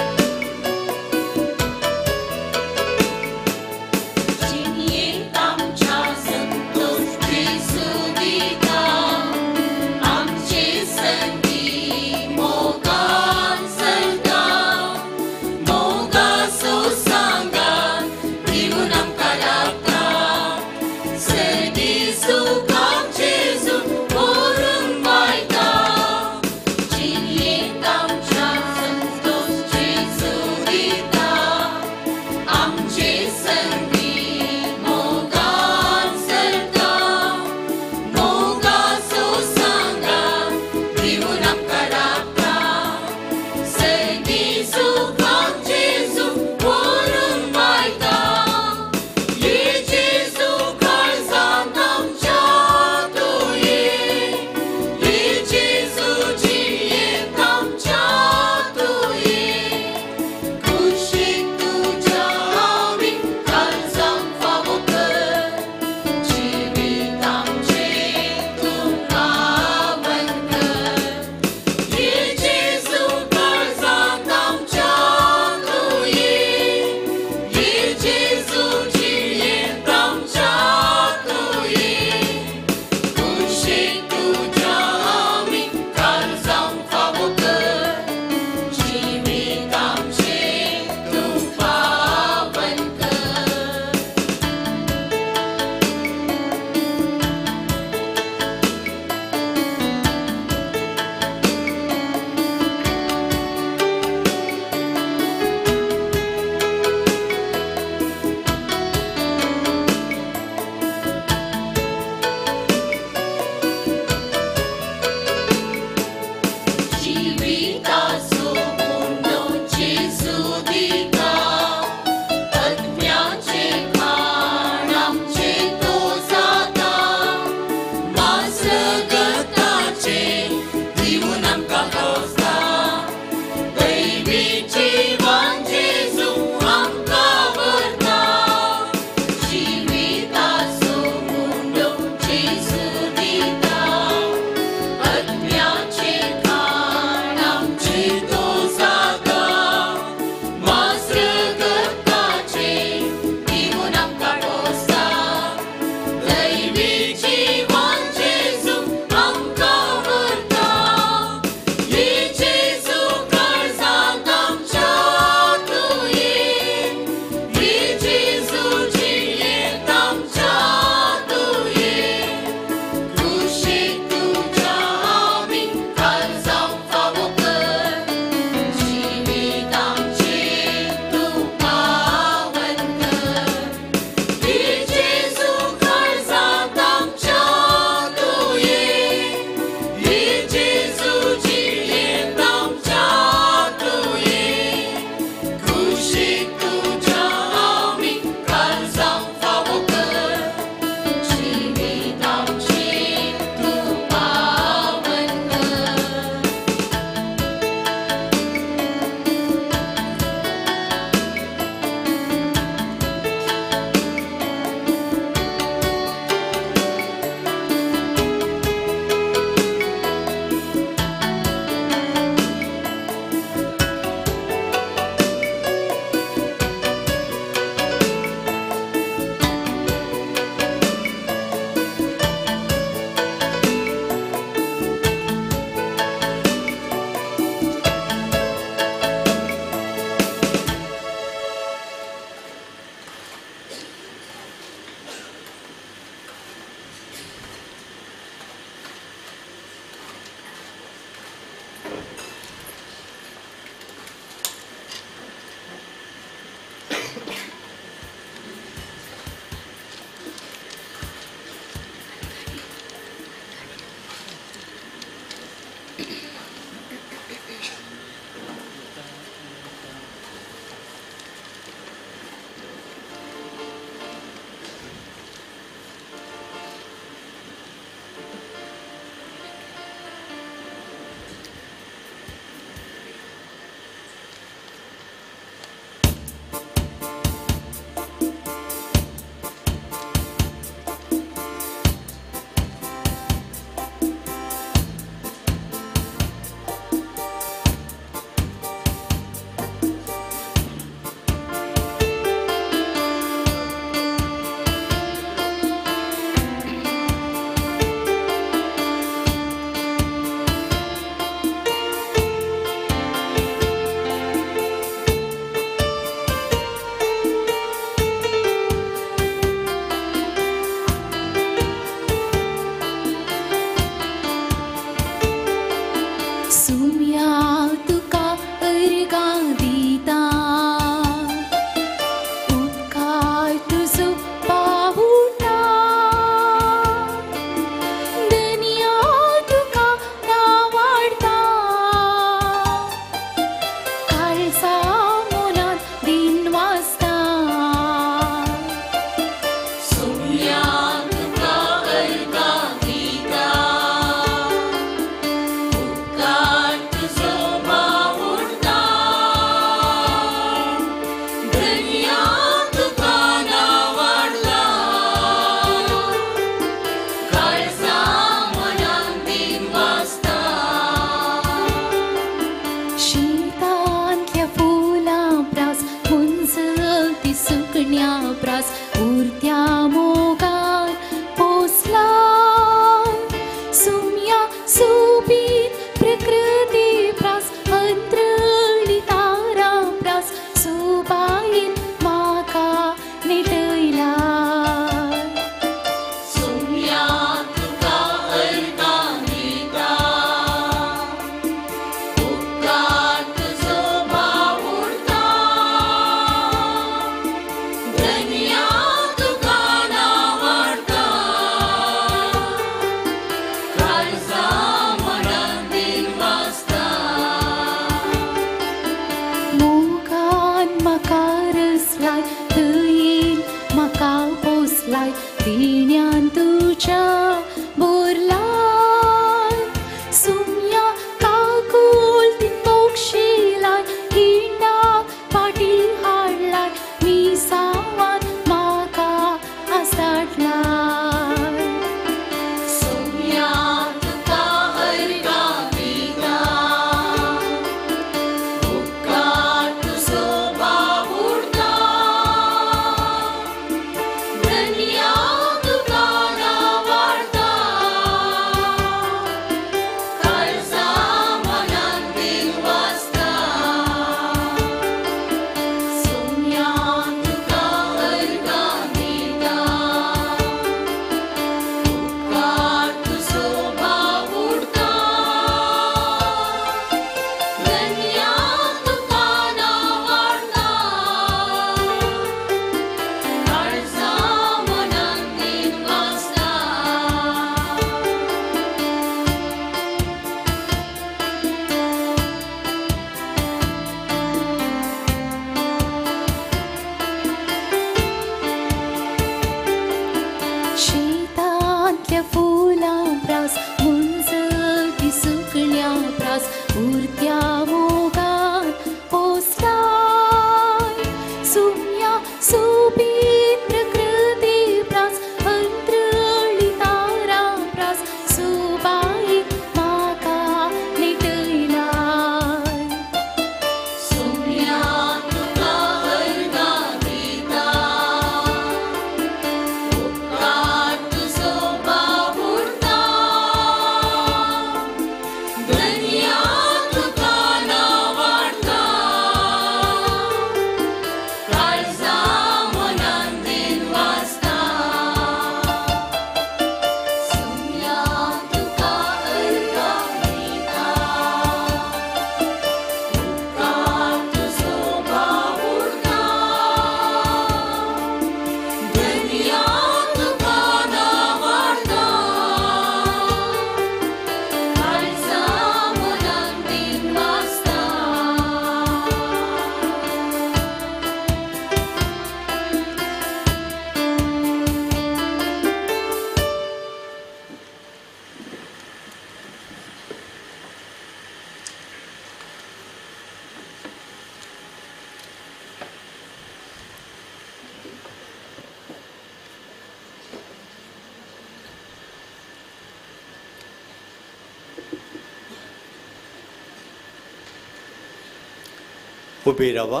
उभी रावा.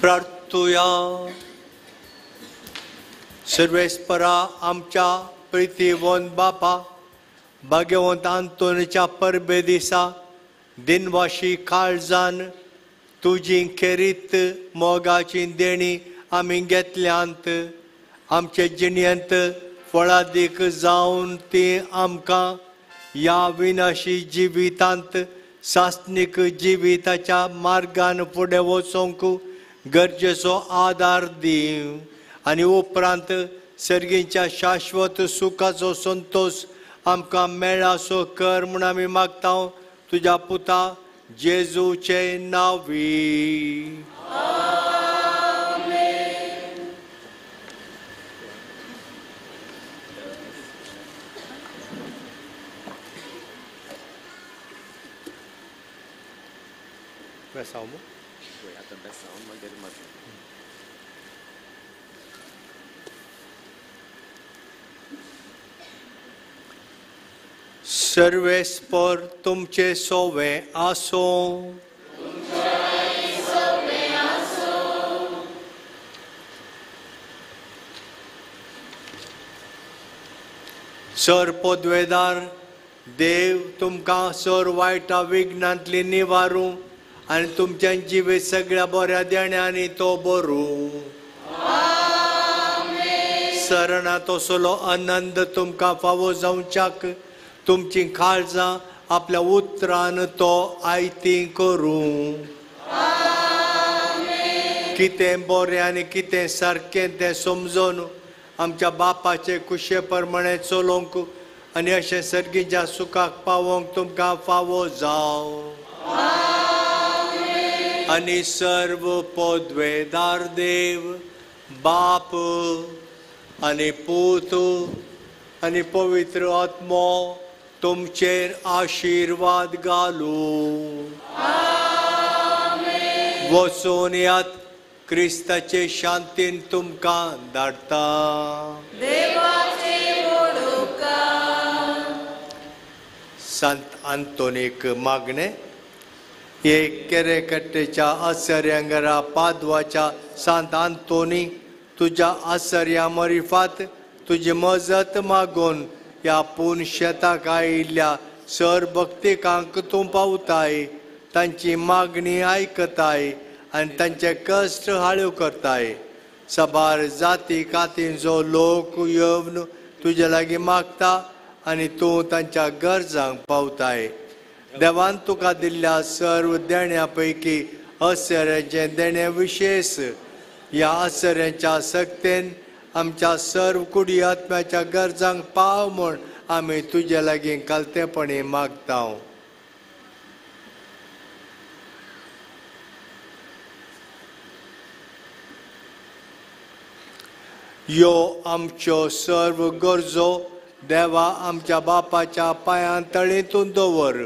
प्रार्थुया. सर्वेस्परा आमच्या प्रितीवंत बापा, भाग्यवंत आंतोनीच्या परबे दिसा दिनवाशी काळजान तुजी खेरीत मोगाची देणी आमी घेतल्यांत आमचे जिणेंत फळादीक जावन ती आमकां या विनाशी जिवितांत सासनीक जिविताच्या मार्गान फुडें वचोंक गरजेचो आदार दी आनी उपरांत सर्गीच्या शाश्वत सुखाचो संतोष आमकां मेळ्ळा सो कर म्हूण आमी मागता तुज्या पुता जेजूचे नांवी. सर्वेस्पर तुमचे सोवे आसो. सर पदवेदार देव तुमकां सर वायटा विघ्नांतली निवारूं आनी तुमच्या जिवे सगळ्या बऱ्या देण्यांनी तो भरूं. सरना तसलो आनंद तुमकां फावो जावच्याक तुमची काळजां आपल्या उतरान तो आयती करूं. कितें बरें आनी कितें सारकें तें समजून आमच्या बापाचे कुशे प्रमाणे चलोवंक आनी अशें सर्गीच्या सुखाक पावोवंक तुमकां फावो जावं. आनी सर्व पदवेदार देव बाप आनी पूत आनी पवित्र आत्मो तुमचेर आशीर्वाद घालूं. वचून यात क्रिस्ताचे शांतीन तुमकां धाडटा. संत आंतोनीक मागणे. एक केरेकट्टेच्या आश्चर्यांगरा पादवाच्या सांत आंतोनी तुझ्या आश्चर्या मरिफात तुझी मजत मागून या पूर्ण शेताक आयिल्ल्या सर भक्तिकांक तूं पावताय तांची मागणी आयकताय आनी तांचे कश्ट हाळ्यो करताय. सबार जाती कातींचो लोक येवन तुजे लागीं मागता आनी तूं तांच्या गरजांक पावताय. देवान तुका दिल्ल्या सर्व देण्या पैकी आश्चर्याचे देणे विशेष या आश्चर्याच्या सक्तेन आमच्या सर्व कुडी आत्म्याच्या गरजांक पाव म्हूण आमी तुजे लागीं कालतेपणी मागता. यो आमच्यो सर्व गरजो देवा आमच्या बापाच्या पांयां तळींतून दवर.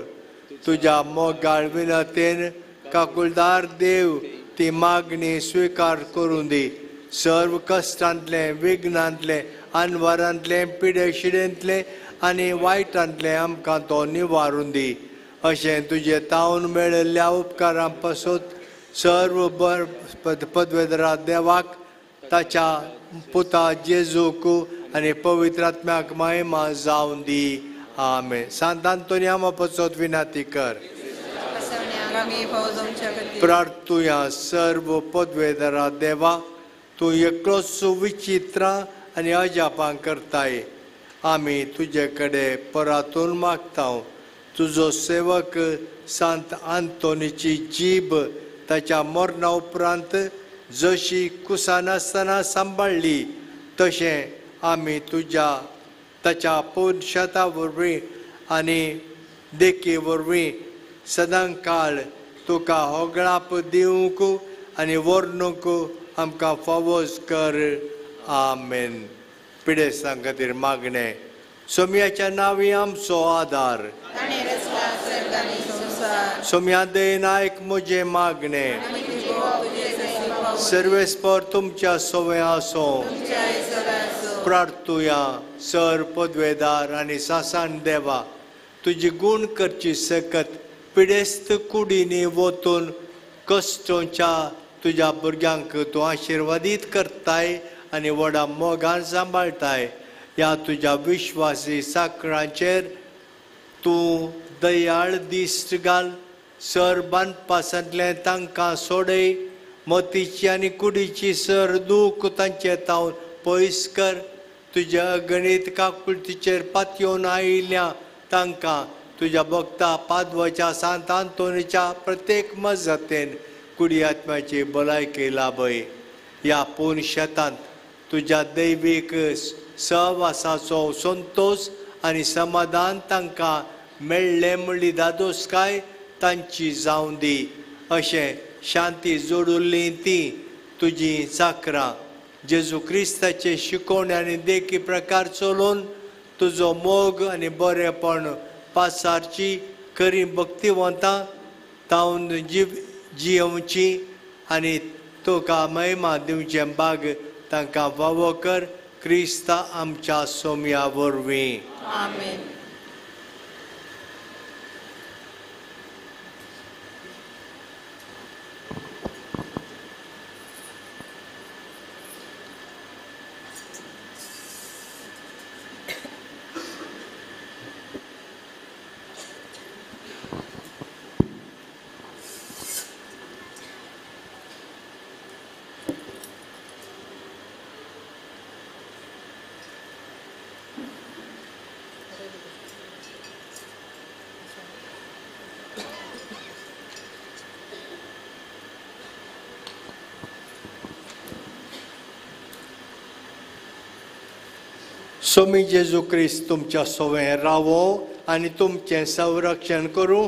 तुज्या मोगाळ विनतेन काकुळदार देव ती मागणी स्वीकार करून दी. सर्व कश्टांतले विघ्नांतले आनवारांतले पिडे शिडेंतले आनी वायटांतले आमकां तो निवारून दी. अशें तुजे तावन मेळिल्ल्या उपकारां पासत सर्व पदवेदार देवाक ताच्या पुता जेजूक आनी पवित्र आत्म्याक महिमा जावन दी. आमेन. सांत आंतोनिया पासत विनंती कर. प्रार्थुया सर्व पदवेदारा देवा तूं एकलोच विचित्र आनी अजापां करताय. आमी तुजे कडेन परातून मागता. तुजो सेवक सांत आंतोनीची जीब ताच्या मरणा उपरांत जशी कुसानासतना सांबाळ्ळी तशें आमी तुज्या ताच्या पोरशता वरवीं आनी देखी वरवीं सदां काळ तुका होगळाप दिवंक आनी वर्णूंक आमकां फावोस कर. आमेन. पिडेसां खातीर मागणे. सोम्याच्या नांवी आमचो आदार. सोम्या देन आयक म्हजे मागणे. सर्वेस्पर तुमच्या सोवे आसो. प्रार्थुया सर पदवेदार आनी सासान देवा तुजी गूण करची सकत पिडेस्त कुडींनी वतून कश्टोच्या तुज्या भुरग्यांक तूं आशिर्वादीत करताय आनी व्हडा मोगान सांबाळताय. ह्या तुज्या विश्वासी साकरांचेर तूं दयाळ दिश्ट घाल. सर बांदपासांतलें तांकां सोडय. मतीची आनी कुडीची सर दूख तांचे तावन पयस कर. तुज्या अगणीत काकुळतीचेर पातयेवन आयिल्ल्या तांकां तुज्या भक्ता पाद्वाच्या सांत आंतोनीच्या प्रत्येक मजतेन कुडी आत्म्याची भलायकी लाभय. ह्या पूर्ण शेतांत तुज्या दैवीक सहवासाचो संतोष आनी समाधान तांकां मेळ्ळें म्हणली दादोसकाय तांची जावं दी. अशें शांती जोडुल्लीं ती तुजी साकरां जेजू क्रिस्ताचे शिकोवण्यांनी देखी प्रकार चलोवन तुजो मोग आनी बरेपण पासारची खरी भक्तिवंतां तावन जियोवची आनी तुका महिमा दिवचें भाग तांकां फावो कर. क्रिस्ता आमच्या सोम्या वरवीं. आमेन. सोमी जेजू क्रिस्त तुमच्या सोवें रावो आनी तुमचें संरक्षण करूं.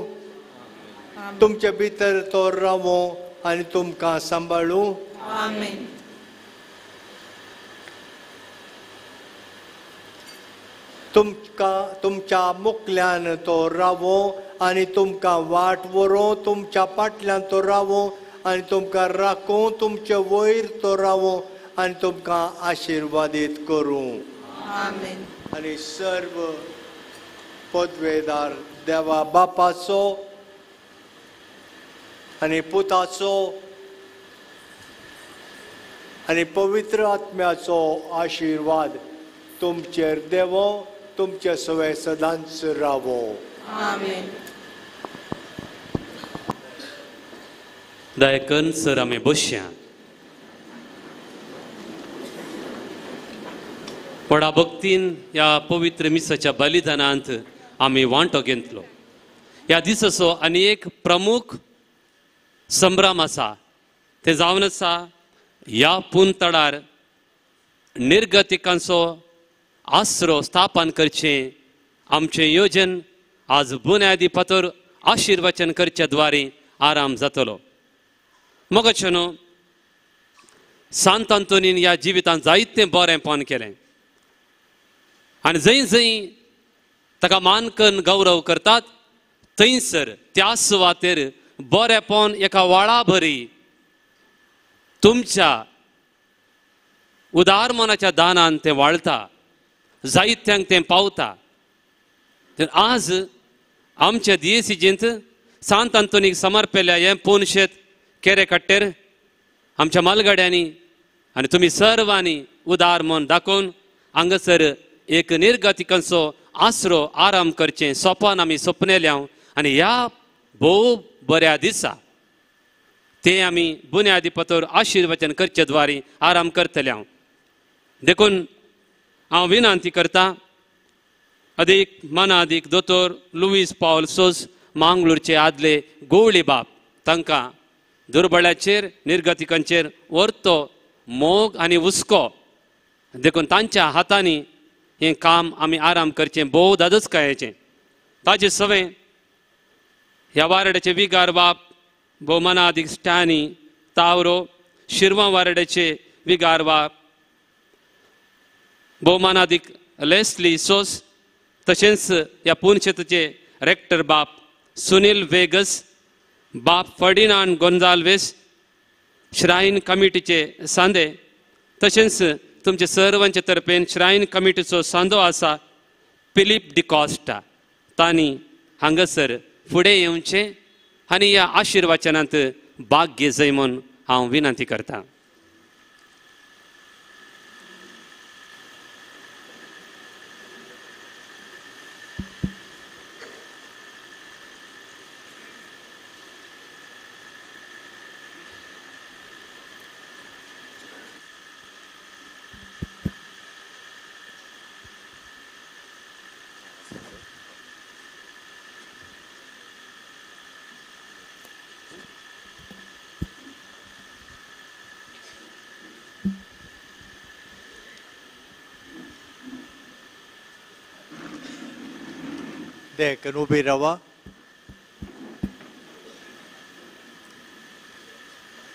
तुमचे भितर तो रावो आनी तुमकां सांबाळूं. आमेन. तुमच्या मुखल्यान तो रावो आनी तुमकां वाट व्हरो. तुमच्या फाटल्यान तो रावो आनी तुमकां राखूं. तुमचे वयर तो रावो आनी तुमकां आशिर्वादीत करूं. आमेन. आनी सर्व पदवेदार देवा बापाचो आनी पुताचो आनी पवित्र आत्म्याचो आशिर्वाद तुमचेर देवो. तुमचे सवय सदांच रावो. आमेन. दया करून सर आमी बसया. व्हडा भक्तीन ह्या पवित्र मिसाच्या बलिदानांत आमी वांटो घेतलो. ह्या दिसाचो आनी एक प्रमुख संभ्रम आसा ते जावन आसा ह्या पुंतडार निर्गतिकांचो आसरो स्थापन करचें आमचें येवजन आज बुन्यादी फातर आशिर्वचन करच्या द्वारे आराम जातलो. मोगाचे न्हू सांत आंतोनीन ह्या जिवितांत जायतें बरेंपण केलें आनी जंय जंय ताका मानकन गौरव करतात थंयसर त्या सुवातेर बरेपण एका वळा भरी तुमच्या उदार मनाच्या दानान तें वाळटा. जायत्यांक तें पावता. आज आमच्या दियेसीजेंत सांत आंतोनीक समर्पिल्ल्या हें पोनशेत केरे कट्टेर आमच्या मालगाड्यांनी आनी तुमी सर्वांनी उदार मन दाखोवन हांगासर एक निर्गतिकांचो आसरो आराम करचें सोपान आमी सोपनेल्या आनी ह्या भोव बऱ्या दिसा तें आमी बुन्यादी फातर आशिर्वचन करचे द्वारे आराम करतल्या. देखून हांव विनंती करतां अदीक मनादीक दोतोर लुईस पावल सोस मांगलोरचे आदले गोवळी बाब तांकां दुर्बळ्याचेर निर्गतिकांचेर व्हरतो मोग आनी हुस्को देखून तांच्या हातांनी हें काम आमी आराम करचें भोव दादोसकायेचें. ताजे सवें ह्या वारड्याचे विगार बाब भोवमनादीक स्टॅनी तावरो शिरवां वारड्याचे विगार बाब भोवमानादीक लेस्ली सोस तशेंच ह्या पुनशेताचे रेक्टर बाब सुनील वेगस बाब फर्डिनांड गोंजाल्वेस श्रायन कमिटीचे सांदे तशेंच तुमचे सर्वांचे तर्फेन श्रायन कमिटीचो सांदो आसा फिलीप डिकॉस्टा तांणी हांगासर फुडें येवचें आनी ह्या आशिर्वाचनांत भाग घे जय म्हूण हांव विनंती करतां. देखून उभी राहा.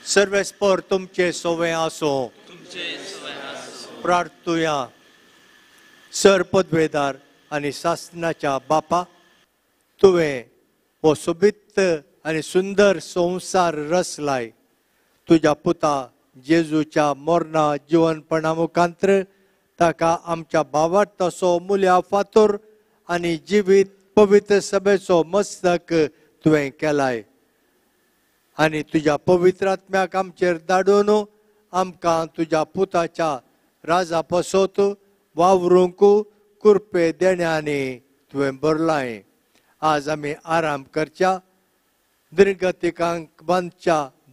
सर्वेस्पर तुमचे सोवे आसो. प्रार्थुया. सर पदवेदार आनी शासनाच्या बापा, तुवें हो सोबीत आनी सुंदर संवसार रचलाय. तुज्या पुता जेजूच्या मोरणा जिवनपणा मुखांतर ताका आमच्या भावात तसो मुल्या फातोर आनी जिवीत पवित्र सभेचो मस्तक तुवें केलाय. आनी तुज्या पवित्र आत्म्याक आमचेर धाडून आमकां तुज्या पुताच्या राजा पसोत वावरूंक कुरपे देण्यानी तुवें भरलाय. आज आमी आराम करच्या निर्गतिकांक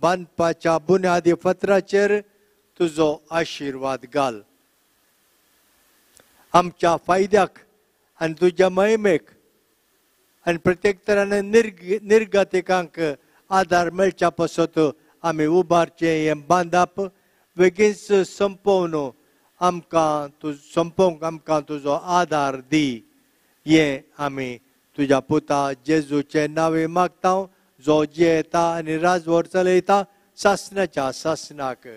बांदपाच्या बुन्यादी फातराचेर तुजो आशिर्वाद घाल. आमच्या फायद्याक आनी तुज्या महिमेक आनी प्रत्येक तरान निर्गतिकांक आदार मेळच्या पसत आमी उबारचे हें बांदप बेगीनच संपोवन संपोवंक आमकां तुजो आदार दी. हें आमी तुज्या पुता जेजूचे नांवे मागता, जो जियेता आनी राजवट चलयता शासनाच्या शासनाक.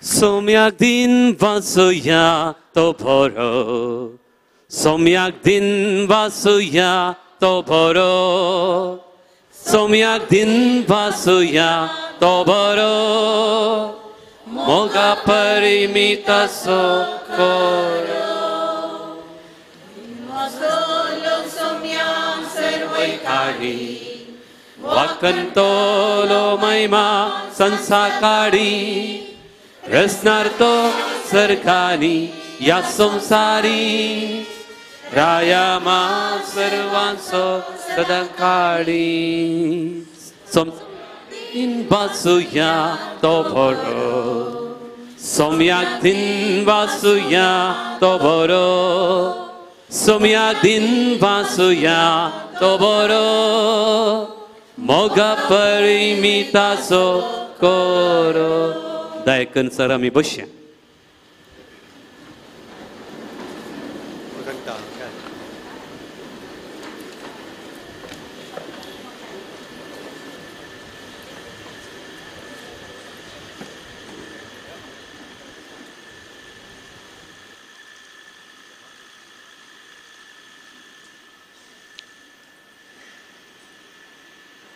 सोम्याक दिन वाचुया तो बरो, सोम्याक दिन वाचुया तो बरो, सोम्याक दिन वाचुया तो बरो, मोगा परिमिता सो करो. सर्वैकाडी वाकंतोलो महिमा संसाकाडी, रचणार तो सरकानी या संसारी, रायामा सर्वांचो सदाकाळी. दिन वाचुया तो बरो, सोम्याक दिन वाचुया तो बरो, सोम्याक दिन वाचुया तो बरो, मोगा परिमिताचो करो. दायकन सर आमी बसया.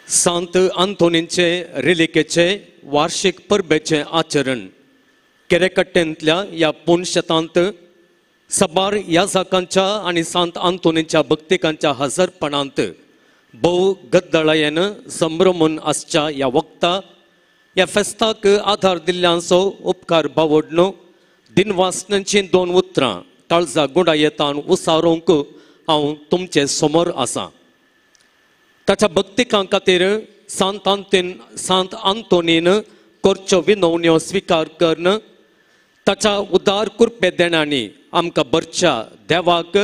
संत आंतोनीचे रिलिकेचे वार्षिक परबेचे आचरण केरेकट्टेंतल्या या पुणशतांत सबार याजकांच्या आणि संत आंतोनीच्या भक्तिकांच्या हजरपणांत भोव गद्दळायेन संभ्रमून आसच्या या वक्ता या फेस्ताक आधार दिल्ल्यांचो उपकार बावडनो दिनवासनांची 2 उतरां काळजा गुडायेतान उसारोवंक हांव तुमचे समोर आसां. ताच्या भक्तिकां खातीर सांत आंतोनीन करच्यो विनवण्यो स्विकार करन ताच्या उदार कृपे देणांनी आमकां बरच्या देवाक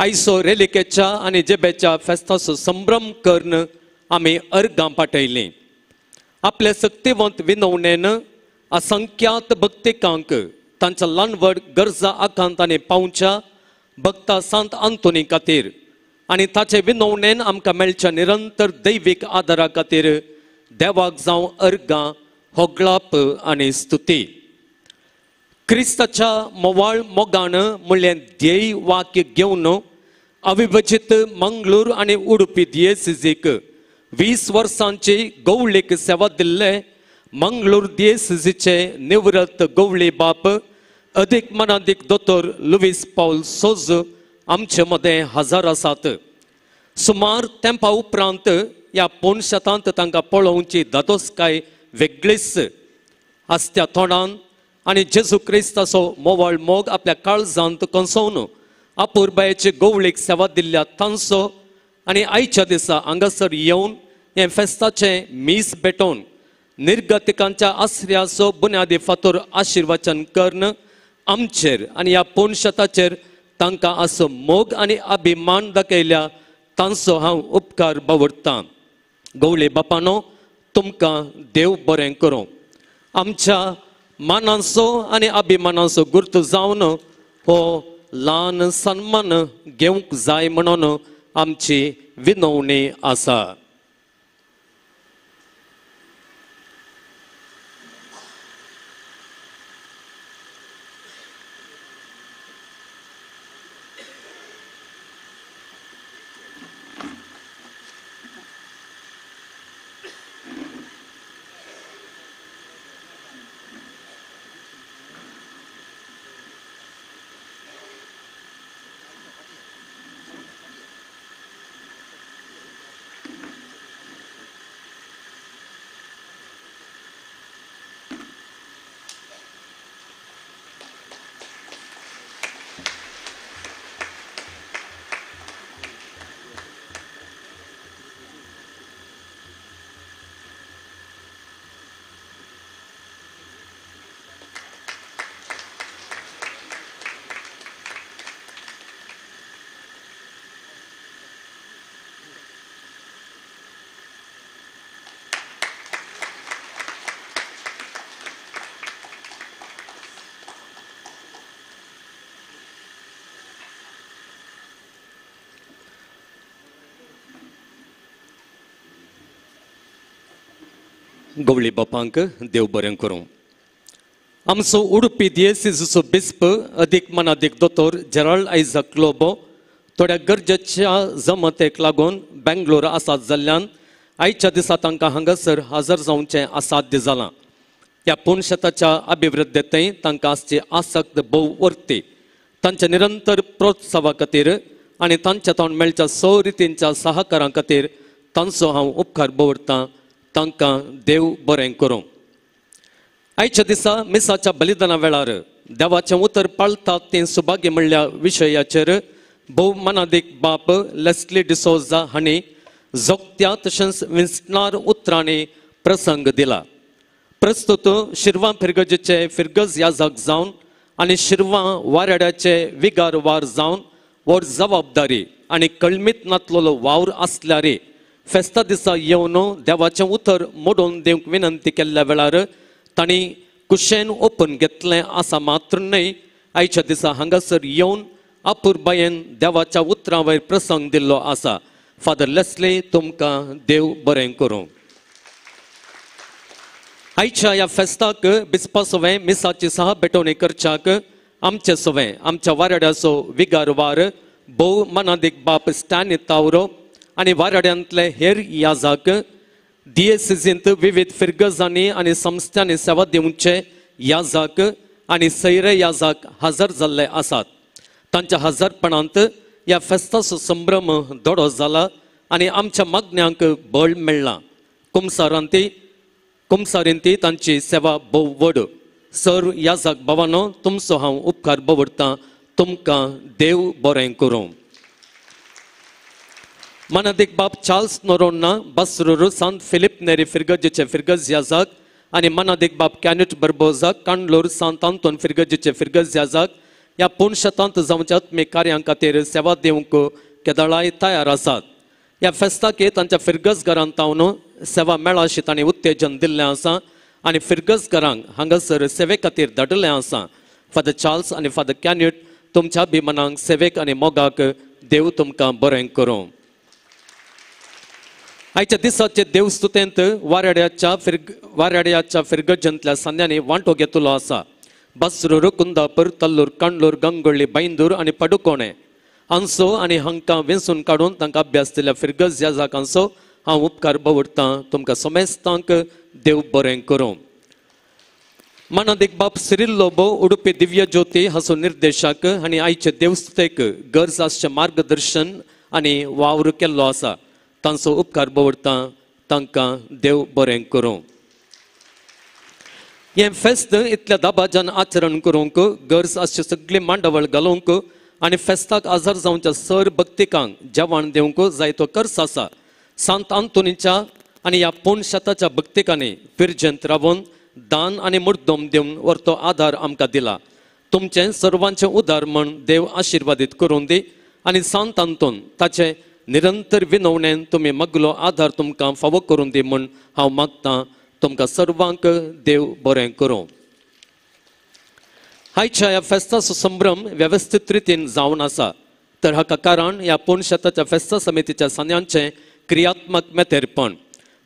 आयसो रेलिकेच्या आनी जेबेच्या फेस्ताचो संभ्रम करून आमी अर्गां पाठयलीं. आपल्या सक्तिवंत विनवणेन असंख्यात भक्तिकांक तांच्या ल्हानवड गरजा आकांत आनी पावच्या भक्ता सांत आंतोनी खातीर आनी ताचे विनवणेन आमकां मेळच्या निरंतर दैवीक आदारा खातीर देवाक जावं अर्गां होगळाप आनी स्तुती. क्रिस्ताच्या मोवाळ मोगान म्हणलें ध्येय वाक्य घेवन अविभजित मंगळूर आनी उडुपी दियेसीजीक 20 वर्सांची गवळीक सेवा दिल्ले मंगळूर दियेसीजीचे निवृत्त गवळी बाप अदीक मनादीक दोतोर लुईस पौल सोज आमचे मदें हजर आसात. सुमार तेंपा उपरांत ह्या 5 शेतांत तांकां पळोवची दादोसकाय वेगळीच आसत्या तोंडान आनी जेजू क्रिस्ताचो मोवाळ मोग आपल्या काळजांत कसोवन अपुरबायेची गवळीक सेवा दिल्ल्या तांचो आनी आयच्या दिसा हांगासर येवन हे फेस्ताचें मीस भेटोवन निर्गतिकांच्या आश्रयाचो बुन्यादी फातर आशिर्वचन करन आमचेर आनी ह्या 5 शेताचेर तांकां असो मोग आनी अभिमान दाखयल्या तांचो हांव उपकार बावरतां. गवळी बापानो, तुमकां देव बरें करूं. आमच्या मानाचो आनी अभिमानाचो गुर्त जावन हो ल्हान सन्मान घेवंक जाय म्हणून आमची विनवणी आसा. गवळी बापांक देव बरें करूं. आमचो उडुपी दियेसीजचो बिस्प अदीक मनादीक दोतोर जेराल्ड आयझॅक लोबो थोड्या गरजेच्या जमतेक लागून बेंगलोर आसात जाल्ल्यान आयच्या दिसा तांकां हांगासर हजर जावचें असाध्य जालां. ह्या 5 शेताच्या अभिवृद्धेंतय तांकां आसची आसक्त भोव वर्ती. तांच्या निरंतर प्रोत्सावा खातीर आनी तांच्या तोंड मेळच्या रितींच्या सहकारा खातीर तांचो हांव उपकार दवरतां. तांकां देव बरें करूं. आयच्या दिसा मिसाच्या बलिदाना वेळार देवाचें उतर पाळतात तें सुभाग्य म्हणल्या विशयाचेर भोव मनादीक बाप लेस्ली डिसोजा हांणी जोगत्या तशेंच विस्तार उतरांनी प्रसंग दिला. प्रस्तुत शिरवां फिरगजेचे फिरगज याजक जावन आनी शिरवां वाऱ्याड्याचे विगार वार जावन व्हड जबाबदारी आनी कळमीत नातलेलो वावर आसल्यार फेस्ता दिसा येवन देवाचें उतर मोडून दिवंक विनंती केल्ल्या वेळार तांणी कुशेन ओपन घेतलें आसा मात्र न्हय आयच्या दिसा हांगासर येवन अपुरबायेन देवाच्या उतरां वयर प्रसंग दिल्लो आसा. फादर लेस्ली, तुमकां देव बरें करूं. आयच्या ह्या फेस्ताक बिस्पा सोवें मिसाची सहा भेटोवणी करच्याक आमचे सोवें आमच्या वाऱ्याड्याचो विगार वार भोव मनादीक बाप स्टॅनी तावरो आनी वाऱ्याड्यांतले हेर याजक दियेसीजींत विविध फिरगजांनी आनी संस्थांनी सेवा दिवचे याजक आनी सैरे याजक हजर जाल्ले आसात. तांच्या हजरपणांत ह्या फेस्ताचो संभ्रम दोडो जाला आनी आमच्या मागण्यांक बळ मेळ्ळां. कुमसारींती तांची सेवा भोव व्हड. सर याजक भावानो, तुमचो हांव उपकार दवरतां. तुमकां देव बरें करूं. मनादीक बाप चार्ल्स नोरोन्ना बसरूर सांत फिलिप नेरी फिरगजेचे फिरगज याजक आनी मनादीक बाप कॅनेट बर्बोजा कांडलोर सांत आंतोन फिरगजेचे फिरगज याजक ह्या पुणशतांत जावच्या आत्मीक कार्यां खातीर सेवा दिवंक केदाळाय तयार आसात. ह्या फेस्ताक तांच्या फिरगस घरांत तावन सेवा मेळा अशें तांणी उत्तेजन दिल्लें आसा आनी फिरगस घरांक हांगासर सेवे खातीर धाडिल्लें आसा. फादर चार्ल्स आनी फादर कॅन्यूट तुमच्या अभिमानांक सेवेक आनी मोगाक देव तुमकां बरें करूं. आयच्या दिसाचे देवस्तुतेंत वारेड्याच्या फिरगज्जंतल्या सान्यांनी वांटो घेतलो आसा. बसरूर, कुंदापूर, तल्लूर, कांडलूर, गंगोळी, बैंदूर आनी पडुकोणे हांचो आनी हांकां वेंचून काडून तांकां अभ्यास दिल्ल्या फिरगज ह्या जागांचो हांव उपकार भोगतां. तुमकां समेस्तांक देव बरें करूं. मानादिक बाब सिरिल लोबो उडुपी दिव्य ज्योती हाचो निर्देशक आनी आयचे देवस्तुतेक गरज आसचें मार्गदर्शन आनी वावर केल्लो आसा. तांचो उपकार भोगतां. तांकां देव बरें करूं. हें फेस्त इतल्या दाबाजान आचरण करूंक गरज आसची सगळी मांडावळ घालूंक आनी फेस्ताक आजार जावच्या सर भक्तिकांक जेवण दिवंक जाय तो खर्च आसा. सांत आंतोनीच्या आनी ह्या पूण शेताच्या भक्तिकांनी फिरजेंत रावून दान आनी मुर्दोम दिवन व्हरतो आदार आमकां दिला. तुमचें सर्वांचें उदार म्हण देव आशिर्वादीत करूं दी आनी सांत आंतोन ताचे निरंतर विनवणेन तुमी मगलो आदार तुमकां फावो करून दी म्हण हांव मागतां. तुमकां सर्वांक देव बरें करूं. आयच्या ह्या फेस्ताचो संभ्रम वेवस्थीत रितीन जावन आसा. तर हाका कारण ह्या पूण शेताच्या फेस्ता समितीच्या सान्यांचें क्रियात्मक मेतेरपण.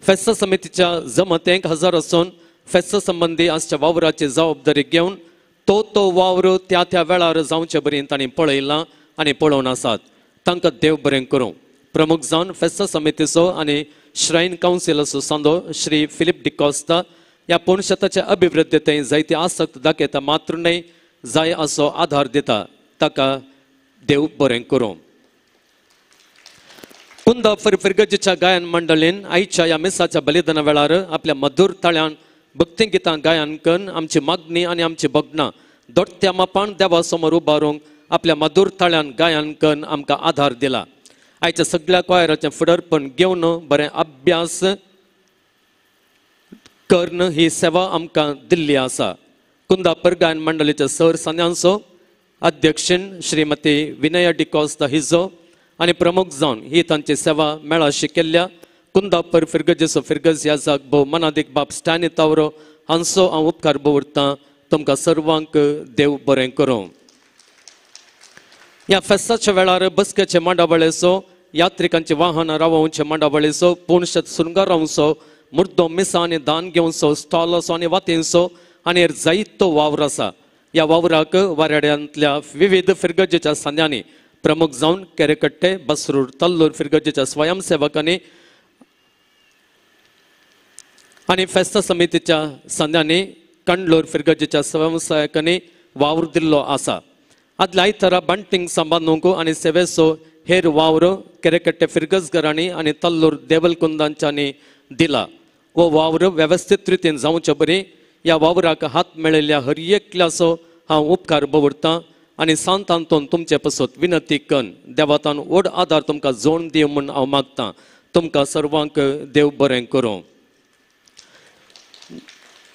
फेस्ता समितीच्या जमतेक हजर आसून फेस्ता संबंदी आसच्या वावराची जबाबदारी घेवन तो वावर त्या त्या वेळार जावचे बरी तांणी पळयलां आनी पळोवन आसात. तांकां देव बरें करूं. प्रमुख जावन फेस्ता समितीचो आनी श्रायन कावन्सिलाचो सांदो श्री फिलिप डिकॉस्ता ह्या पूण शेताच्या अभिवृद्धीत जायती आसक्त दाखयता मात्र न्हय जाय असो आधार दिता. ताका देव बरें करूं. कुंदापूर फिरगजीच्या गायन मंडळीन आयच्या ह्या मिसाच्या बलिदाना वेळार आपल्या मधुर ताळ्यान भक्ती गितां गायन करून आमची मागणी आनी आमची भोगणां दोट्या मापान देवा समोर उबारूंक आपल्या मधुर ताळ्यान गायन करून आमकां आधार दिला. आयच्या सगळ्या कोयराचें फुडारपण घेवन बरें अभ्यास करून ही सेवा आमकां दिल्ली आसा. कुंदापूर गायन मंडळीच्या सर सान्यांचो अध्यक्षीण श्रीमती विनया डिकॉस्ता हिजो आनी प्रमुख जावन ही तांची सेवा मेळाशी केल्ल्या कुंदापूर फिरगजीचो फिरगज ह्या जाग भोव मनादिक बाब स्टॅनी तावरो हांचो हांव उपकार भोगतां. तुमकां सर्वांक देव बरें करूं. ह्या फेस्ताच्या वेळार बसकेचे मांडावळेचो यात्रिकांची वाहनां रावोवचे मांडावळेचो पुणशेत सुरंगारावचो मुर्दो मिसां आनी दान घेवचो स्टॉलाचो आनी वातींचो आनी जायतो वावर आसा. ह्या वावराक वारेड्यांतल्या विविध फिरगजेच्या सान्यांनी प्रमुख जावन केरेकट्टे, बसरूर, तल्लूर फिरगजेच्या स्वयंसेवकांनी आनी फेस्ता समितीच्या सान्यांनी कांडलूर फिरगजेच्या स्वयंसेवकांनी वावर दिल्लो आसा. आदल्या आयतारा बंटिंग सांबाळूंक आनी सेवेचो हेर वावर केरेकट्टे फिरगजगरांनी आनी तल्लूर देवलकुंदांच्यांनी दिला. वो वावर वेवस्थीत रितीन जावचे बरी ह्या वावराक हात मेळयल्ल्या हर एकल्याचो हांव उपकार भोगतां आनी सांत आंतोन तुमचे पासत विनंती करून देवातान व्हड आदार तुमकां जोड दिवं म्हूण हांव मागतां. तुमकां सर्वांक देव बरें करूं.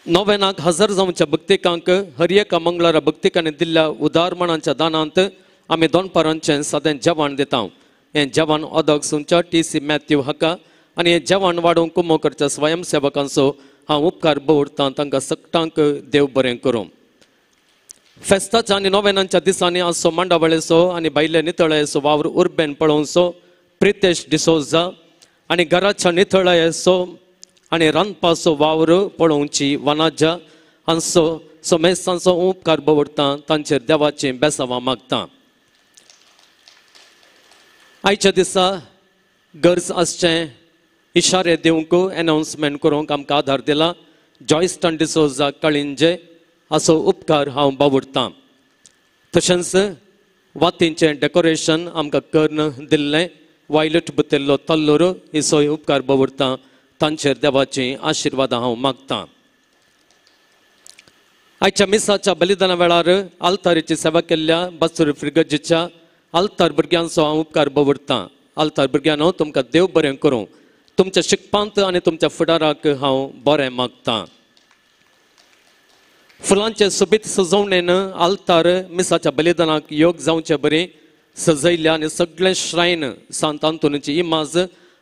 नोवेनाक हजर जावच्या भक्तिकांक हर एका मंगळारा भक्तिकांनी दिल्ल्या उदारमणांच्या दानांत आमी दोनपारांचें सदें जेवण दिता. हें जेवण ऑदॉक्सूंच्या टी.सी. मॅथ्यू हाका आनी हें जेवण वाडोवंक कुमो करच्या स्वयंसेवकांचो हांव उपकार भोगतां. तांकां सगळ्यांक देव बरें करूं. फेस्ताच्या आनी नोवेनांच्या दिसांनी आसचो मांडावळेचो आनी भायले नितळेचो वावर उर्बेन पळोवचो प्रितेश डिसोजा आनी घराच्या नितळेचो आनी रांदपाचो वावर पळोवची वनाजा हांचो सोमेस्तांचो उपकार भोगतां. तांचेर देवाची बेसांवां मागतां. आयच्या दिसा गरज आसचें इशारे दिवंक एनाउन्समेंट करूंक आमकां आदार दिला. जॉयस्टन डिसोजा काळिंजे हाचो उपकार हांव बावुरतां. तशेंच वातींचें डेकोरेशन आमकां करून दिल्लें वायलट बुतेल्लो तल्लूर हिचोय उपकार बावुरतां. तांचेर देवाची आशिर्वादां हांव मागतां. आयच्या मिसाच्या बलिदाना वेळार आल्तारीची सेवा केल्ल्या बसरूर फिरगजीच्या आल्तार भुरग्यांचो हांव उपकार भोगतां. आल्तार भुरग्यांनो तुमकां देव बरें करूं. तुमच्या शिकपांत आनी तुमच्या फुडाराक हांव बरें मागतां. फुलांचे सोबीत सजवणेनं आल्तार मिसाच्या बलिदानाक योग जावचे बरे सजयल्या आनी सगळे श्रायन सांत आंतोनीची इमाज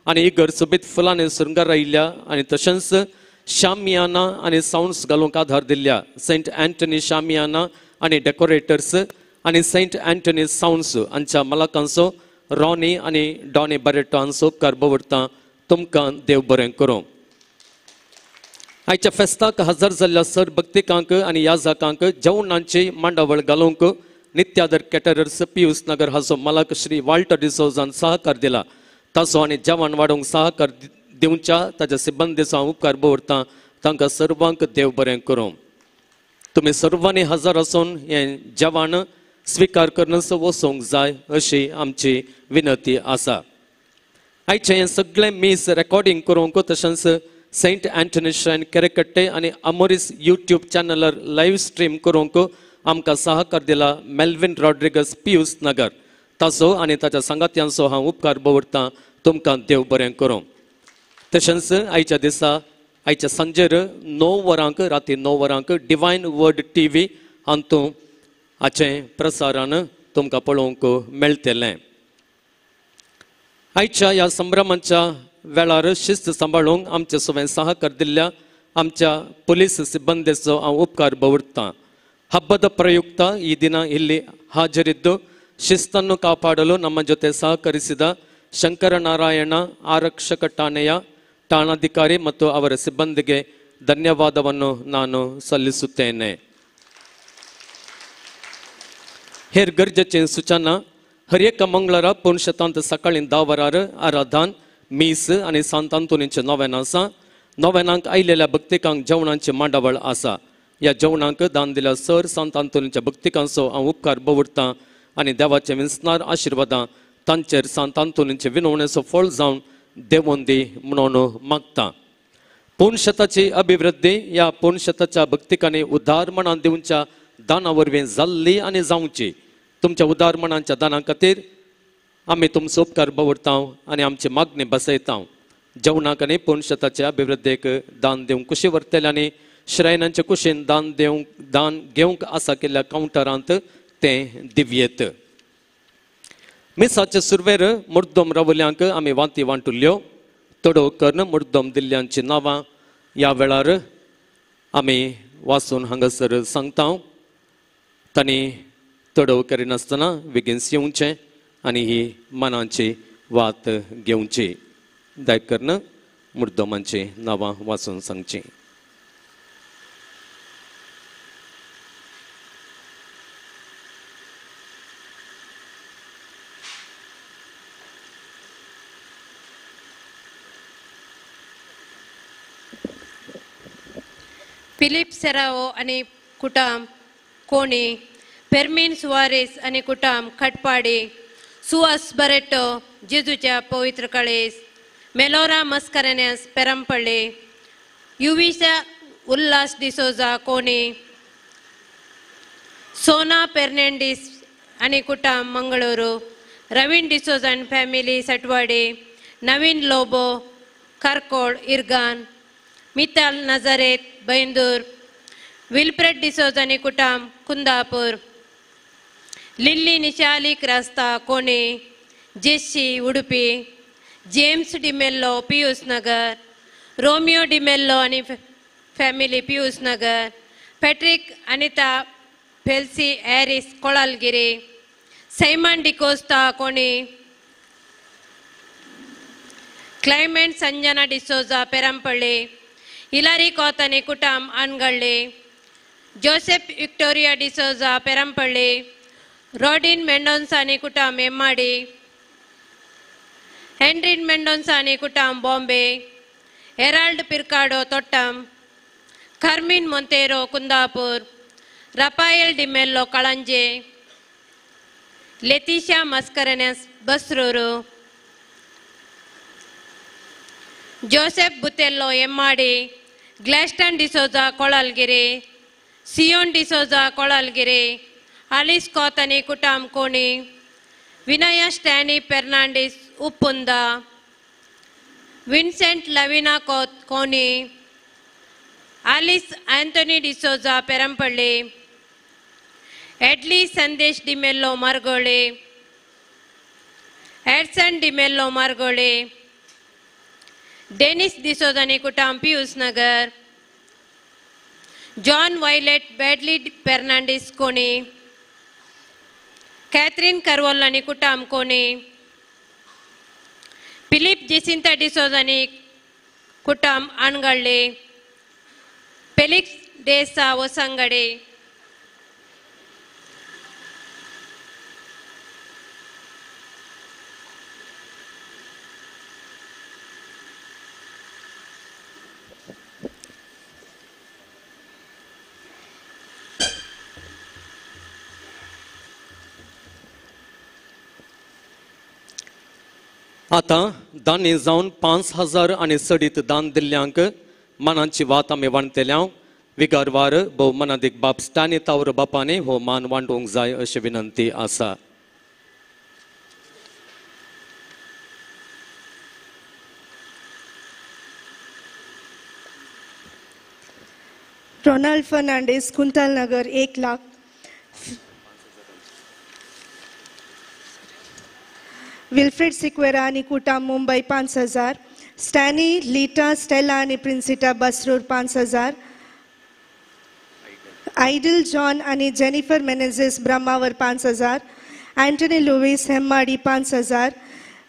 आनी इगर सोबीत फुलांनी सुरंगार आयिल्ल्या आनी तशेंच शामियाना आनी साउंड्स घालूंक आधार दिल्ल्या सेंट अँटनी शामियाना आनी डेकोरेटर्स आनी सेंट अँटनी साउंड्स हांच्या मालकांचो रॉनी आनी डॉनी बरेटो हांचो उपकार भोवडटा तुमकां देव बरें करूं. आयच्या फेस्ताक हजर जाल्ल्या सर भक्तिकांक आनी याजकांक जेवणांची मांडावळ घालूंक नित्यादर कॅटरर्स पियूस नगर हाचो मालक श्री वाल्टर डिसोजान सहकार दिला. ताचो आनी जेवण वाडोवंक सहकार दिवच्या ताच्या सिबंदीचो हांव उपकार भोवडटा. तांकां सर्वांक देव बरें करूं. तुमी सर्वांनी हजर आसून हें जेवण स्विकार करून वचोंक जाय अशी आमची विनंती आसा. आयचें हें सगळें मीस रेकॉर्डिंग करूंक तशेंच सेंट अँटनी श्रायन केरेकट्टे आनी अमोरीस यूट्यूब चॅनलार लायव्ह स्ट्रीम करूंक आमकां सहकार दिला मेल्विन रॉड्रिगस पियूस नगर. ताचो आनी ताच्या सांगात्यांचो हांव उपकार भोवडटां. तुमकां देव बरें करूं. तशेंच आयच्या दिसा आयच्या सांजेर 9 वरांक राती 9 वरांक डिवायन वर्ड TV हातूंत हाचें प्रसारण तुमकां पळोवंक मेळटलें. आयच्या ह्या संभ्रमाच्या वेळार शिस्त सांबाळूंक आमचे सगळे सहकार दिल्ल्या आमच्या पुलीस सिಬ್ಬಂದಿचो हांव उपकार भोवडटां. ಹಬ್ಬದ ಪ್ರಯುಕ್ತ ಈ ದಿನ ಇಲ್ಲಿ ಹಾಜರಿದ್ದು ಶಿಸ್ತನ್ನು ಕಾಪಾಡಲು ನಮ್ಮ ಜೊತೆ ಸಹಕರಿಸಿದ ಶಂಕರನಾರಾಯಣ ಆರಕ್ಷಕ ಠಾಣೆಯ ಠಾಣಾಧಿಕಾರಿ ಮತ್ತು ಅವರ ಸಿಬ್ಬಂದಿಗೆ ಧನ್ಯವಾದವನ್ನು ನಾನು ಸಲ್ಲಿಸುತ್ತೇನೆ. हेर गरजेची सूचना हर एक मंगळार पुणशतांत सकाळी 10 वरार आराधन मीस आनी सांत आंतोनीचें नोवेन आसा. नोवेनाक आयिल्ल्या भक्तिकांक जेवणाची मांडावळ आसा. ह्या जेवणाक दान दिल्या सर सांत आंतोनीच्या भक्तिकांचो हांव उपकार भोवडटां आनी देवाचें विस्तार आशिर्वादां तांचेर सांत आंतोनीचे विनवणेचो फळ जावन देवोन दी म्हणून मागतां. पुणशताची अभिवृद्धी ह्या पुणशताच्या भक्तिकांनी उदारमणान दिवच्या दाना वरवीं जाल्ली आनी जावची. तुमच्या उदारमणांच्या दाना खातीर आमी तुमचो उपकार भोवडटां आनी आमची मागणी बसयता. जेवणाक आनी पुणशताच्या अभिवृद्धीक दान दिवंक कुशी वर्तेल्यांनी श्रायनांच्या कुशीन दान घेवंक आसा केल्ल्या कावंटरांत ते दिव्येत. मिसाचे सुरवेर मुर्दोम रावल्यांक आमी वाती वांटुल्ल्यो. तडोकर्ण मुर्दोम दिल्ल्यांची नांवां ह्या वेळार आमी वाचून हांगासर सांगता. तांणी तडव करिनासतना बेगीन येवचें आनी ही मनाची वात घेवची. दायकर्ण मुर्दोमांची नांवां वाचून सांगची. फिलिप सेराओ आनी कुटाम कोणी पेर्मिन सुवारेस आनी कुटाम खटपाडे सुवास बरेटो जेजूच्या पवित्र कळेस मेलोरा मस्करेनेस पेरंपळे युविसा उल्हास डिसोजा कोणी सोना पेर्नेंडीस आनी कुटाम मंगळूरू रवीन डिसोजा आनी फॅमिली सटवाडे नवीन लोबो करकोळ इर्गान मिताल नजरेत बैंदूर विल्फ्रेड डिसोजा आनी कुटाम Kundapur Lily Nishali Crasta Koni Jessy Udupi James D'Mello Pius Nagar Romeo D'Mello आनी फॅमिली पियूस नगर पॅट्रिक अनिता फेल्सी एरिस कोळालगिरी Simon D'Costa Koni Clement Sanjana D'Souza Perampalli Hilary कोतानी कुटाम अनगळे जोसेफ विक्टोरिया डिसोजा पेरंपळे रॉडिन मेंडोन्सानी कुटाम एम्माडी हेनरिन मेंडोन्सानी कुटाम बॉम्बे हेराल्ड पिरकाडो तोट्टम Carmine Monteiro Kundapur Raphael D'Mello कळंजे लेतिशा मस्करेनेस बस्रूरू Joseph बुतेल्लो एम्माडी ग्लॅस्टन D'Souza कोळालगिरी सियोन D'Souza कोळालगिरी आलिस कोतानी कुटाम कोणी विनया स्टॅनी फेर्नांडीस उप्पुंदा विन्सेंट लविना कोत कोणी आलिस अँथोनी डिसोजा पेरंपल्ले, एडली संदेश डिमेल्लो मार्गोळे, एडसन डिमेल्लो मार्गोळे, डेनिस डिसोजानी कुटाम पियूस नगर, जॉन वायलेट बॅडली फेर्नांडीस कोणी, कैथरीन करवोल्लानी कुटाम कोणी, फिलिप जेसिंता डिसोजानी कुटाम अणगळ्ळे, फेलिक्स डेसा वसंगडे, आता दानी जावन 5,000 आनी सडीत दान दिल्ल्यांक मानांची वात आमी वाणतेल्या विगारवार भोव मनादीक बाप स्टॅनी तावर बापानी हो मान वांटूंक जाय अशी विनंती आसा. Ronald Fernandes Kuntal Nagar 1 lakh, Wilfred Sequeira आणि कुटाम मुंबई 5,000, स्टॅनी लीटा स्टेला आणि प्रिन्सिटा बसरूर 5,000, आयडल जॉन आणि Jennifer Menezes Brahmavar 5,000, Antony Lewis Hemmadi 5,000,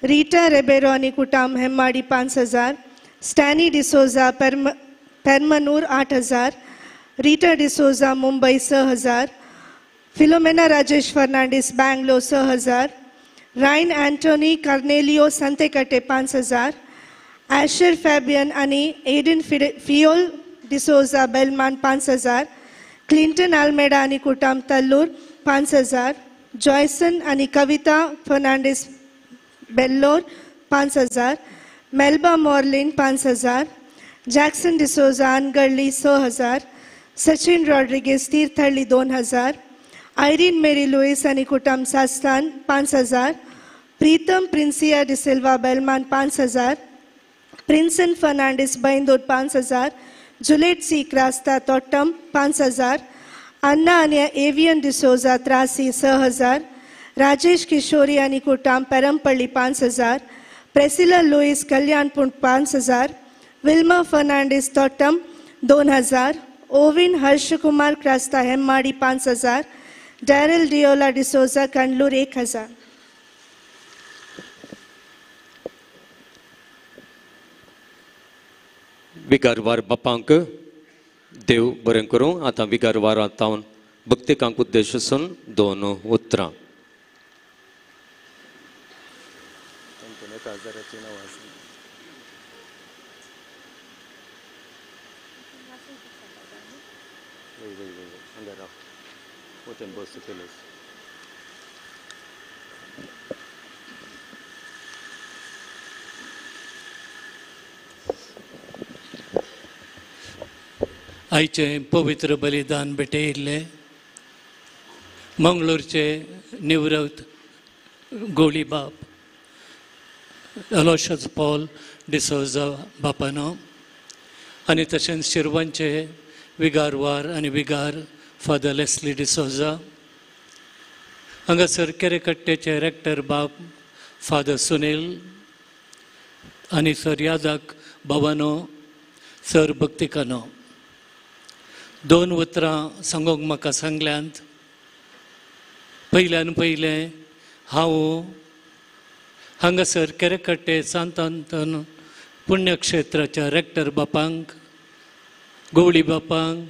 Rita Rebeiro आणि कुटाम Hemmadi 5,000, Stany D'Souza Permannur 8,000, Rita D'Souza Mumbai 6,000, Philomena Rajesh Fernandes Bangalore 6,000, Ryan Antony Cornelio Santekatte 5,000, Asher Fabian आणि Aidan Fiol D'Souza Belman 5,000, Clinton Almeida आणि कुटाम तल्लूर 5,000, Joyson आणि Kavita Fernandes Bellore 5,000, Melba Morlin 5,000, Jackson D'Souza Anagalli 6,000, Sachin Rodrigues Thirthahalli 2,000, Irene Mary Lewis आणि कुटाम Sasthan 5,000, Pritam Princia D'Silva Belman 5,000, Prinson Fernandes Byndoor 5,000, Juliet C Crasta Thottam 5,000, Anna आणि Evian D'Souza Trasi 6,000, Rajesh Kishori आणि कुटाम Perampalli 5,000, Priscilla Lewis Kalyanpur 5,000, Wilma Fernandes Thottam 2,000, Ovin Harshkumar Crasta Hemmadi 5,000, Darrel Diola D'Souza Kandlur 1,000. विगारवार बापांक देव बरें करूं. आतां विगारवारांत भक्तिकांक उद्देशून 2 उतरां. आयचे पवित्र बलिदान भेटयिल्ले मंगळूरचे निवृत्त गोळी बाप अलोशस पॉल डिसोजा बापानो आनी तशेंच शिरवंचे विगारवार आनी विगार फादर लेस्ली डिसोजा, हांगासर केरेकट्टेचे रेक्टर बाप फादर सुनील आनी सर यादक भवानो सर भक्तिकानो 2 उतरां सांगूंक म्हाका सांगल्यांत. पयल्यान पयलें हांव हांगासर केरेकट्टे सांत अंतोन पुण्यक्षेत्राच्या रेक्टर बापांक, गवळी बापांक,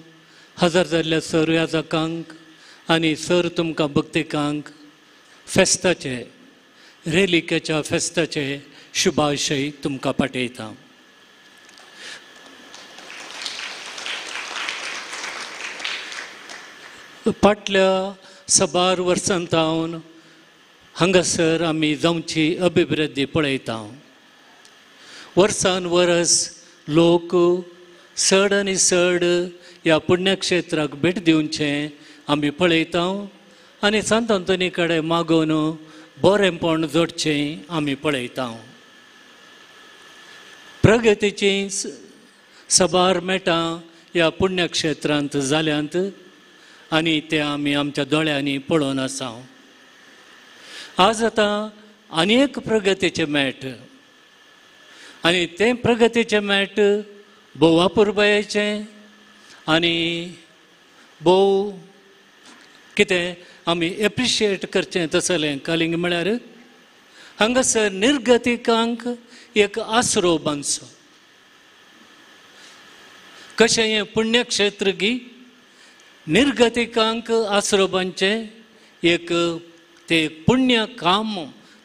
हजर जाल्ल्या सर याजकांक आनी सर तुमकां भक्तिकांक फेस्ताचे रेलिकेच्या फेस्ताचे शुभाशय तुमकां पाठयता. फाटल्या सबार वर्सांत हांव हांगासर आमी जावची अभिवृद्धी पळयता. वर्सान वर्स लोक चड आनी चड ह्या पुण्यक्षेत्राक भेट दिवचें आमी पळयता आनी सांत अंतोनी कडेन मागून बरेंपण जोडचें आमी पळयता. प्रगतीची सबार मेटां ह्या पुण्यक्षेत्रांत जाल्यांत आनी ते आमी आमच्या दोळ्यांनी पळोवन आसा. आज आतां आनी एक प्रगतीचें मेळ आनी तें प्रगतीचें मेळ भोव वापुरबायेचें आनी भोव कितें आमी एप्रिशिएट करचें तसलें कालिंग म्हळ्यार हांगासर निर्गतिकांक एक आसरो बांदचो. कशें हें पुण्यक्षेत्र गी निर्गतिकांक आसरो बांदचें एक तें पुण्य काम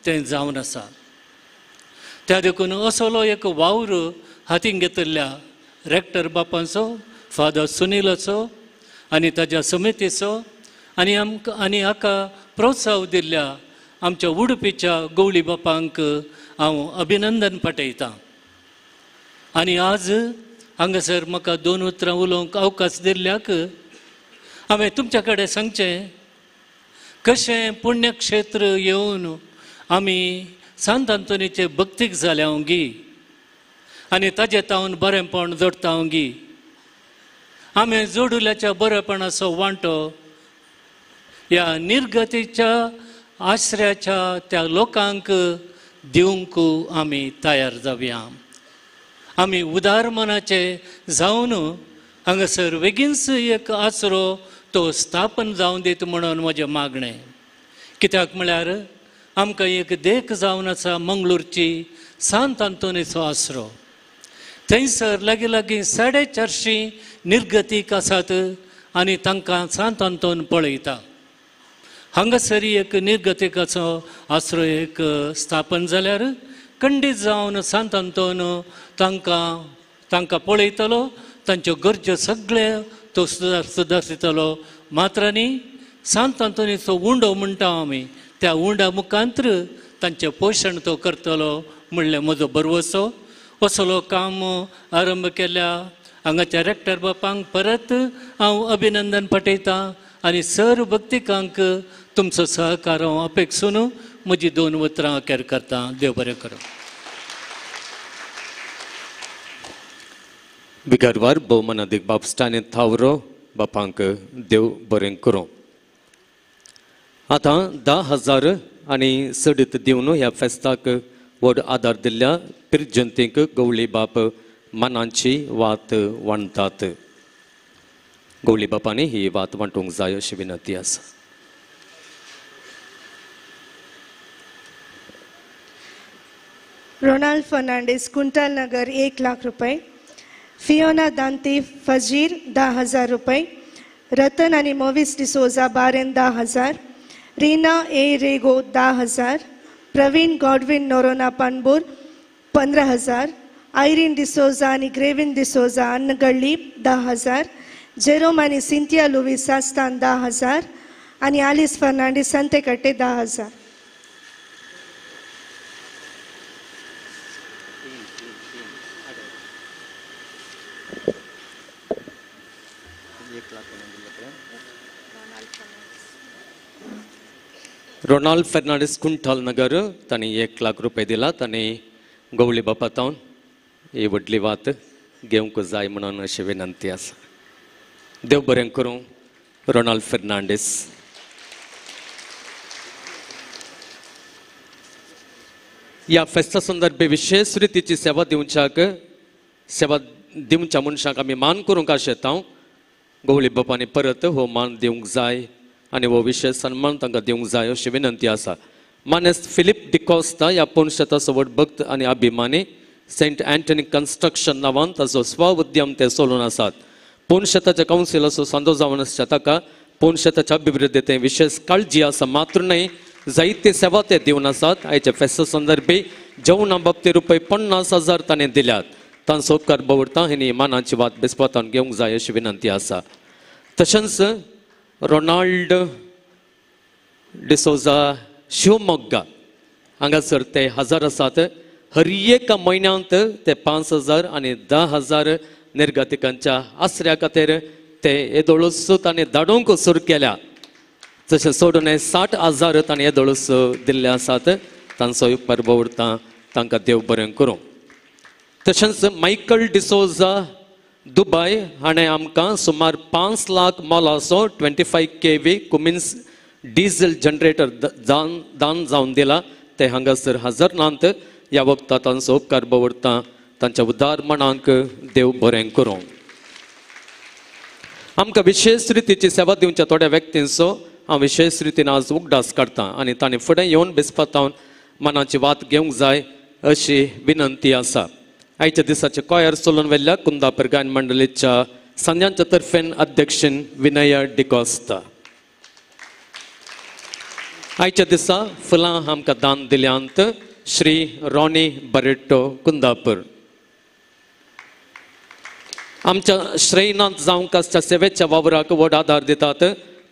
तें जावन आसा. त्या देखून असलो एक वावर हातीन घेतिल्ल्या रेक्टर बापाचो, फादर सुनीलाचो आनी ताच्या समितीचो आनी हाका प्रोत्साह दिल्ल्या आमच्या उडपीच्या गवळी बापांक हांव अभिनंदन पाठयतां. आनी आज हांगासर म्हाका 2 उतरां उलोवंक अवकाश दिल्ल्याक हांवें तुमच्या कडेन सांगचें कशें पुण्यक्षेत्र येवन आमी सांत आंतोनीचे भक्तीक जाल्या गी आनी ताजे तावन बरेंपण जोडता गी. आमी जोडुल्याच्या बरेपणाचो वांटो ह्या निर्गतीच्या आश्रयाच्या त्या लोकांक दिवंक आमी तयार जावया. आमी उदार मनाचे जावन हांगासर बेगीनच एक आसरो तो स्थापन जावन दित म्हणून म्हजें मागणें. कित्याक म्हळ्यार आमकां एक देख जावन आसा मंगळूरची सांत आंतोनीचो आसरो. थंयसर लागीं लागीं 450 निर्गतीक आसात आनी तांकां सांत आंतोन पळयता. हांगासरी एक निर्गतिकाचो आसरो एक स्थापन जाल्यार खंडीत जावन सांत आंतोन तांकां पळयतलो, तांच्यो गरजो सगळे तो सुदारतलो. मात्र न्ही सांत आंतोनीचो उंडो म्हणटा आमी, त्या उंडा मुखांतर तांचें पोशण तो करतलो म्हणलें म्हजो बरवसो. असलो काम आरंभ केल्या हांगाच्या रेक्टर बापांक परत हांव अभिनंदन पाठयतां आनी सर भक्तिकांक तुमचो सहकार हांव अपेक्षून म्हजी 2 उतरां अखेर करतां. देव बरें करूं. विकारवार भोवमानादीक बाब स्टानीत थावरो बापांक देव बरें करूं. आतां 10,000 आनी सडीत दिवन ह्या फेस्ताक व्हड आदार दिल्ल्या पिरजंतीक गवळी बाप मानांची वात वांडटात. गवळी बापांनी ही वात वांटूंक जाय अशी विनंती आसा. रोनाल्ड फर्नांडीस, कुंटल नगर 1 लाख रुपये. फियोना दांती फजीर 10,000 रुपये. रतन आणि मोविस डिसोजा बारेन 10,000. रीना ए रेगो 10,000. प्रवीण गॉडविन नोरोना पणबूर 15,000. आयरीन डिसोजा आणि ग्रेविन डिसोजा अन्नगळ्ळी 10,000. जेरोम आणि सिंथिया लुवीस सास्तान 10,000 आणि आलिस फर्नांडीस संतेकट्टे 10,000. रोनाल्ड फर्नांडीस कुंठाल नगर तांणी 1 लाख रुपये दिला. तांणी गवळी बापा तावन ही व्हडली वात घेवंक जाय म्हणून अशी विनंती आसा. देव बरें करूं. रोनाल्ड फर्नांडीस. ह्या फेस्ता संदर्भी विशेष रितीची सेवा दिवच्या मनशाक आमी मान करूंक आशेतां. गवळी बापांनी परत हो मान दिवंक जाय आनी हो विशेष सन्मान तांकां दिवंक जाय अशी विनंती आसा. मानेस्त फिलिप डिकॉस्ता ह्या पोंशेताचो व्हड भक्त आनी अभिमानी सेंट अँटनी कन्स्ट्रक्शन नांवान ताचो स्वउद्यम ते चलोवन आसात. पोंशेताच्या कावन्सिलाचो सांदो जावन आसच्या ताका पोंशेताच्या अभिवृद्धीत विशेष काळजी आसा. मात्र न्हय जायते सेवा ते दिवन आसात. आयच्या फेस्ता संदर्भी जेवणा बाबतीत रुपये 50,000 ताणें दिल्यात. तांचो उपकार भोवरता हेणी मानाची वात बेसपतान घेवंक जाय अशी विनंती आसा. तशेंच रोनाल्ड डिसोजा शिवमोग्गा हांगासर ते 1,000 आसात. हर एक म्हयन्यांत ते 5,000 आनी 10,000 निर्गतिकांच्या आसऱ्या खातीर ते येदोळूस ताणें धाडूंक सुरू केल्या. तशें सोडून 60,000 ताणें येदोळूस दिल्ले आसात. तांचो उपकार भोवरता. तांकां देव बरें करूं. तशेंच मायकल डिसोजा दुबय हाणें आमकां सुमार 5 लाख मोलाचो 25 kV कुमिन्स डिझेल जनरेटर दान जावन दिला ते हांगासर हजर नात. ह्या वक्ता तांचो उपकार भोवरता. तांच्या उदार मनाक देव बरें करूं. आमकां विशेष रितीची सेवा दिवच्या थोड्या व्यक्तींचो हांव विशेष रितीन आज उगडास काडटा आनी तांणी फुडें येवन बेसपातावन मनाची वात घेवंक जाय अशी विनंती आसा. आयच्या दिसाचे कॉयर चलोवन वेल्ल्या कुंदापूर गायन मंडळीच्या संध्यांच्या तर्फेन अध्यक्षीन विनय डिकॉस्ता. आयच्या दिसा फुलां आमकां दान दिल्यांत श्री रॉनी बरेट्टो कुंदापूर. आमच्या श्रेयनाथ जावंक आसच्या सेवेच्या वावराक व्हड आदार दितात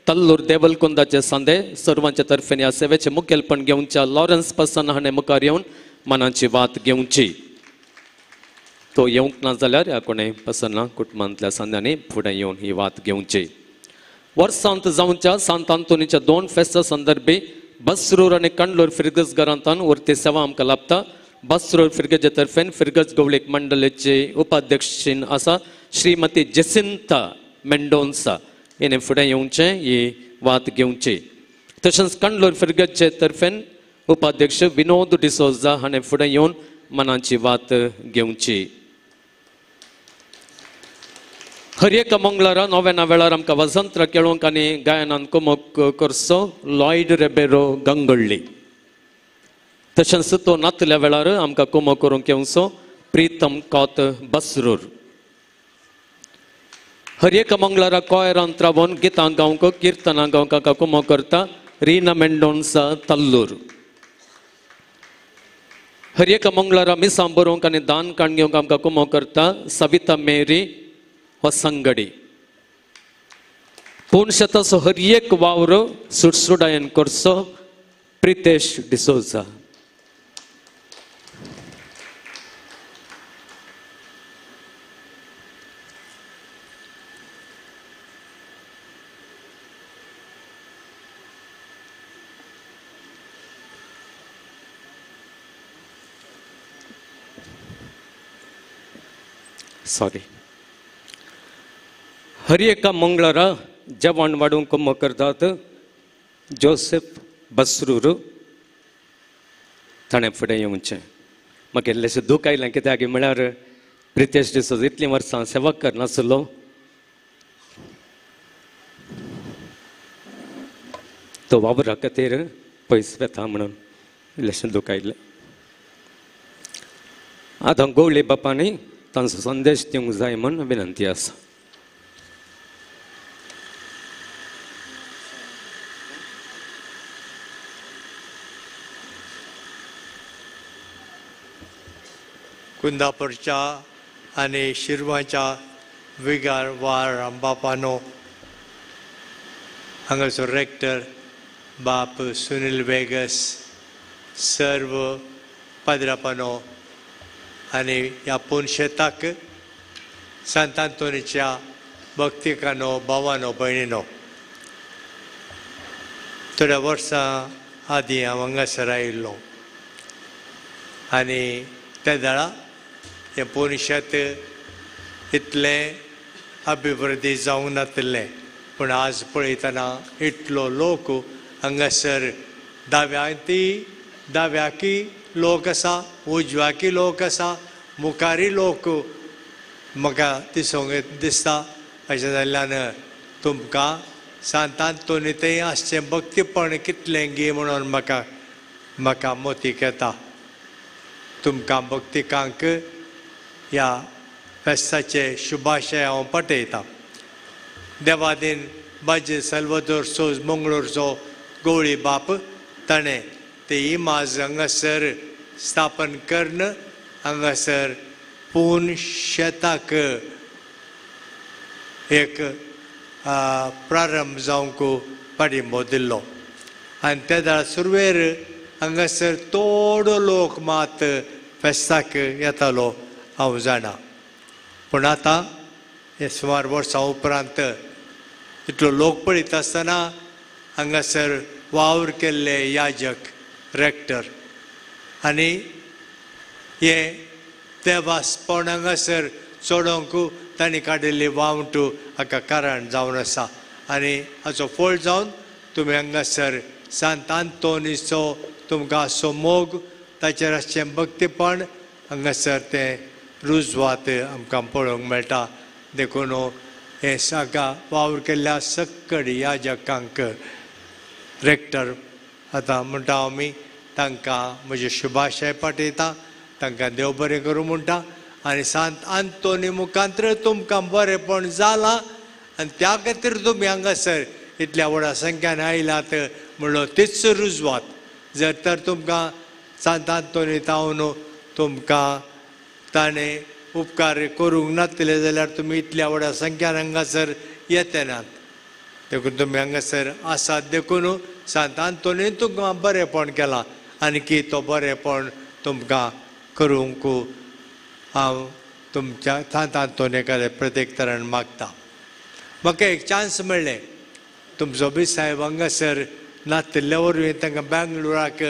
तल्लूर देवलकुंदाचे सांदे सर्वांच्या तर्फेन ह्या सेवेचे मुखेलपण घेवच्या लॉरन्स पसन हाणें मुखार येवन मनाची वात घेवची. तो येवंक ना जाल्यार ह्या कोणें पसना कुटुंबांतल्या सांद्यांनी फुडें येवन ही वात घेवची. वर्सांत जावच्या सांत आंतोनीच्या 2 फेस्ता संदर्भी बसरूर आनी कंडलोर फिरगज घरांतान उरती सेवा आमकां लाभता. बसरूर फिरगजे तर्फेन फिरगज गवळीक मंडळीची उपाध्यक्षीन आसा श्रीमती जेसिंता मेंडोन्सा हिणें फुडें येवचें ही वात घेवची. तशेंच कंडलोर फिरगजचे तर्फेन उपाध्यक्ष विनोद डिसोजा हाणें फुडें येवन मनाची वात घेवची. हर एका मंगळारा 9 वेळार आमकां वसंतरा केळोवंक आनी गायनान कुमक करचो लॉयड रेबेरो गंगळ्ळी. तशेंच तो नातल्या वेळार आमकां कुमक करूंक येवचो प्रीतम कौत बसरूर. हर एका मंगळारा कॉयरांत रावन गितां गावंक किर्तनां गावंक आमकां कुमक करता रीना मेंडोन्सा तल्लूर. हर एका मंगळारा मिसां बरोवंक आनी दान काण घेवंक आमकां कुमक करता सविता मेरी वसंगडी. पुणशेताचो हर एक वावर सुटसुटायेन करचो प्रितेश डिसोजा. सॉरी. हर एका मंगळारा जेवण वाडूंक कुमक करतात जोसेफ बसरूर. ताणें फुडें येवचें. म्हाका इल्लेशें दूख आयलें कित्याक म्हळ्यार प्रितेश डिसोजा इतलीं वर्सां सेवा करनासलो. तो वावरा खातीर पयस वेता म्हणून इल्लेशें दूख आयलें. आतां गवळी बापांनी तांचो संदेश दिवंक जाय म्हूण विनंती आसा. कुंदापूरच्या आनी शिरवाच्या विगार वार बापानो हांगासर रेक्टर बाप सुनील वेगस सर्व पाद्रापानो आनी ह्या पुणशेताक सांत आंतोनीच्या भक्तिकानो भावानो भयणीनो थोड्या वर्सां आदीं हांव हांगासर आयिल्लो आनी त्या दाळा हें पुणशेत इतलें अभिवृद्धी जावंक नासलें पूण आज पळयतना इतलो लोक हांगासर दाव्याकी लोक आसा उजव्याकी लोक आसा मुखारी लोक म्हाका दिसूंक दिसता. अशें जाल्ल्यान तुमकां सांत आंतोनी थंय आसचें भक्तीपण कितलें गे म्हणून म्हाका मोतीक येता. तुमकां भक्तिकांक ह्या फेस्ताचे शुभाशय हांव पटयतां. देवादीन बाजे सल्वादोर सोज मंगळूरचो गवळी बाप ताणें ते इमाज हांगासर स्थापन करून हांगासर पुणशेताक एक प्रारंभ जावंक पाडींबो दिल्लो आनी त्या दाळ सुरवेर हांगासर थोडो लोक मात फेस्ताक येतालो हांव जाणा. पूण आतां हे सुमार वर्सां उपरांत इतलो लोक पळयता आसतना हांगासर वावर केल्ले याजक रेक्टर आनी हे देवास्पण हांगासर सोडोंक तांणी काडिल्ली वावटू हाका कारण जावन आसा आनी हाचो फळ जावन तुमी हांगासर सांत आंतोनीचो तुमकां असो मोग ताचेर आसचें भक्तीपण हांगासर तें रुजवात आमकां पळोवंक मेळटा देखून हे साका वावर केल्ल्या सक्कड याजकांक रेक्टर आतां म्हणटा आमी तांकां म्हजी शुभाशय पाठयता तांकां देव बरें करूं म्हणटा आनी सांत आंतोनी मुखांतर तुमकां बरेंपण जालां आनी त्या खातीर तुमी हांगासर इतल्या व्हडा संख्यान आयलात म्हणलो तीच रुजवात जर तर तुमकां सांत आंतोनी तावन तुमकां ताणें उपकार करूंक नासले जाल्यार तुमी इतल्या व्हडा संख्यान हांगासर येते नात देखून तुमी हांगासर आसात देखून सांत आंतोनीन तुमकां बरेंपण केलां आनी की तो बरेंपण तुमकां करूंक हांव तुमच्या सांत आंतोनी कडेन प्रत्येक तरान मागता म्हाका एक चान्स मेळ्ळें तुमचो बी साहेब हांगासर नासले वरवीं तांकां बेंगळुराक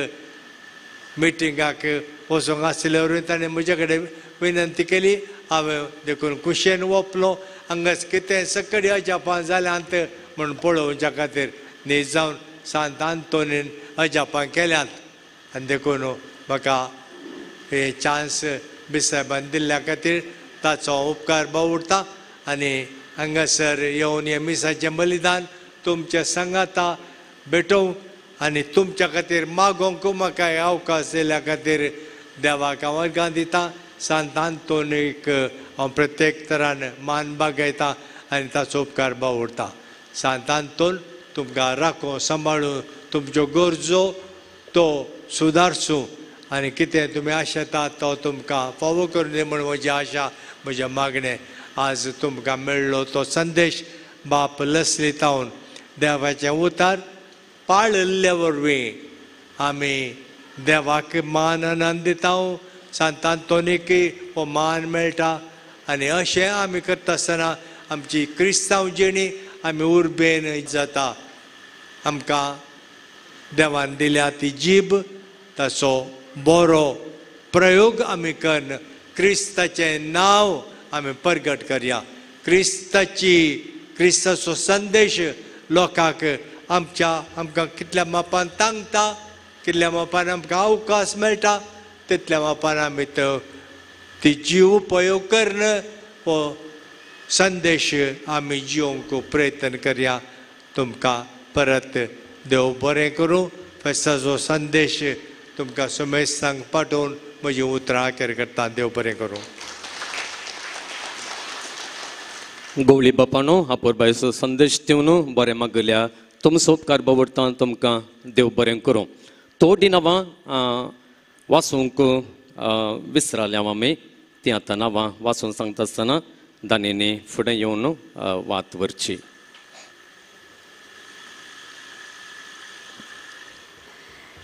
मिटिंगाक वचोंक आसले वरवीं ताणें म्हजे कडेन विनंती केली हांवें देखून कुशेन वपलो हांगास कितें सकडी अजापां जाल्यांत म्हूण पळोवच्या खातीर न्ही जावन सांत आंतोनीन अजापां केल्यांत आनी देखून म्हाका हे चान्स बिसायबान दिल्ल्या खातीर ताचो उपकार बावुरता आनी हांगासर येवन हे मिसाचें बलिदान तुमच्या संगाता भेटोवंक आनी तुमच्या खातीर मागोवंक म्हाका अवकाश दिल्ल्या खातीर देवाक हांव अर्गां दिता सांत आंतोनीक हांव प्रत्येक तरान मान बागयता आनी ताचो उपकार बावुरता सांत आंतोन तुमकां राखूं सांबाळूं तुमच्यो गरजो तो सुदारसूं आनी कितें तुमी आशेतात तो तुमकां फावो करून दी म्हूण म्हजी आशा म्हजें मागणें आज तुमकां मेळ्ळो तो संदेश बाप लसली तावन देवाचें उतार पाळिल्ल्या वरवीं आमी देवाक मान आनंद दिता सांत आंतोनीक हो मान मेळटा आनी अशें आमी करता आसतना आमची क्रिस्तांव जिणी आमी उर्बेन जाता आमकां देवान दिल्या ती जीब ताचो बरो प्रयोग आमी करन क्रिस्ताचें नांव आमी परगट करया क्रिस्ताचो संदेश लोकांक आमकां कितल्या मापान तांगता कितल्या मापान आमकां अवकाश मेळटा तितल्या मापान आमी ती जीव उपयोग करन हो संदेश आमी जिवंक प्रयत्न करया तुमकां परत देव बरें करूं फेस्ताचो संदेश तुमकां सुमेस्तांक पाठोवन म्हजी उतरां अखेर करता देव बरें करूं गवळी बापानो आपोरबायचो संदेश दिवन बरें मागल्या तुमचो उपकार बावुरता तुमकां देव बरें करूं थोडीं नांवां वाचूंक विसरल्यां आमी ती आतां नांवां वाचून सांगता आसतना दानिनी फुडें येवन वात व्हरची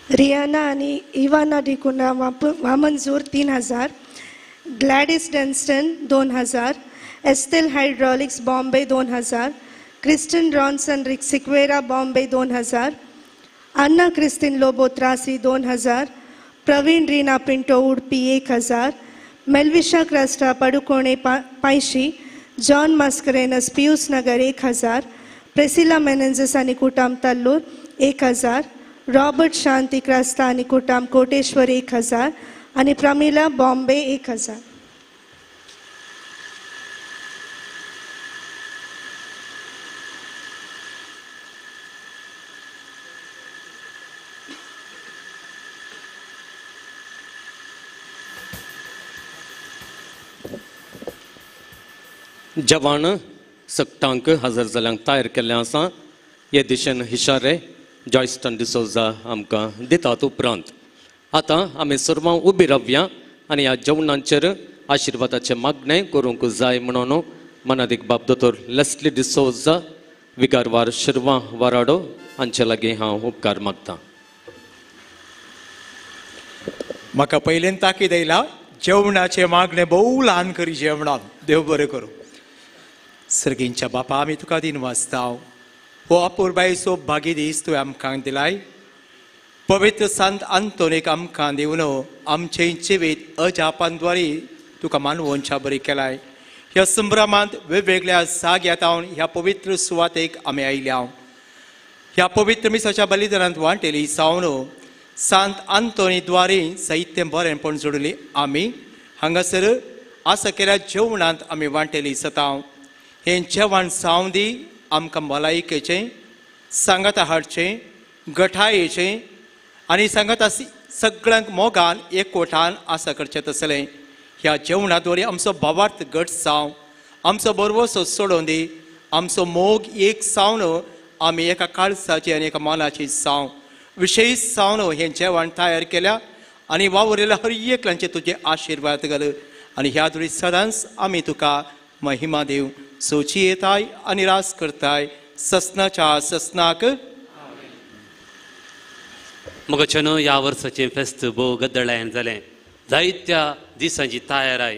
रियाना आणि Ivana D'Cunha Vamanjoor 3000, Gladys Denston 2000, Estelle Hydraulics Bombay 2000, Christon Ronson Sequeira Bombay 2000, Anna Christine Lobo Trasi 2000, Praveen Reena Pinto Udupi 1000, Melvisha Crasta Padukone पायशी, John Mascarenhas Pius Nagar 1000, Priscilla Menezes आणि कुटाम तल्लूर 1000, रॉबर्ट शांती क्रास्ता आणि कुटाम कोटेश्वर 1000 आणि प्रमिला बॉम्बे 1000. जवान सक्तांक हजर जाल्यांक तयार केल्लें आसा हे दिशेन इशारे जॉयस्टन डिसोजा आमकां दितात उपरांत आतां आमी सर्वां उबी रावया आनी ह्या जेवणाचेर आशिर्वादाचें मागणें करूंक जाय म्हणून मनादीक बाब दोतोर लेस्ली डिसोजा विगारवार शिरवां वाराडो हांचे लागीं हांव उपकार मागतां. म्हाका पयलें ताकीद आयला जेवणाचें मागणें भोव ल्हान करी जेवणान देव बरें करूं. सर्गींच्या बापा आमी तुका दिन वाचता हो अपुरबायचो भागी दीस तुवें आमकां दिलाय पवित्र संत आंतोनीक आमकां दिवन आमचे जिवीत अजापांद्वारे तुका मानवोनच्या बरी केलाय ह्या संभ्रमांत वेगवेगळ्या जाग्यात ह्या पवित्र सुवातेक आमी आयल्या. ह्या पवित्र मिसाच्या बलिदानांत वांटेली सावन सांत आंतोनी द्वारे साहित्य बरेंपण जोडली आमी हांगासर आसा केल्या जेवणांत आमी वांटेली सताव. हें जेवण सावन दी आमकां भलायकेचें सांगाता हाडचें गठायेचें आनी सांगाता सगळ्यांक मोगान एकवटान आसा करचें तसलें. ह्या जेवणाद्वारे आमचो भावार्थ घट जावं आमचो बरवसो सोडून दी आमचो मोग एक सावन आमी एका काळजाची आनी एका मनाची जावं विशेश सावन हें जेवण तयार केल्या आनी वावरिल्ल्या हर एकल्यांचे तुजे आशिर्वाद घाल आनी ह्या द्वारे सदांच आमी तुका महिमा दिव. सोची येताय आनी रास करताय ससनाच्या ससनाक. मगचनो ह्या वर्साचें फेस्त भोव गद्दळायन जालें. जायत्या दिसांची तयाराय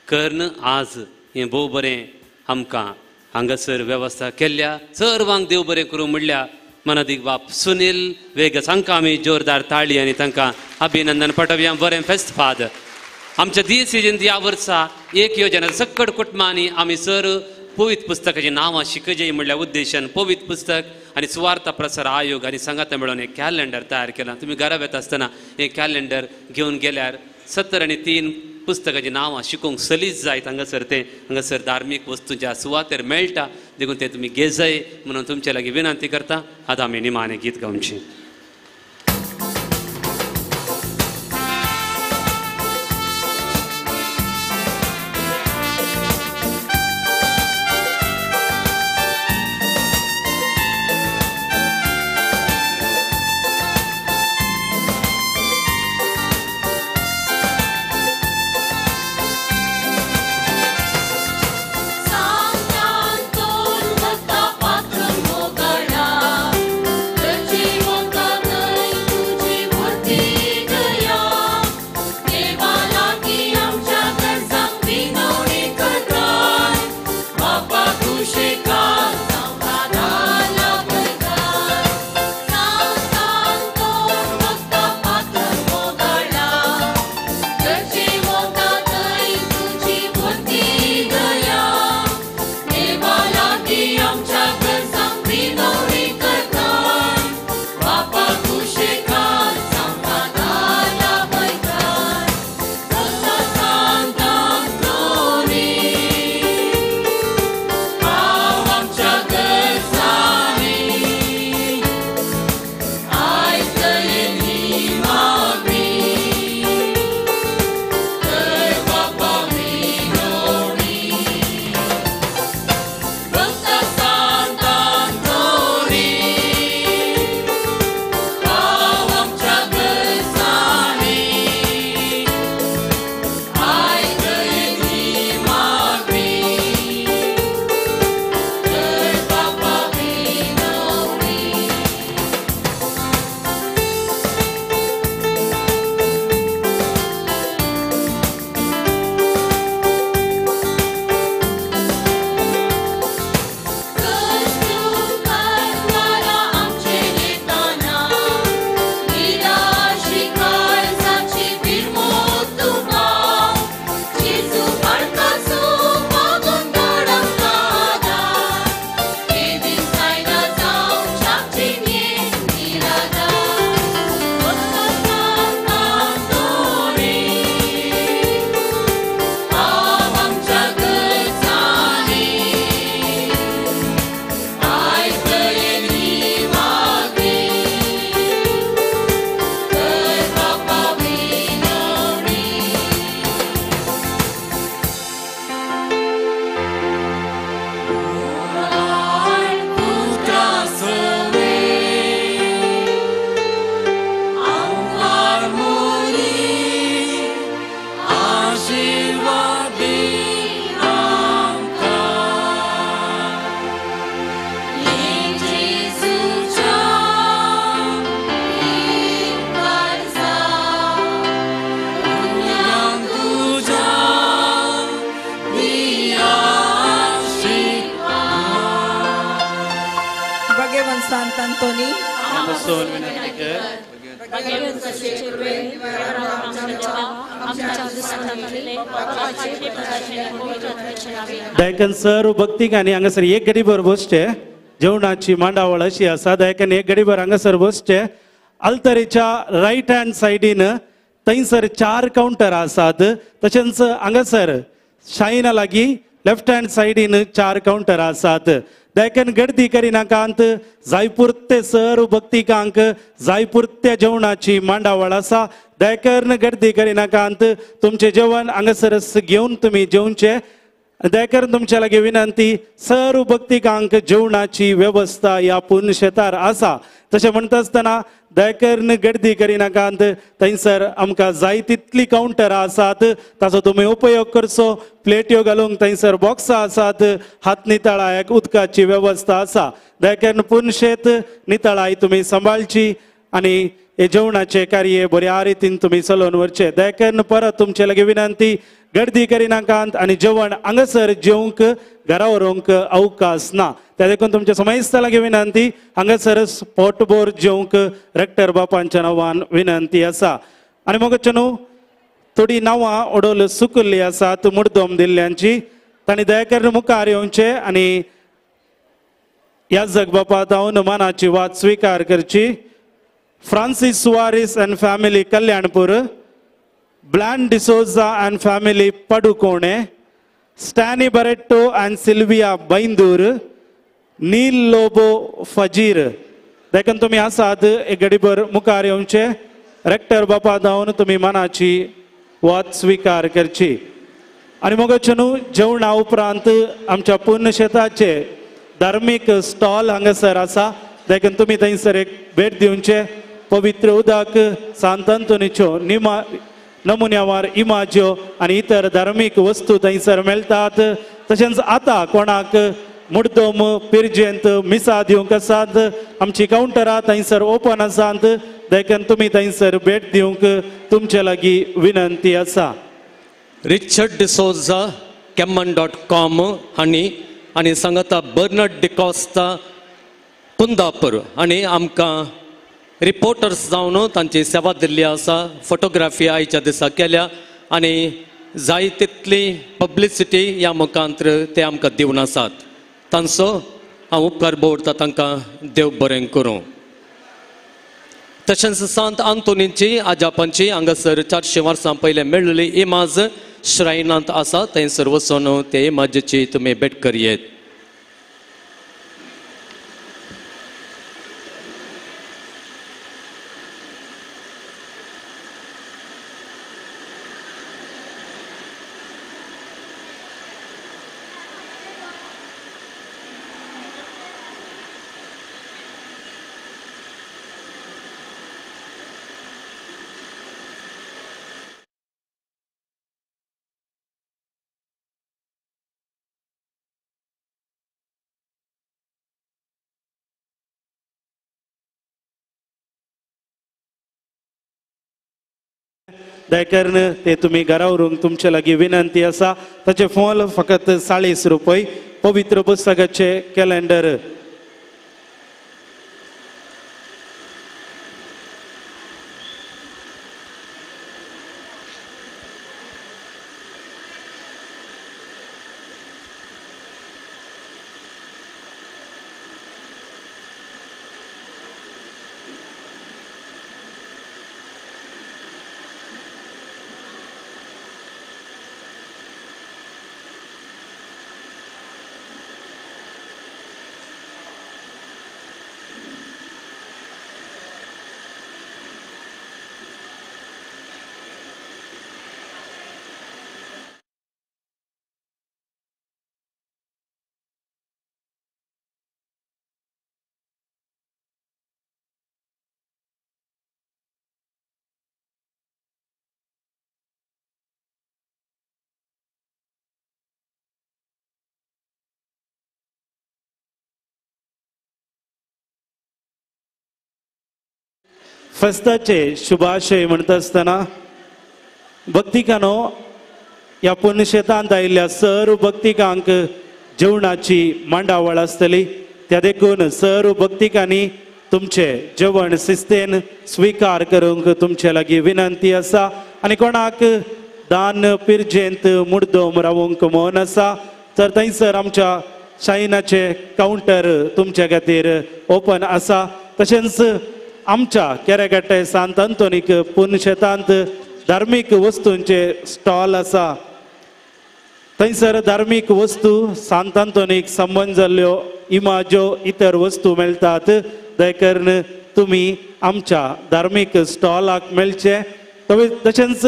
कर्ण आज हें भोव बरें आमकां हांगासर वेवस्था केल्ल्या. सर्वांक देव बरें करूं म्हणल्या मनादीक बाप सुनील वेगस हांकां आमी जोरदार ताळी आनी तांकां अभिनंदन पटोवया. बरें फेस्त फाद आमच्या दिसीजन ह्या वर्सा एक योजना सक्कड कुटुंबांनी आमी सर पवित्र पुस्तकाची नांवां शिकजय म्हणल्या उद्देशान पवित्र पुस्तक आनी सुवार्ता प्रसार आयोग आनी संघाता मेळून एक कॅलेंडर तयार केलां. तुमी घरा येता आसतना हें कॅलेंडर घेवन गेल्यार 70 आनी 3 पुस्तकाची नांवां शिकूंक सलीस जायत. हांगासर धार्मीक वस्तूंच्या सुवातेर मेळटा देखून ते तुमी घेजय म्हणून तुमचे लागीं विनंती करता. आतां आमी निमाणें गीत गावची. संत अंतोनी आमपासून विनंती कर दयकन सर भक्तीक आनी हांगासर एक गडीभर बसचे जेवणाची मांडावळ अशी आसा दयकन एक गडीभर हांगासर बसचे अल्तरेच्या रायट हँड सायडीन थंयसर 4 काउंटर आसात तशेंच हांगासर शायना लागीं लेफ्ट हँड सायडीन 4 काउंटर आसात दयकन गर्दी करिनाकांत जायपुरते सर भक्तिकांक जायपुरत्या जेवणाची मांडावळ आसा दयकन गर्दी करिनाकांत तुमचे जेवण हांगासरच घेवन तुमी जेवचे दयकर तुमच्या लागीं विनंती सर्व भक्तिकांक जेवणाची वेवस्था ह्या पुण्यशेतार आसा तशें म्हणटा आसतना दयकरन गर्दी करिनाकांत थंयसर आमकां जाय तितली काउंटरां आसात ताचो तुमी उपयोग करचो प्लेट्यो घालूंक थंयसर बॉक्सां आसात हात नितळायक उदकाची वेवस्था आसा दयकरन पुण्यशेत नितळाय तुमी सांबाळची आनी हे जेवणाचे कार्य बऱ्या रितीन तुमी चलोवन व्हरचे दयकरन परत तुमचे लागीं विनंती गर्दी करिनाकांत आनी जेवण हांगासर जेवंक घरा व्हरूंक अवकाश ना त्या देखून तुमच्या समयस्ता लागीं विनंती हांगासरच पोटभर जेवंक रेक्टर बापांच्या नांवान विनंती आसा आनी मोगचे न्हू थोडी नांवां ओडोल सुकल्ली आसात मुर्दोम दिल्ल्यांची तांणी दयकरन मुखार येवचें आनी ह्या जग बापा जावन मानाची वाद स्विकार करची Francis Suares and family Kalyanpur ब्लॅन D'Souza and family Padukone Stany Barretto and Sylvia Byndoor Neil Lobo Fajir देखून तुमी आसात एक गडीभर मुखार येवचे रेक्टर बापा जावन तुमी मनाची वाद स्विकार करची आनी मोगचे न्हू जेवणा उपरांत आमच्या पुण्यशेताचे धार्मीक स्टॉल हांगासर आसा देखून तुमी थंयसर एक भेट दिवचे पवित्र उदक सांत अंतोनीच्यो नमुन्यावार इमाज्यो आनी इतर धार्मीक वस्तू थंयसर मेळटात तशेंच आतां कोणाक मुर्दोम पिरजेंत मिसा दिवंक आसात आमची काउंटरां थंयसर ओपन आसात देखून तुमी थंयसर भेट दिवंक तुमचे लागीं विनंती आसा रिचर्ड डिसोजा Kemman.com आनी सांगता बर्नर्ड डिकॉस्ता कुंदापूर आनी आमकां रिपोर्टर्स जावन तांची सेवा दिल्ली आसा फोटोग्राफी आयच्या दिसा केल्या आनी जाय तितली पब्लिसिटी ह्या मुखांतर ते आमकां दिवन आसात तांचो हांव उपकार भोगता तांकां देव बरें करूं तशेंच सांत आंतोनीची आजापांची हांगासर 400 वर्सां पयलें मेळिल्ली इमाज श्रायनांत आसा थंयसर वचून ते इमाजेची तुमी भेट करयेत दयकरन ते तुमी घरा व्हरूंक तुमचे लागीं विनंती आसा ताचे मोल फकत 40 रुपये पवित्र पुस्तकाचे कॅलेंडर फेस्ताचे शुभाशय म्हणटा आसतना भक्तिकानो ह्या पुण्यशेतांत आयिल्ल्या सर्व भक्तिकांक जेवणाची मांडावळ आसतली त्या देखून सर्व भक्तिकांनी तुमचे जेवण शिस्तेन स्वीकार करूंक तुमचे लागीं विनंती आसा आनी कोणाक दान पिरजेंत मुर्दोम रावूंक मोन आसा तर थंयसर आमच्या शायनाचे काउंटर तुमचे खातीर ओपन आसा तशेंच आमच्या केरेगट्टे सांत अंतोनीक पुणशेतांत धार्मीक वस्तूंचे स्टॉल आसा थंयसर धार्मीक वस्तू सांत अंतोनीक संबंध जाल्ल्यो इमाज्यो इतर वस्तू मेळटात दयकरून तुमी आमच्या धार्मीक स्टॉलाक मेळचे तशेंच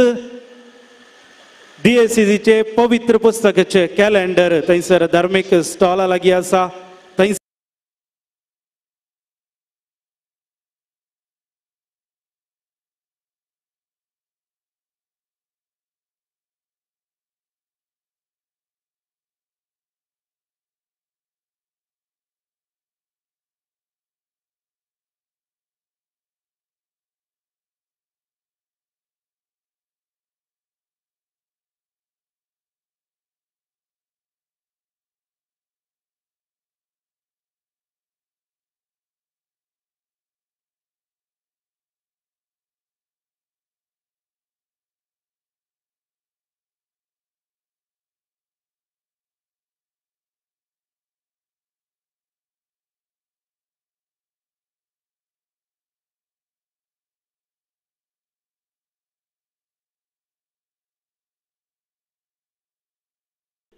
DACCचे पवित्र पुस्तकाचे कॅलेंडर थंयसर धार्मीक स्टॉला लागीं आसा थंय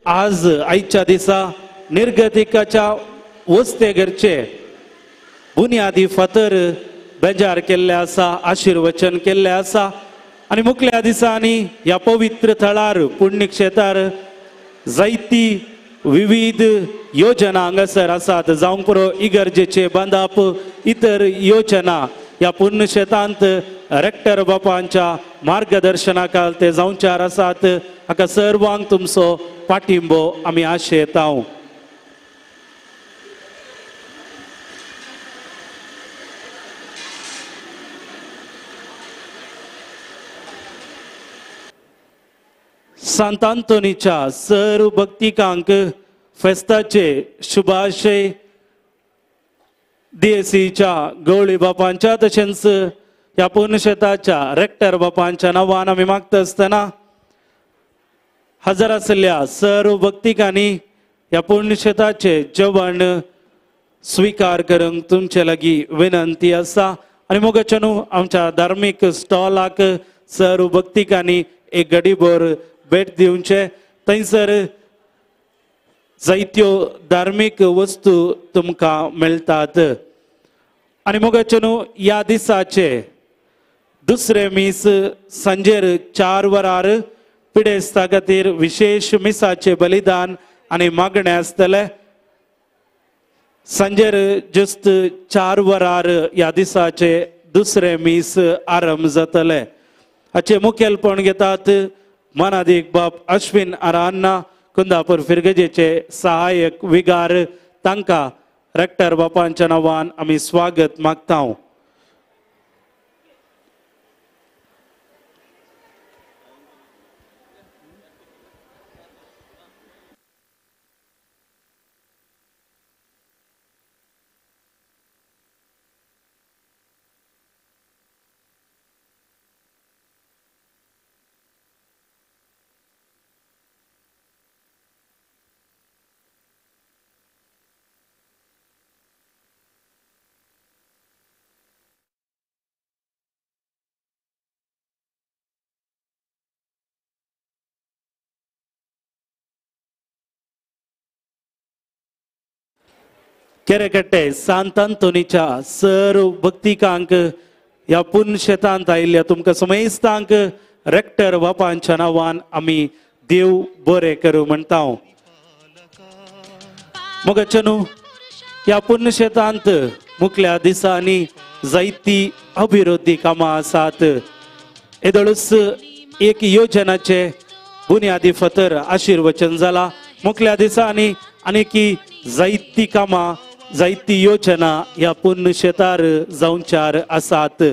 आज आयच्या दिसा निर्गतिकाच्या वस्तेगरचे बुनियादी फातर बेजार केल्ले आसा आशिर्वचन केल्ले आसा आनी मुखल्या दिसांनी ह्या पवित्र थळार पुण्यक्षेत्रार जायती विविध योजना हांगासर आसात जावंक पुरो इगर्जेचे बांदप इतर योजना ह्या पुण्यक्षेत्रांत रेक्टर बापांच्या मार्गदर्शनाखाल ते जावचार आसात हाका सर्वांक तुमचो पाठिंबो आमी आशेता सांत अंतोनीच्या सर्व भक्तिकांक फेस्ताचे शुभाशय DACCच्या गवळी बापांच्या तशेंच ह्या पुण्यक्षेत्राच्या रेक्टर बापांच्या नांवान आमी मागता आसतना हजर आसल्या सर्व भक्तिकांनी ह्या पुण्यक्षेत्राचे जेवण स्वीकार करूंक तुमचे लागीं विनंती आसा आनी मोगाचे न्हू आमच्या धार्मीक स्टॉलाक सर्व भक्तिकांनी एक घडीभर भेट दिवचे थंयसर जायत्यो धार्मीक वस्तू तुमकां मेळटात आनी मोगाचे न्हू ह्या दिसाचे दुसरे मीस सांजेर 4 वरार पिडेस्ता खातीर विशेष मिसाचे बलिदान आनी मागणे आसतले सांजेर जुस्त 4 वरार ह्या दिसाचे दुसरे मीस आरंभ जातले हाचे मुखेलपण घेतात मानादीक बाब अश्विन आरान्ना कुंदापूर फिरगजेचे सहाय्यक विगार तांकां रेक्टर बापांच्या नांवान आमी स्वागत मागता केरेकट्टे सांत अंतोनीच्या सर्व भक्तिकांक ह्या पुण्यक्षेत्रांत आयिल्ल्या तुमकां समेस्तांक रेक्टर बापांच्या नांवान आमी देव बरें करूं म्हणटा मोगाचे न्हू ह्या पुण्यक्षेत्रांत मुखल्या दिसांनी जायती अभिवृद्धी कामां आसात येदळूच एक योजनाचे बुनियादी फातर आशिर्वचन जाला मुखल्या दिसांनी आनीक जायती कामां जायती योजना ह्या पुण्यक्षेत्रार जावचार आसात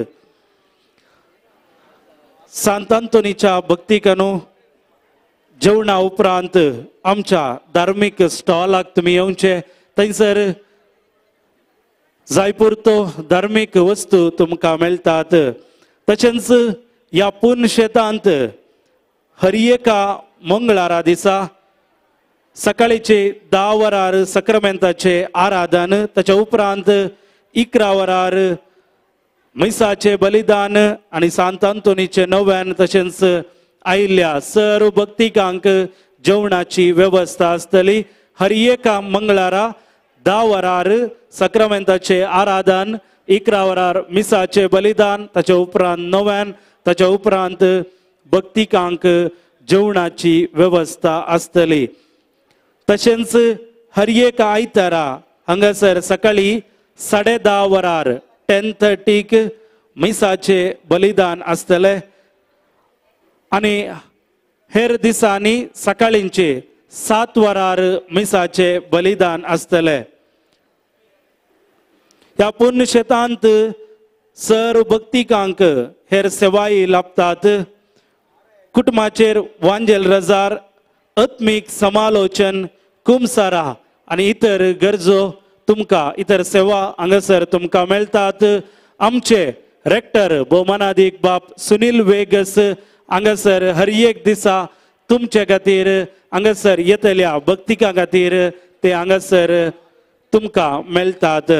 सांत अंतोनीच्या भक्तिकांनो जेवणा उपरांत आमच्या धार्मीक स्टॉलाक तुमी येवचे थंयसर जाय पुरतो धार्मीक वस्तू तुमकां मेळटात तशेंच ह्या पुण्यशेतांत हर एका मंगळारा दिसा सकाळीचे 10 वरार सक्रामेंताचे आराधन ताच्या उपरांत 11 वरार मैसाचे बलिदान आणि सांत आंतोनीचे नव्यान तशेंच आयिल्ल्या सर्व भक्तिकांक जेवणाची व्यवस्था आसतली हर एका मंगळारा 10 वरार सक्रामेंताचे आराधन 11 वरार मिसाचे बलिदान ताच्या उपरांत नव्यान ताच्या उपरांत भक्तिकांक जेवणाची व्यवस्था आसतली तशेंच हर एक आयतारा हांगासर सकाळी 10:30 वरार 10:30 मिसाचे बलिदान आसतले आणि हेर दिसांनी सकाळींचे 7 वरार मिसाचे बलिदान आसतले ह्या पुण्यशेतांत सर्व भक्तिकांक हेर सेवाई लाभतात कुटुंबाचेर वांजेल रजार आत्मीक समालोचन कुमसारा आणि इतर गरजो तुमकां इतर सेवा हांगासर तुमकां मेळटात आमचे रेक्टर भोवमानादीक बाप सुनील वेगस हांगासर हर एक दिसा तुमचे खातीर हांगासर येतल्या भक्तिकां खातीर ते हांगासर तुमकां मेळटात